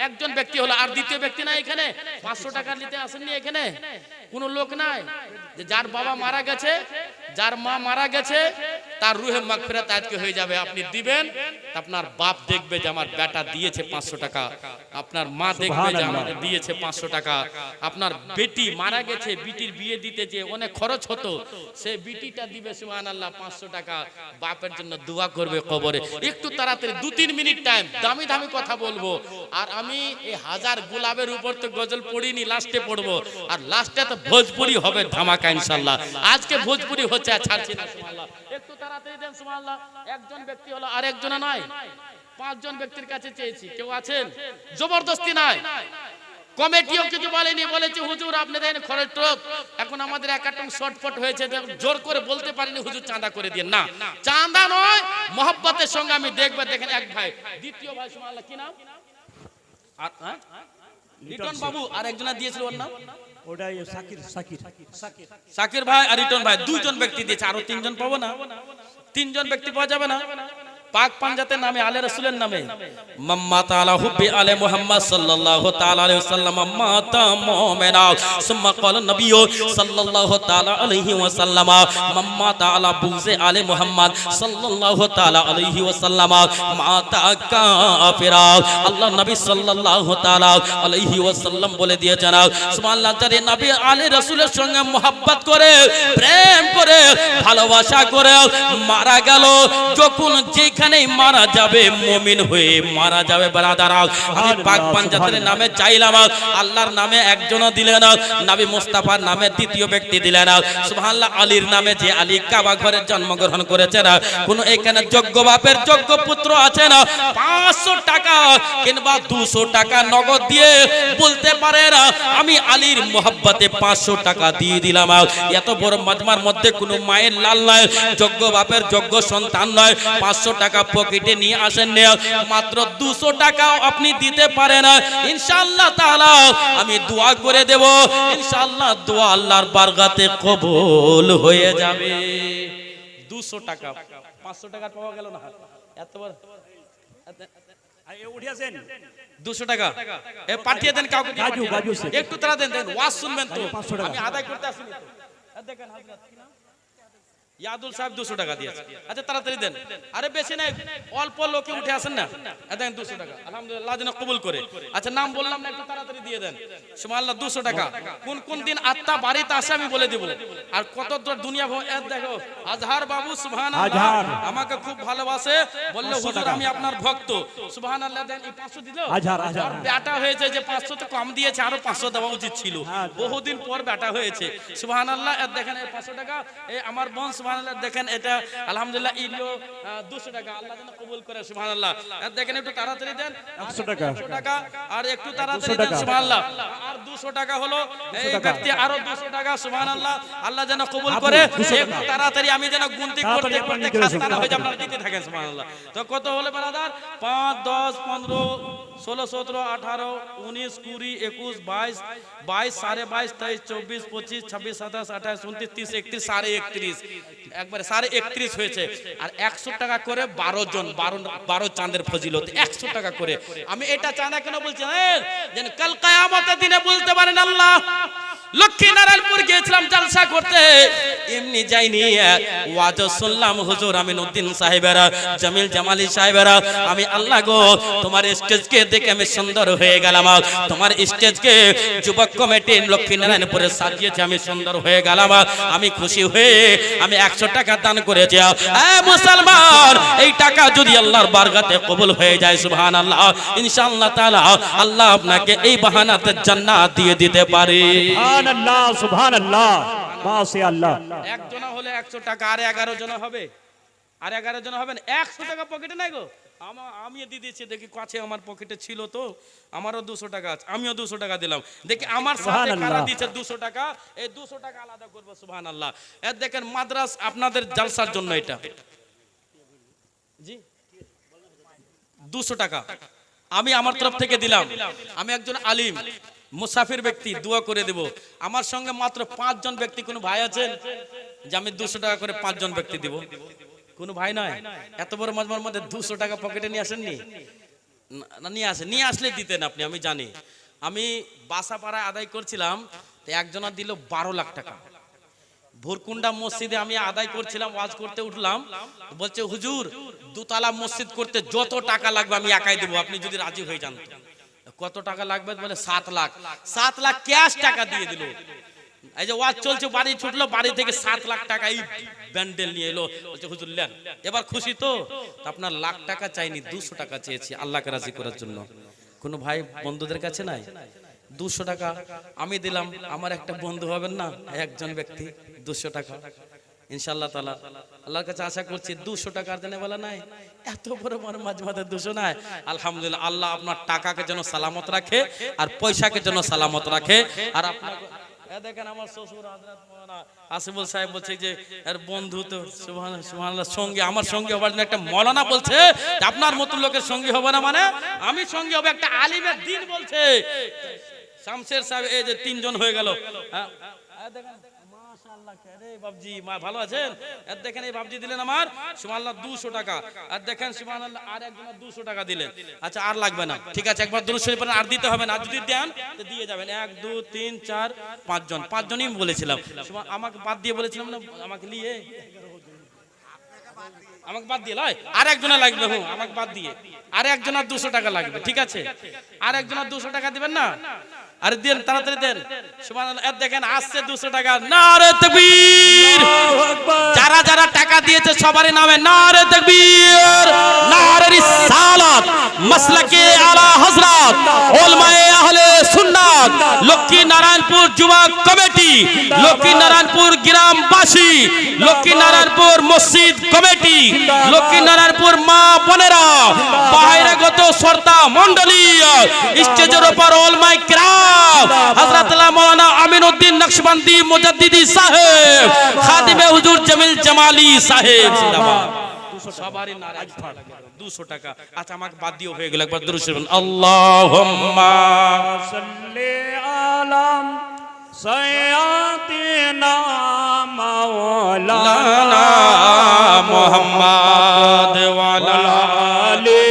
একজন ব্যক্তি হলো, আর দ্বিতীয় ব্যক্তি না এখানে 500 টাকা নিতে আসেননি, এখানে কোনো লোক নাই যে যার বাবা মারা গেছে, যার মা মারা গেছে, তার রুহে মাগফিরাত আজকে হয়ে যাবে। আপনি দিবেন, আপনার বাপ দেখবে যে আমার বেটা দিয়েছে 500 টাকা, আপনার মা দেখবে যে আমাদের দিয়েছে 500 টাকা, আপনার বেটি মারা গেছে, বিটির বিয়ে দিতে যে অনেক খরচ হতো, সে বিটিটা দিবে সুবহানাল্লাহ 500 টাকা, বাপের জন্য দোয়া করবে কবরে। একটু তাড়াতাড়ি 2-3 মিনিট টাইম, দামি দামি কথা বলবো। আর আমি এই হাজার গোলাপের উপর তো গজল পড়িনি, লাস্টে পড়বো, আর লাস্টে তো ভোজপুরি হবে ধামাকা ইনশাআল্লাহ। আজকে ভোজপুরি হচ্ছে, আর ছাড়ছি না সুবহানাল্লাহ। একটু তাড়াতাড়ি দেন সুবহানাল্লাহ। একজন ব্যক্তি হলো, আর একজন নয়, 5 জন ব্যক্তির কাছে চেয়েছি, কেউ আছেন? জবরদস্তি নাই, কমিটিও কিছু বলেনি, বলেছে হুজুর আপনি দেন খরচ টরচ, এখন আমাদের একাটং শর্টফট হয়েছে, জোর করে বলতে পারিনি হুজুর চাঁদা করে দিয়ে, না চাঁদা নয়, মহব্বতের সঙ্গে আমি দেখবে। দেখেন এক ভাই, দ্বিতীয় ভাই সুবহানাল্লাহ কি নাম, রিটন বাবু, আর একজনা দিয়েছিল ওর নাম ওটাই সাকির ভাই আর রিটন ভাই, 2 জন ব্যক্তি দিয়েছে, আরো 3 জন পাবো না, 3 জন ব্যক্তি পাওয়া যাবে না। পাক পাঞ্জাতের নামে, আলে রাসূলের নামে, মাম্মা তাআলা হুব্বি আলে মুহাম্মদ সাল্লাল্লাহু তাআলা আলাইহি ওয়াসাল্লাম, মাতা মুমিনা সুম্মা ক্বালা নবিয়্যু সাল্লাল্লাহু তাআলা আলাইহি ওয়াসাল্লাম, মাম্মা তাআলা বুগজে আলে মুহাম্মদ সাল্লাল্লাহু তাআলা আলাইহি ওয়াসাল্লাম, মাতা কাফিরা। আল্লাহ নবী সাল্লাল্লাহু তাআলা আলাইহি ওয়াসাল্লাম বলে দিয়েছেন সুবহানাল্লাহ, যারা নবী আলে রাসূলের সঙ্গে মুহাব্বত করে, প্রেম করে, ভালোবাসা করে মারা গেল, যখন যেখানে মারা যাবে মুমিন হয়ে মারা যাবে। ব্রাদার, আমি পাক পাঞ্জাতের নামে চাইলাম, আল্লাহর নামে একজনও দিলেন, নবী মুস্তাফার নামে দ্বিতীয় ব্যক্তি দিলেন সুবহানাল্লাহ, আলীর নামে, যে আলী কাবা ঘরে জন্মগ্রহণ করেছেন, কোন এখানে যোগ্য বাপের যোগ্য পুত্র আছে না, 500 টাকা কিংবা 200 টাকা নগদ দিয়ে বলতে পারে না আমি আলীর মোহাব্বতে 500 টাকা দিয়ে দিলাম। এত বড় মাজমার মধ্যে কোনো মায়ের লাল নয়, যোগ্য বাপের যোগ্য সন্তান নয়, 500 টাকা পকেটে নিয়ে আসেন, মাত্র 200 টাকাও আপনি দিতে পারেন, ইনশাআল্লাহ তাআলা আমি দোয়া করে দেব, ইনশাআল্লাহ দোয়া আল্লাহর বারগাতে কবুল হয়ে যাবে। 200 টাকা, 500 টাকা পাওয়া গেল না, এত বড় উঠে আসেন 200 টাকা এ পাঠিয়ে দেন কাউকে দিয়ে গাজু, পাঠিয়ে দেন। গাজু সে। একটু তারা দেন দেন ওয়াজ শুনবেন তো 500 টাকা। আমি আদায় করতে আসিনি তো দেখেন হাজরাত কি নাম? ইয়াদুল সাহেব 200 টাকা দিয়েছে। আচ্ছা তাড়াতাড়ি দেন, আরে বেশি নাই, অল্প লোকে উঠে আসেন না, দেখেন 200 টাকা আলহামদুলিল্লাহ যেন কবুল করে। আচ্ছা নাম বললাম না, একটু তাড়াতাড়ি দিয়ে দেন। সুবহানাল্লাহ 200 টাকা। কোন কোন দিন আত্মা বাড়িতে আসে আমি বলে দেব। আর কত দূর দুনিয়া দেখো আজহার বাবু সুবহানাল্লাহ আজহার। আমাকে খুব ভালোবাসে, বললে 500 হুজুর টাকা। আমি আপনার ভক্ত। সুবহানাল্লাহ দেন এই 500 দিল। আজহার, আজহার। আর ব্যাটা হয়েছে যে 500 তো কম দিয়েছে, আরো 500 দেওয়া উচিত ছিল। হ্যাঁ। বহুদিন পর ব্যাটা হয়েছে। সুবহানাল্লাহ এর দেখেন এই 500 টাকা। এই আমার বোন সুবহানাল্লাহ দেখেন এটা আলহামদুলিল্লাহ ইলিও 200 টাকা আল্লাহ যেন কবুল করে। সুবহানাল্লাহ এর দেখেন একটু তাড়াতাড়ি দেন। 100 টাকা। 100 টাকা আর একটু তাড়াতাড়ি 200 দেন। টাকা। সুবহানাল্লাহ আর 200 টাকা হলো। এই টাকা। ব্যক্তি আরো 200 টাকা। সুবহানাল্লাহ আল্লাহ যেন কবুল আপু, করে। 200 একটু টাকা। তাড়াতাড়ি আমি যেন গুনতি তাড়াতাড়ি করতে আপনার করতে নিতে আসুন, খাস্তা না হয়ে যায়, তাড়াতাড়ি। আপনারা দিতে থাকেন। সুবহানাল্লাহ তো কত হলো ব্রাদার? 5 10 15 16 17 18 19 20 21 22 22 22.5 23 24 25 26 27 28 29 30 31 31.5 একবারে 31.5 হয়েছে। আর 100 টাকা করে 12 জন 12 চাঁদের ফজিলত 100 টাকা করে। আমি এটা চাঁদা কেন বলছি জানেন? যেন কাল কিয়ামতের দিনে বলতে পারেন আল্লাহ লক্ষ্মীনারায়ণপুর গিয়েছিলাম জলসা করতে, এমনি যাইনি, ওয়াজ শুনলাম হুজুর আমিনউদ্দিন সাহেবেরা, জামিল জামালি সাহেবেরা, আমি আল্লাহ গো তোমার স্টেজকে দেখে আমি সুন্দর হয়ে গেলাম, তোমার স্টেজকে যুবক কমিটি লক্ষ্মীনারায়ণপুরে সাজিয়েছে, আমি সুন্দর হয়ে গেলাম, আমি খুশি হয়ে আমি 100 টাকা দান করেছি। মুসলমান এই টাকা যদি আল্লাহর বারগাতে কবুল হয়ে যায় সুবহানাল্লাহ ইনশাআল্লাহ তাআলা আল্লাহ আপনাকে এই বাহানাতে জান্নাত দিয়ে দিতে পারে। সুবহানাল্লাহ, সুবহানাল্লাহ, মাশাআল্লাহ। একজনা হলে 100 টাকা, আর 11 জন হবে, আর 11 জন হবেন 100 টাকা পকেটে নাই গো। আমি দিয়ে দিয়েছি, দেখি কাছে আমার পকেটে ছিল তো, আমারও 200 টাকা আছে, আমিও 200 টাকা দিলাম। দেখি আমার সাথে কারা সুবহানাল্লাহ। দিয়েছে 200 টাকা, এই 200 টাকা আলাদা করব। সুবহানাল্লাহ। এর দেখেন মাদ্রাস আপনাদের জলসার জন্য এটা জি 200 টাকা আমি আমার তরফ থেকে দিলাম। আমি একজন আলিম মুসাফির ব্যক্তি, দোয়া করে দেব। আমার সঙ্গে মাত্র 5 জন ব্যক্তি, কোন ভাই আছেন যে আমি 200 টাকা করে 5 জন ব্যক্তি দেব? কোন ভাই নয়? এত বড় মজমার মধ্যে 200 টাকা পকেটে নিয়ে আসেননি? না নিয়ে আসেন, নিয়ে আসলে দিতেন আপনি, আমি জানি। আমি বাসাপাড়ায় আদায় করছিলাম, তো একজনা দিল 12 লাখ টাকা। ভোরকুন্ডা মসজিদে আমি আদায় করছিলাম, ওয়াজ করতে উঠলাম, বলছে হুজুর দুতলা মসজিদ করতে যত টাকা লাগবে আমি একাই দেবো, আপনি যদি রাজি হয়ে যান। কত টাকা লাগবে বলে 7 লাখ। 7 লাখ ক্যাশ টাকা দিয়ে দিল। এই যে ওয়াজ চলছে, বাড়ি ছুটলো, বাড়ি থেকে 7 লাখ টাকা এই ব্যান্ডেল নিয়ে এলো, বলছে হুজুর নেন। এবার খুশি তো? আপনার লাখ টাকা চাইনি, 200 টাকা চেয়েছি আল্লাহকে রাজি করার জন্য। কোনো ভাই বন্ধুদের কাছে নাই? 200 টাকা আমি দিলাম, আমার একটা বন্ধু হবেন না, একজন ব্যক্তি 200 টাকা ইনশাআল্লাহ তাআলা আল্লাহর কাছে আশা করছি 200 টাকার জন্য বলা নাই, এত বড় বড় মাঝমাতে 200 নাই। আলহামদুলিল্লাহ আল্লাহ আপনার টাকাকে যেন সালামত রাখে আর পয়সাকে যেন সালামত রাখে। আর আপনার দেখেন আমার শ্বশুর হযরত মাওলানা আসিফুল সাহেব বলছে যে এর বন্ধু তো সুবহানাল্লাহ সঙ্গী, আমার সঙ্গী হবার জন্য একটা মাওলানা বলছে, আপনার মতো লোকের সঙ্গী হবে না মানে আমি সঙ্গী হবে একটা আলিমের দিন বলছে। শামসের সাহেব এই যে 3 জন হয়ে গেল। হ্যাঁ দেখেন মাশাআল্লাহ, রে বাবজি মা ভালো আছেন? আর দেখেন এই বাবজি দিলেন আমার সুবহানাল্লাহ 200 টাকা। আর দেখেন সুবহানাল্লাহ আর একজন 200 টাকা দিলেন। আচ্ছা আর লাগবে না, ঠিক আছে, একবার দুরূদ শরীফ পড়েন, আর দিতে হবে না। যদি দেন তো দিয়ে যাবেন। 1 2 3 4 5 জন, 5 জনই বলেছিলাম। আমাকে বাদ দিয়ে বলেছিলাম না, আমাকে নিয়ে আমাকে বাদ দিয়ে লয়, আর একজনের লাগবে। হুঁ আমাকে বাদ দিয়ে আর একজনের 200 টাকা লাগবে, ঠিক আছে? আর একজনের 200 টাকা দিবেন না? আরে দেন, তাড়াতাড়ি দেন। সুবহানাল্লাহ। এর দেখেন আসছে 200 টাকা। নারে তাকবীর! যারা যারা টাকা দিয়েছে সবারই নামে নারে তাকবীর, নারে রিসালাত, মাসলাকে আলা হযরত উলামায়ে আহলে সুন্নাত, লক্ষ্মীনারায়ণপুর যুবক কমিটি, লক্ষ্মীনারায়ণপুর গ্রামবাসী, লক্ষ্মীনারায়ণপুর মসজিদ কমিটি, লক্ষ্মীনারায়ণপুর মা বোনেরা, বহিরাগত শ্রোতা মণ্ডলী, স্টেজের উপর উলামায়ে কিরাম, হযরত মাওলানা আমিনউদ্দিন নকশবন্দি মুজাদ্দিদি সাহেব, খাদিমে হুজুর জামিল জামালি সাহেব, জিন্দাবাদ। সবারই নারাজ 200 টাকা। আচ্ছা আমাকে বাদ দিও হয়ে গেল, একবার দুরূদ শরীফ আল্লাহুম্মা সাল্লি আলা সাইয়্যিদিনা মাওলানা মুহাম্মদ ওয়া আলা আলি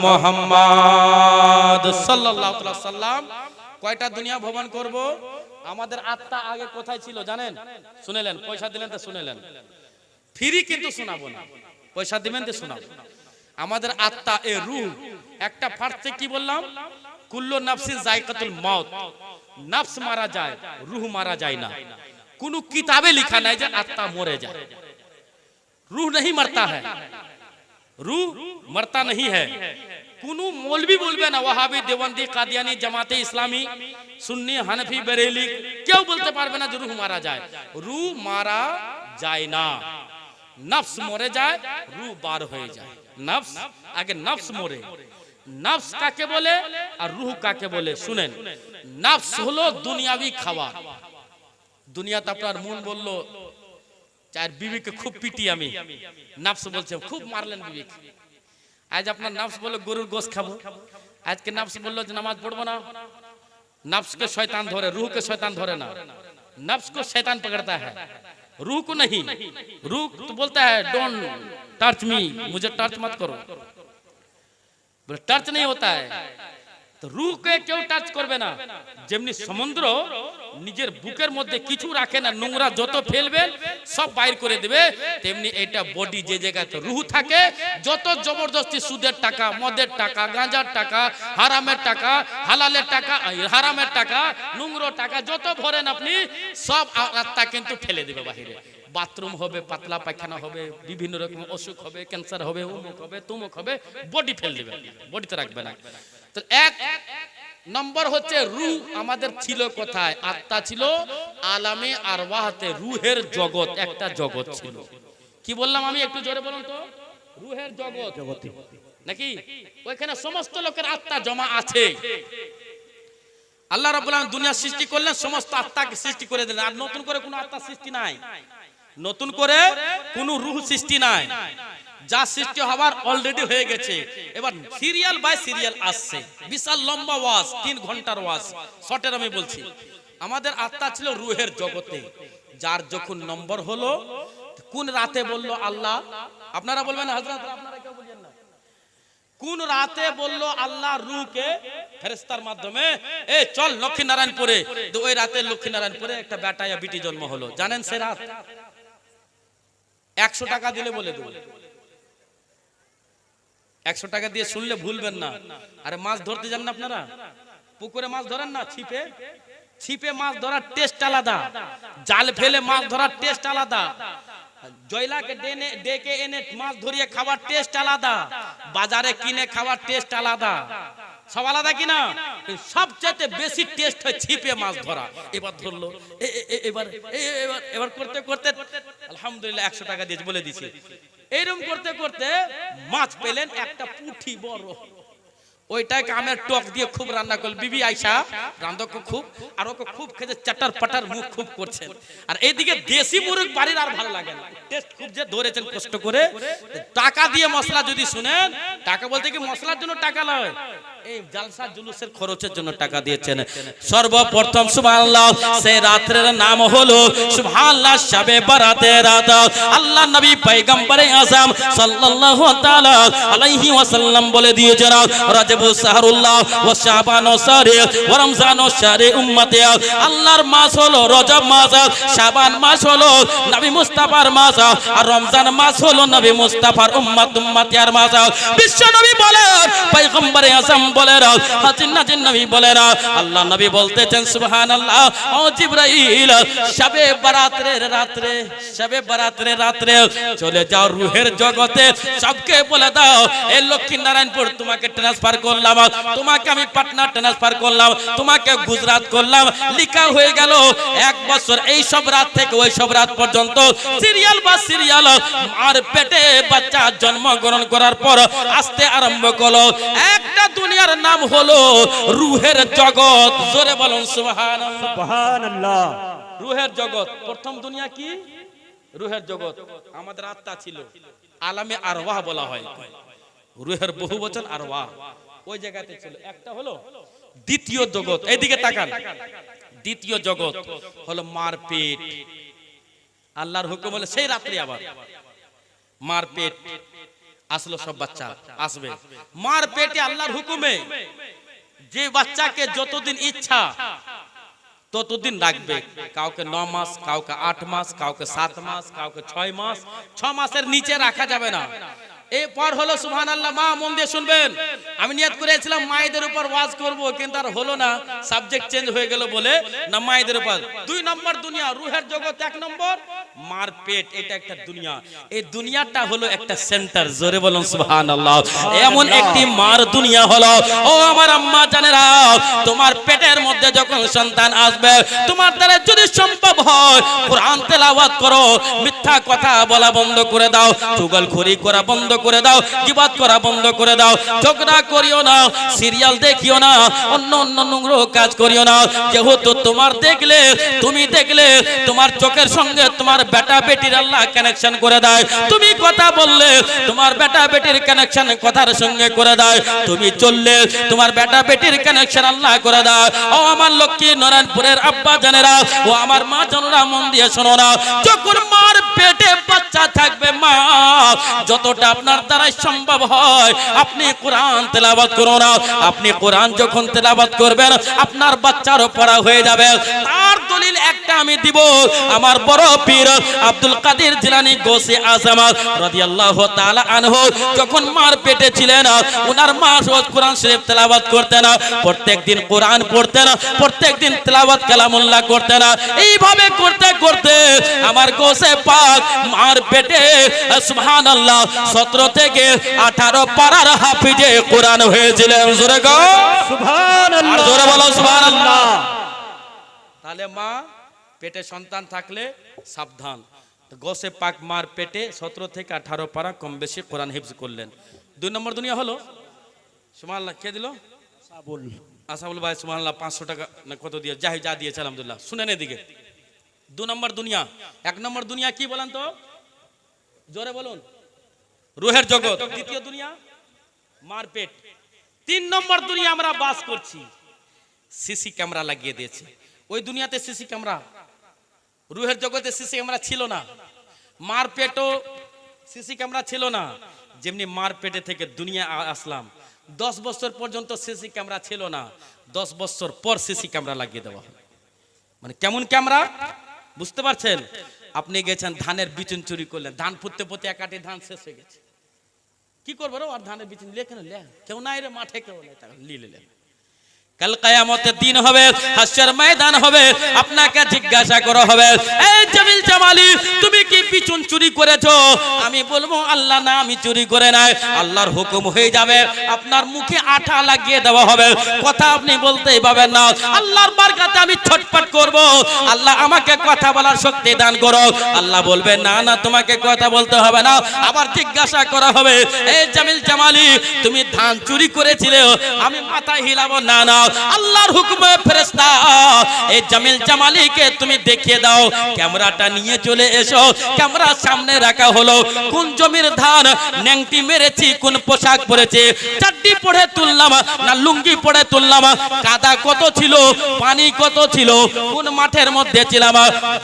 মুহাম্মদ সাল্লাল্লাহু আলাইহি সাল্লাম। কয়টা দুনিয়া ভ্রমণ করব? আমাদের আত্মা আগে কোথায় ছিল জানেন? শুনেলেন, পয়সা দিলেন তো শুনেলেন, ফ্রি কিন্তু শোনাবো না, পয়সা দিবেন তো শোনাবো। আমাদের আত্মা এ রূহ একটা ফার্স্টে কি বললাম? কুল্লু নাফসিন যায়কাতুল মাউত, নফস মারা যায়, রূহ মারা যায় না। কোন কিতাবে লেখা নাই যে আত্মা মরে যায়। रूह नहीं मरता है, रूह मरता नहीं है। कुनु मौलवी बोलबे ना, वहाबी, देवबंदी, कादियानी, जमाते इस्लामी, सुन्नी, हनफी, बरेली क्यों बोलते पारबे ना जो रूह मारा जाए? रूह मारा जाए ना, नफ्स मरे जाए, रूह बार हो जाए। नफ्स आगे नफ्स मरे, नफ्स काके बोले और रूह काके बोले सुनेन। नफ्स हलो दुनियावी खाবার। दुनियाते আপনার মন বললো চার বিবিকে খুব পিটি আমি, নফস বলছে খুব মারলেন বিবিকে। আজ আপনার নফস বলে গরুর গোশত খাবো, আজকে নফস বললো যে নামাজ পড়বো না। नफ्स को शैतान धरे, रूह को शैतान धरे ना। नफ्स को शैतान पकड़ता है, रूह को नहीं। रूह तो बोलता है डोंट टच मी, मुझे टच मत करो, बोले टच नहीं होता है। तो रूह के क्यों टच करबे ना? जेमनी समुद्र निजेर बुकेर मध्य किछु राखे ना, নোংরা যত ফেলবেন সব বাইর করে দিবে, তেমনি এটা বডি যে জায়গাতে রূহ থাকে, যত জবরদস্তি সুদের টাকা, মদের টাকা, গাঁজার টাকা, হারামের টাকা, হালালের টাকা, হারামের টাকা, নোংরা টাকা যত ভরেন আপনি সব আত্মা কিন্তু ফেলে দিবে বাহিরে। বাথরুম হবে, পাতলা পায়খানা হবে, বিভিন্ন রকম অসুখ হবে, ক্যান্সার হবে, অমুক হবে, তুমুক হবে, বডি ফেল দিবে, বডিতে রাখবে না। তো এক নম্বর হচ্ছে রূহ আমাদের ছিল কোথায়? আত্মা ছিল আলামে আরওয়াহতে, রূহের জগৎ একটা জগৎ ছিল। কি বললাম আমি? একটু জোরে বলুন তো। রূহের জগৎ নাকি? ওইখানে সমস্ত লোকের আত্মা জমা আছে। আল্লাহ রাব্বুল আলামিন দুনিয়া সৃষ্টি করলেন, সমস্ত আত্মাকে সৃষ্টি করে দিলেন। আর নতুন করে কোনো আত্মা সৃষ্টি নাই, নতুন করে কোনো রূহ সৃষ্টি নাই। যা সৃষ্টি হবার অলরেডি হয়ে গেছে। এবার সিরিয়াল বাই সিরিয়াল আসছে, বিশাল লম্বা ওয়াজ, 3 ঘন্টার ওয়াজ, শর্টের আমি বলছি। আমাদের আত্মা ছিল রূহের জগতে, যার যখন নম্বর হলো, কোন রাতে বলল আল্লাহ? আপনারা বলবেন হযরত, আপনারা কেউ বলেন না। কোন রাতে বলল আল্লাহ রূহকে ফেরেশতার মাধ্যমে, এ চল লক্ষ্মী নারায়ণপুরে। তো ওই রাতে লক্ষ্মী নারায়ণপুরে একটা বেটা या বেটি জন্ম হলো। জানেন সে রাত? 100 টাকা দিলে বলে দেব। 100 টাকা দিয়ে শুনলে ভুলবেন না। আরে মাছ ধরতে যান না আপনারা, পুকুরে মাছ ধরেন না, ছিপে ছিপে মাছ ধরার টেস্ট আলাদা, জাল ফেলে মাছ ধরার টেস্ট আলাদা, জয়লাকে ডেকে এনে মাছ ধরিয়ে খাবার টেস্ট আলাদা, বাজারে কিনে খাবার টেস্ট আলাদা, সব আলাদা কিনা? সবচেয়ে বেশি টেস্ট হয় ছিপে মাছ ধরা। এবার ধরলো, এবার এবার এবার করতে করতে আলহামদুলিল্লাহ 100 টাকা দিয়ে বলে দিছি। এইরকম করতে করতে মাছ পেলেন একটা পুঁটি বড়, ওইটাকে আমের টক দিয়ে খুব রান্না করল। বিবি আয়শা রান্ধক খুব, আর ওকে খুব খেতে চাটার পাটার মুখ খুব করছেন। আর এইদিকে দেশি মুরগ বাড়ির আর ভালো লাগে না, টেস্ট খুব যে ধরেছেন কষ্ট করে। টাকা দিয়ে মশলা যদি শুনেন, টাকা বলতে কি মশলার জন্য টাকা নয়, এই জালসা জুলুসের খরচের জন্য টাকা দিয়েছেন। সর্বপ্রথম সুবহানাল্লাহ, সে রাতের নাম হলো সুবহানাল্লাহ শবে বরাতের রাত। আল্লাহ নবী পয়গম্বরে আযম সাল্লাল্লাহু তাআলা আলাইহি ওয়াসাল্লাম বলে দিয়েছেন, রাজবু শাহরুল্লাহ ওয়া শাবান শাহরি ওয়া রমজান শাহরি উম্মতি। আল্লাহর মাস হলো রজব মাস, শাবান মাস হলো নবী মুস্তাফার মাস, আর রমজান মাস হলো নবী মুস্তাফার উম্মতিয়ার মাস। বিশ্ব নবী বলেন, পয়গম্বরে আযম বলেন, হাজির নাজির নবী বলেন, আল্লাহ নবী বলতেছেন সুবহানাল্লাহ, ও জিবরাইল শবে বরাতের রাতে, শবে বরাতের রাতে চলে যাও রূহের জগতে, সবকে বলে দাও এই লক্ষ্মী নারায়ণপুর তোমাকে ট্রান্সফার করলাম, তোমাকে আমি পাটনা ট্রান্সফার করলাম, তোমাকে গুজরাট করলাম। লিখা হয়ে গেল 1 বছর এই সব রাত থেকে ওই সব রাত পর্যন্ত সিরিয়াল বা সিরিয়াল আর পেটে বাচ্চা জন্মগ্রহণ করার পর আসতে আরম্ভ করলো। একটা দুনিয়ার নাম হলো রূহের জগৎ। জোরে বলুন সুবহানাল্লাহ, সুবহানাল্লাহ। রূহের জগৎ। প্রথম দুনিয়া কি? রূহের জগৎ। আমাদের আত্মা ছিল, আলামে আরওয়াহ বলা হয়, রূহের বহু বচন আরওয়াহ, ওই জায়গাতে ছিল। একটা হলো দ্বিতীয় জগৎ, এইদিকে তাকান। দ্বিতীয় জগৎ হলো মারপেট। আল্লাহর হুকুম হলো সেই রাত্রি আবার মারপেট। আসলো সব বাচ্চা আসবে মার পেটে আল্লাহর হুকুমে যে বাচ্চাকে যতদিন ইচ্ছা ততদিন রাখবে কাউকে 9 মাস কাউকে 8 মাস কাউকে 7 মাস কাউকে 6 মাস 6 মাসের নিচে রাখা যাবে না এরপর হলো সুবহানাল্লাহ মা মন দিয়ে শুনবেন আমি নিয়ত করেছিলাম মায়েদের উপর ওয়াজ করব কিন্তু আর হলো না সাবজেক্ট চেঞ্জ হয়ে গেল বলে না মায়েদের উপর 2 নম্বর দুনিয়া রুহের জগৎ 1 নম্বর মার পেট এটা একটা দুনিয়া এই দুনিয়াটা হলো একটা সেন্টার জোরে বলুন সুবহানাল্লাহ এমন একটি মার দুনিয়া হলো ও আমার আম্মা জানেরা তোমার পেটের মধ্যে যখন সন্তান আসবে তোমার দ্বারা যদি সম্ভব হয় কোরআন তেলাওয়াত করো মিথ্যা কথা বলা বন্ধ করে দাও চুগলখড়ি করা বন্ধ করে দাও গীবত করা বন্ধ করে দাও ঝগড়া করিও না সিরিয়াল দেখিও না অন্য অন্য নোংরা কাজ করিও না যেহেতু তোমার দেখলে তুমি দেখলে তোমার চোখের সঙ্গে তোমার বেটা বেটির আল্লাহ কানেকশন করে দেয় তুমি কথা বললে তোমার বেটা বেটির কানেকশন কথার সঙ্গে করে দেয় তুমি চললে তোমার বেটা বেটির কানেকশন আল্লাহ করে দেয় ও আমার লক্ষ্মী নারায়ণপুরের আব্বা জানেরা ও আমার মা জানেরা মন দিয়ে শোনো না যখন মার পেটে বাচ্চা থাকবে মা যতটা আপনার দ্বারা সম্ভব হয় আপনি কোরআন তেলাওয়াত করুন আপনি কোরআন যখন তেলাওয়াত করবেন আপনার বাচ্চারও পড়া হয়ে যাবে তার দলিল একটা আমি দিব আমার বড় পীর আব্দুল কাদের জিলানী গৌসে আজম রাদিয়াল্লাহু তাআলা আনহু যখন মার পেটে ছিলেন ওনার মা রোজ কোরআন শরীফ তেলাওয়াত করতেন প্রত্যেকদিন কোরআন পড়তেন প্রত্যেকদিন তেলাওয়াত কালামুল্লাহ করতেন এইভাবে করতে করতে আমার গৌসে পাক মার পেটে সুবহানাল্লাহ 17 থেকে 18 পারার হাফিজে কোরআন হয়েছিলেন জোরে গো সুবহানাল্লাহ জোরে বলো সুবহানাল্লাহ তাহলে মা পেটে সন্তান থাকলে সাবধান গৌসে পাক মার পেটে 17 থেকে 18 পারা কম বেশি কোরআন হিফজ করলেন 2 নম্বর দুনিয়া হলো সুবহানাল্লাহ কে দিল সাবুল আসাবুল ভাই সুবহানাল্লাহ 500 টাকা না কত দিয়ে যাই যা দিয়েছে আলহামদুলিল্লাহ শুনেন এদিকে 2 নম্বর দুনিয়া 1 নম্বর দুনিয়া কি বলেন তো জোরে বলুন রুহের জগৎ দ্বিতীয় দুনিয়া মার পেট 3 নম্বর দুনিয়া আমরা বাস করছি সিসি ক্যামেরা লাগিয়ে দিয়েছে ওই দুনিয়াতে সিসি ক্যামেরা রুহের জগতে সিসি ক্যামেরা ছিল না মার পেটও সিসি ক্যামেরা ছিল না যেমনি মার পেটে থেকে দুনিয়া আসলাম 10 বছর পর্যন্ত সিসি ক্যামেরা ছিল না 10 বছর পর সিসি ক্যামেরা লাগিয়ে দেওয়া হয় মানে কেমন ক্যামেরা বুঝতে পারছেন আপনি গেছেন ধানের বিচুন চুরি করলেন ধান ফুটতে ফুটতে একাটি ধান শেষ হয়ে গেছে কি করবো রে আর ধানের বিচুন লেখেন কেউ নাই রে মাঠে কেউ নাই লিলে কাল কিয়ামতের দিন হবে হাসরের ময়দান হবে আপনাকে জিজ্ঞাসা করা হবে এই জামিল জামালি তুমি কি বিচুন চুরি করেছো আমি বলবো আল্লাহ না আমি চুরি করে নাই আল্লাহর হুকুম হয়ে যাবে আপনার মুখে আঠা লাগিয়ে দেওয়া হবে কথা আপনি বলতেই পাবেন না আল্লাহর বরকতে আমি ছটফট করব আল্লাহ আমাকে কথা বলার শক্তি দান করো আল্লাহ বলবে না না তোমাকে কথা বলতে হবে না আবার জিজ্ঞাসা করা হবে এই জামিল জামালি তুমি ধান চুরি করেছিলে আমি মাথা হিলাবো না না আল্লাহর হুকুমে ফেরেশতা এই জামিল জামালিকে তুমি দেখিয়ে দাও ক্যামেরাটা নিয়ে চলে এসো ক্যামেরা সামনে রাখা হলো কোন জমির ধান ন্যাংটি মেরেছি কোন পোশাক পরেছে চাড্ডি পরে তুললাম না লুঙ্গি পরে তুললাম কাদা কত ছিল পানি কত ছিল কোন মাঠের মধ্যে ছিলাম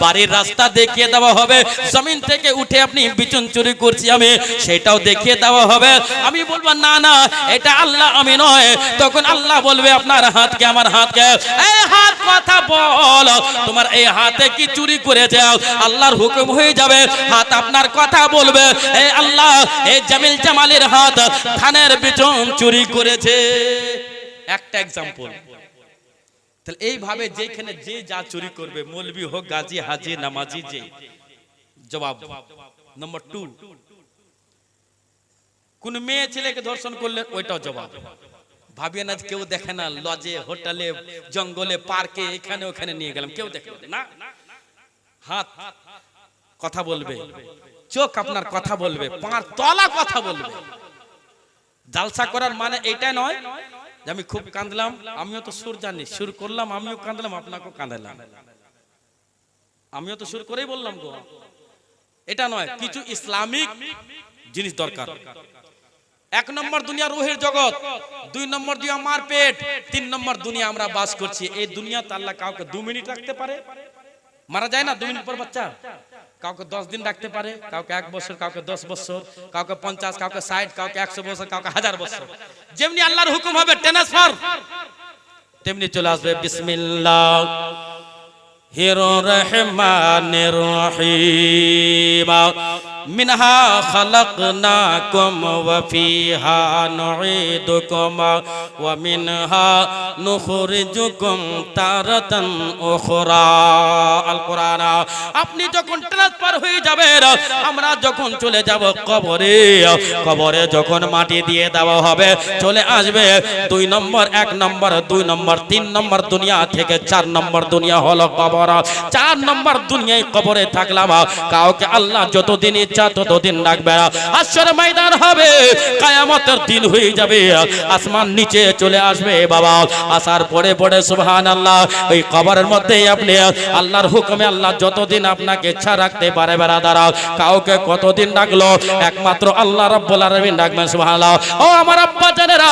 বাড়ির রাস্তা দেখিয়ে দেওয়া হবে জমিন থেকে উঠে আপনি বিচুন চুরি করছি আমি সেটাও দেখিয়ে দেওয়া হবে আমি বলবো না না এটা আল্লাহ আমি নয় তখন আল্লাহ বলবে আপনার হাতকে আমার হাতকে এই হাত কথা বল তোমার এই হাতে কি চুরি করে যাও আল্লাহর হুকুম হয়ে যাবে হাত আপনার কথা বলবে এই আল্লাহ এই জামিল জামালের হাত ধানের বিচুন চুরি করেছে একটা एग्जांपल তাহলে এইভাবে যেখানে যে যা চুরি করবে মৌলভী হোক গাজী হাজী নামাজি যে জবাব নাম্বার 2 কোন মেয়ে ছেলেকে ধর্ষণ করলে ওইটাও জবাব ভাবিয়ে না কেউ দেখে না লজে হোটেলে জঙ্গলে পার্কে এখানে ওখানে নিয়ে গেলাম কেউ দেখে না হাত কথা বলবে চোখ আপনার কথা বলবে পাঁচ তলা কথা বলবে জালসা করার মানে এটা নয় যে আমি খুব কাঁদলাম আমিও তো সুর জানি সুর করলাম আমিও কাঁদলাম আপনাকেও কাঁদালাম আমিও তো সুর করেই বললাম গো এটা নয় কিছু ইসলামিক জিনিস দরকার 1 নম্বর দুনিয়া রুহের জগৎ 2 নম্বর দুনিয়া মার পেট 3 নম্বর দুনিয়া আমরা বাস করছি এই দুনিয়াতে আল্লাহ কাউকে 2 মিনিট রাখতে পারে মারা যায় না 2 মিনিট পর বাচ্চা কাউকে 10 দিন রাখতে পারে, কাউকে 1 বছর, কাউকে 10 বছর, কাউকে 50, কাউকে 60, কাউকে 100 বছর, কাউকে 1000 বছর। যেমনি আল্লাহর হুকুম হবে ট্রান্সফার, তেমনি চলে আসবে। বিসমিল্লাহির রহমানির রহিম। মিনহা খালাকনাকুম ওয়া ফিহা নুঈদুকুম ওয়া মিনহা নুখরিজুকুম তারাতান উখরা। আল কোরআন। আপনি যখন ট্রান্সফার হয়ে যাবেন, আমরা যখন চলে যাব কবরে, কবরে যখন মাটি দিয়ে দেওয়া হবে, চলে আসবে 2 নম্বর, 1 নম্বর, 2 নম্বর, 3 নম্বর দুনিয়া থেকে 4 নম্বর দুনিয়া হলো কবর। 4 নম্বর দুনিয়ায় কবরে থাকলাম, কাউকে আল্লাহ যতদিন ইচ্ছা ততদিন রাখবে। হাশর ময়দান হবে, কিয়ামতের দিন হয়ে যাবে, আসমান নিচে চলে আসবে বাবা। আসার পরে পরে সুবহানাল্লাহ, ওই কবরের মধ্যে আপনি আল্লাহর হুকুমে আল্লাহ যতদিন আপনাকে ইচ্ছা রাখতে পারে বেরাদার। কাউকে কতদিন রাখলো, একমাত্র আল্লাহ রাব্বুল আলামিন রাখবেন। সুবহানাল্লাহ। ও আমার আব্বা জানেরা,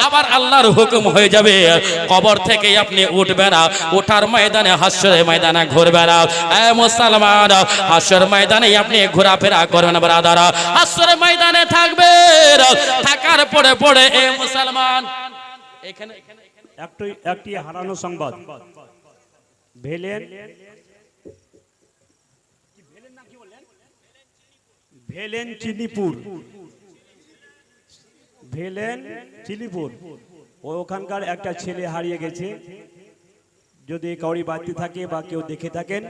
আবার আল্লাহর হুকুম হয়ে যাবে, কবর থেকে আপনি উঠবেন, ওঠার ময়দানে হাশরের ময়দানে ঘুরবেন। এ মুসলমান, হাশর ময়দানে আপনি ঘোরাফেরা করবেন ব্রাদার। হাশরের ময়দানে থাকবেন, থাকার পরে পরে এ মুসলমান এখানে একটি হারানো সংবাদ। ভেলেন চিনিপুর, ভেলেন চিনিপুর, ওখানকার একটা ছেলে হারিয়ে গেছে। যদি কাউরি বাড়তি থাকে বা কেউ দেখে থাকেন,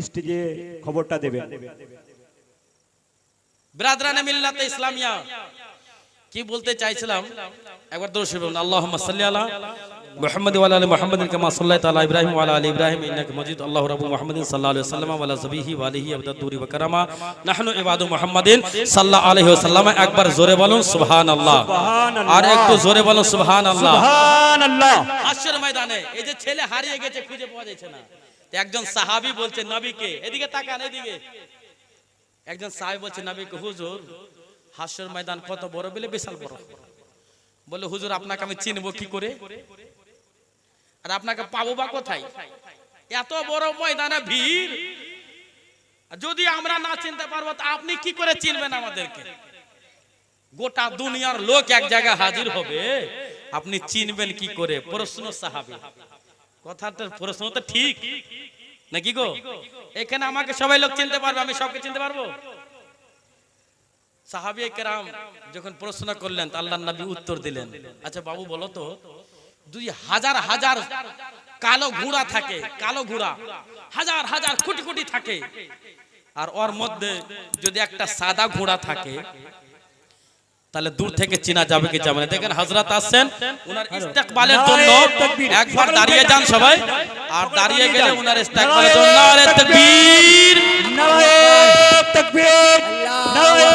স্টেজে খবরটা দেবেন। ব্রাদরানে মিল্লাতে ইসলামিয়া, কি বলতে চাইছিলাম একবার দরুদ শরীফ বলুন। আল্লাহুম্মা সাল্লি আলা মুহাম্মাদ ওয়া আলা আলি মুহাম্মাদিন কামা সাল্লাইতা আলা ইব্রাহিম ওয়া আলা আলি ইব্রাহিম ইন্নাকা মাজিদ। আল্লাহু রাব্বু মুহাম্মাদিন সাল্লাল্লাহু আলাইহি ওয়াসাল্লাম ওয়া আলা সাবিহি ওয়া আলিহি আবদাতুরি ওয়া কারামা নাহনু ইবাদু মুহাম্মাদিন সাল্লাল্লাহু আলাইহি ওয়াসাল্লাম। একবার জোরে বলুন সুবহানাল্লাহ, আর একটু জোরে বলুন সুবহানাল্লাহ, সুবহানাল্লাহ। হাশর ময়দানে এই যে ছেলে হারিয়ে গেছে, খুঁজে পাওয়া যাচ্ছে না, তো একজন সাহাবী বলছে নবীকে, এদিকে তাকান, এদিকে একজন সাহাবী বলছে নবীকে, হুজুর হাশর ময়দান কত বড়? বলে বিশাল বড়। বলে হুজুর আপনাকে আমি চিনবো কি করে, আর আপনাকে পাবো বা কোথায়? এত বড় ময়দানে ভিড়, যদি আমরা না চিনতে পারবো তা আপনি কি করে চিনবেন আমাদেরকে? গোটা দুনিয়ার লোক এক জায়গায় হাজির হবে, আপনি চিনবেন কি করে? প্রশ্ন সাহাবী। কথাটার প্রশ্ন তো ঠিক নাকি গো? এখানে আমাকে সবাই লোক চিনতে পারবে, আমি সবকে চিনতে পারবো? সাহাবী কেরাম যখন প্রশ্ন করলেন, আল্লাহর নবী উত্তর দিলেন, আচ্ছা বাবু বলো তো, 2000 কালো ঘোড়া থাকে, কালো ঘোড়া 1000 কোটি কোটি থাকে, আর ওর মধ্যে যদি একটা সাদা ঘোড়া থাকে, তাহলে দূর থেকে চেনা যাবে কি যাবে না? দেখেন হযরত আসেন, ওনার ইস্তেকবালের জন্য একবার দাঁড়িয়ে যান সবাই, আর দাঁড়িয়ে গেলে ওনার ইস্তেকবালের জন্য নারে তাকবীর, নারে তাকবীর, নারে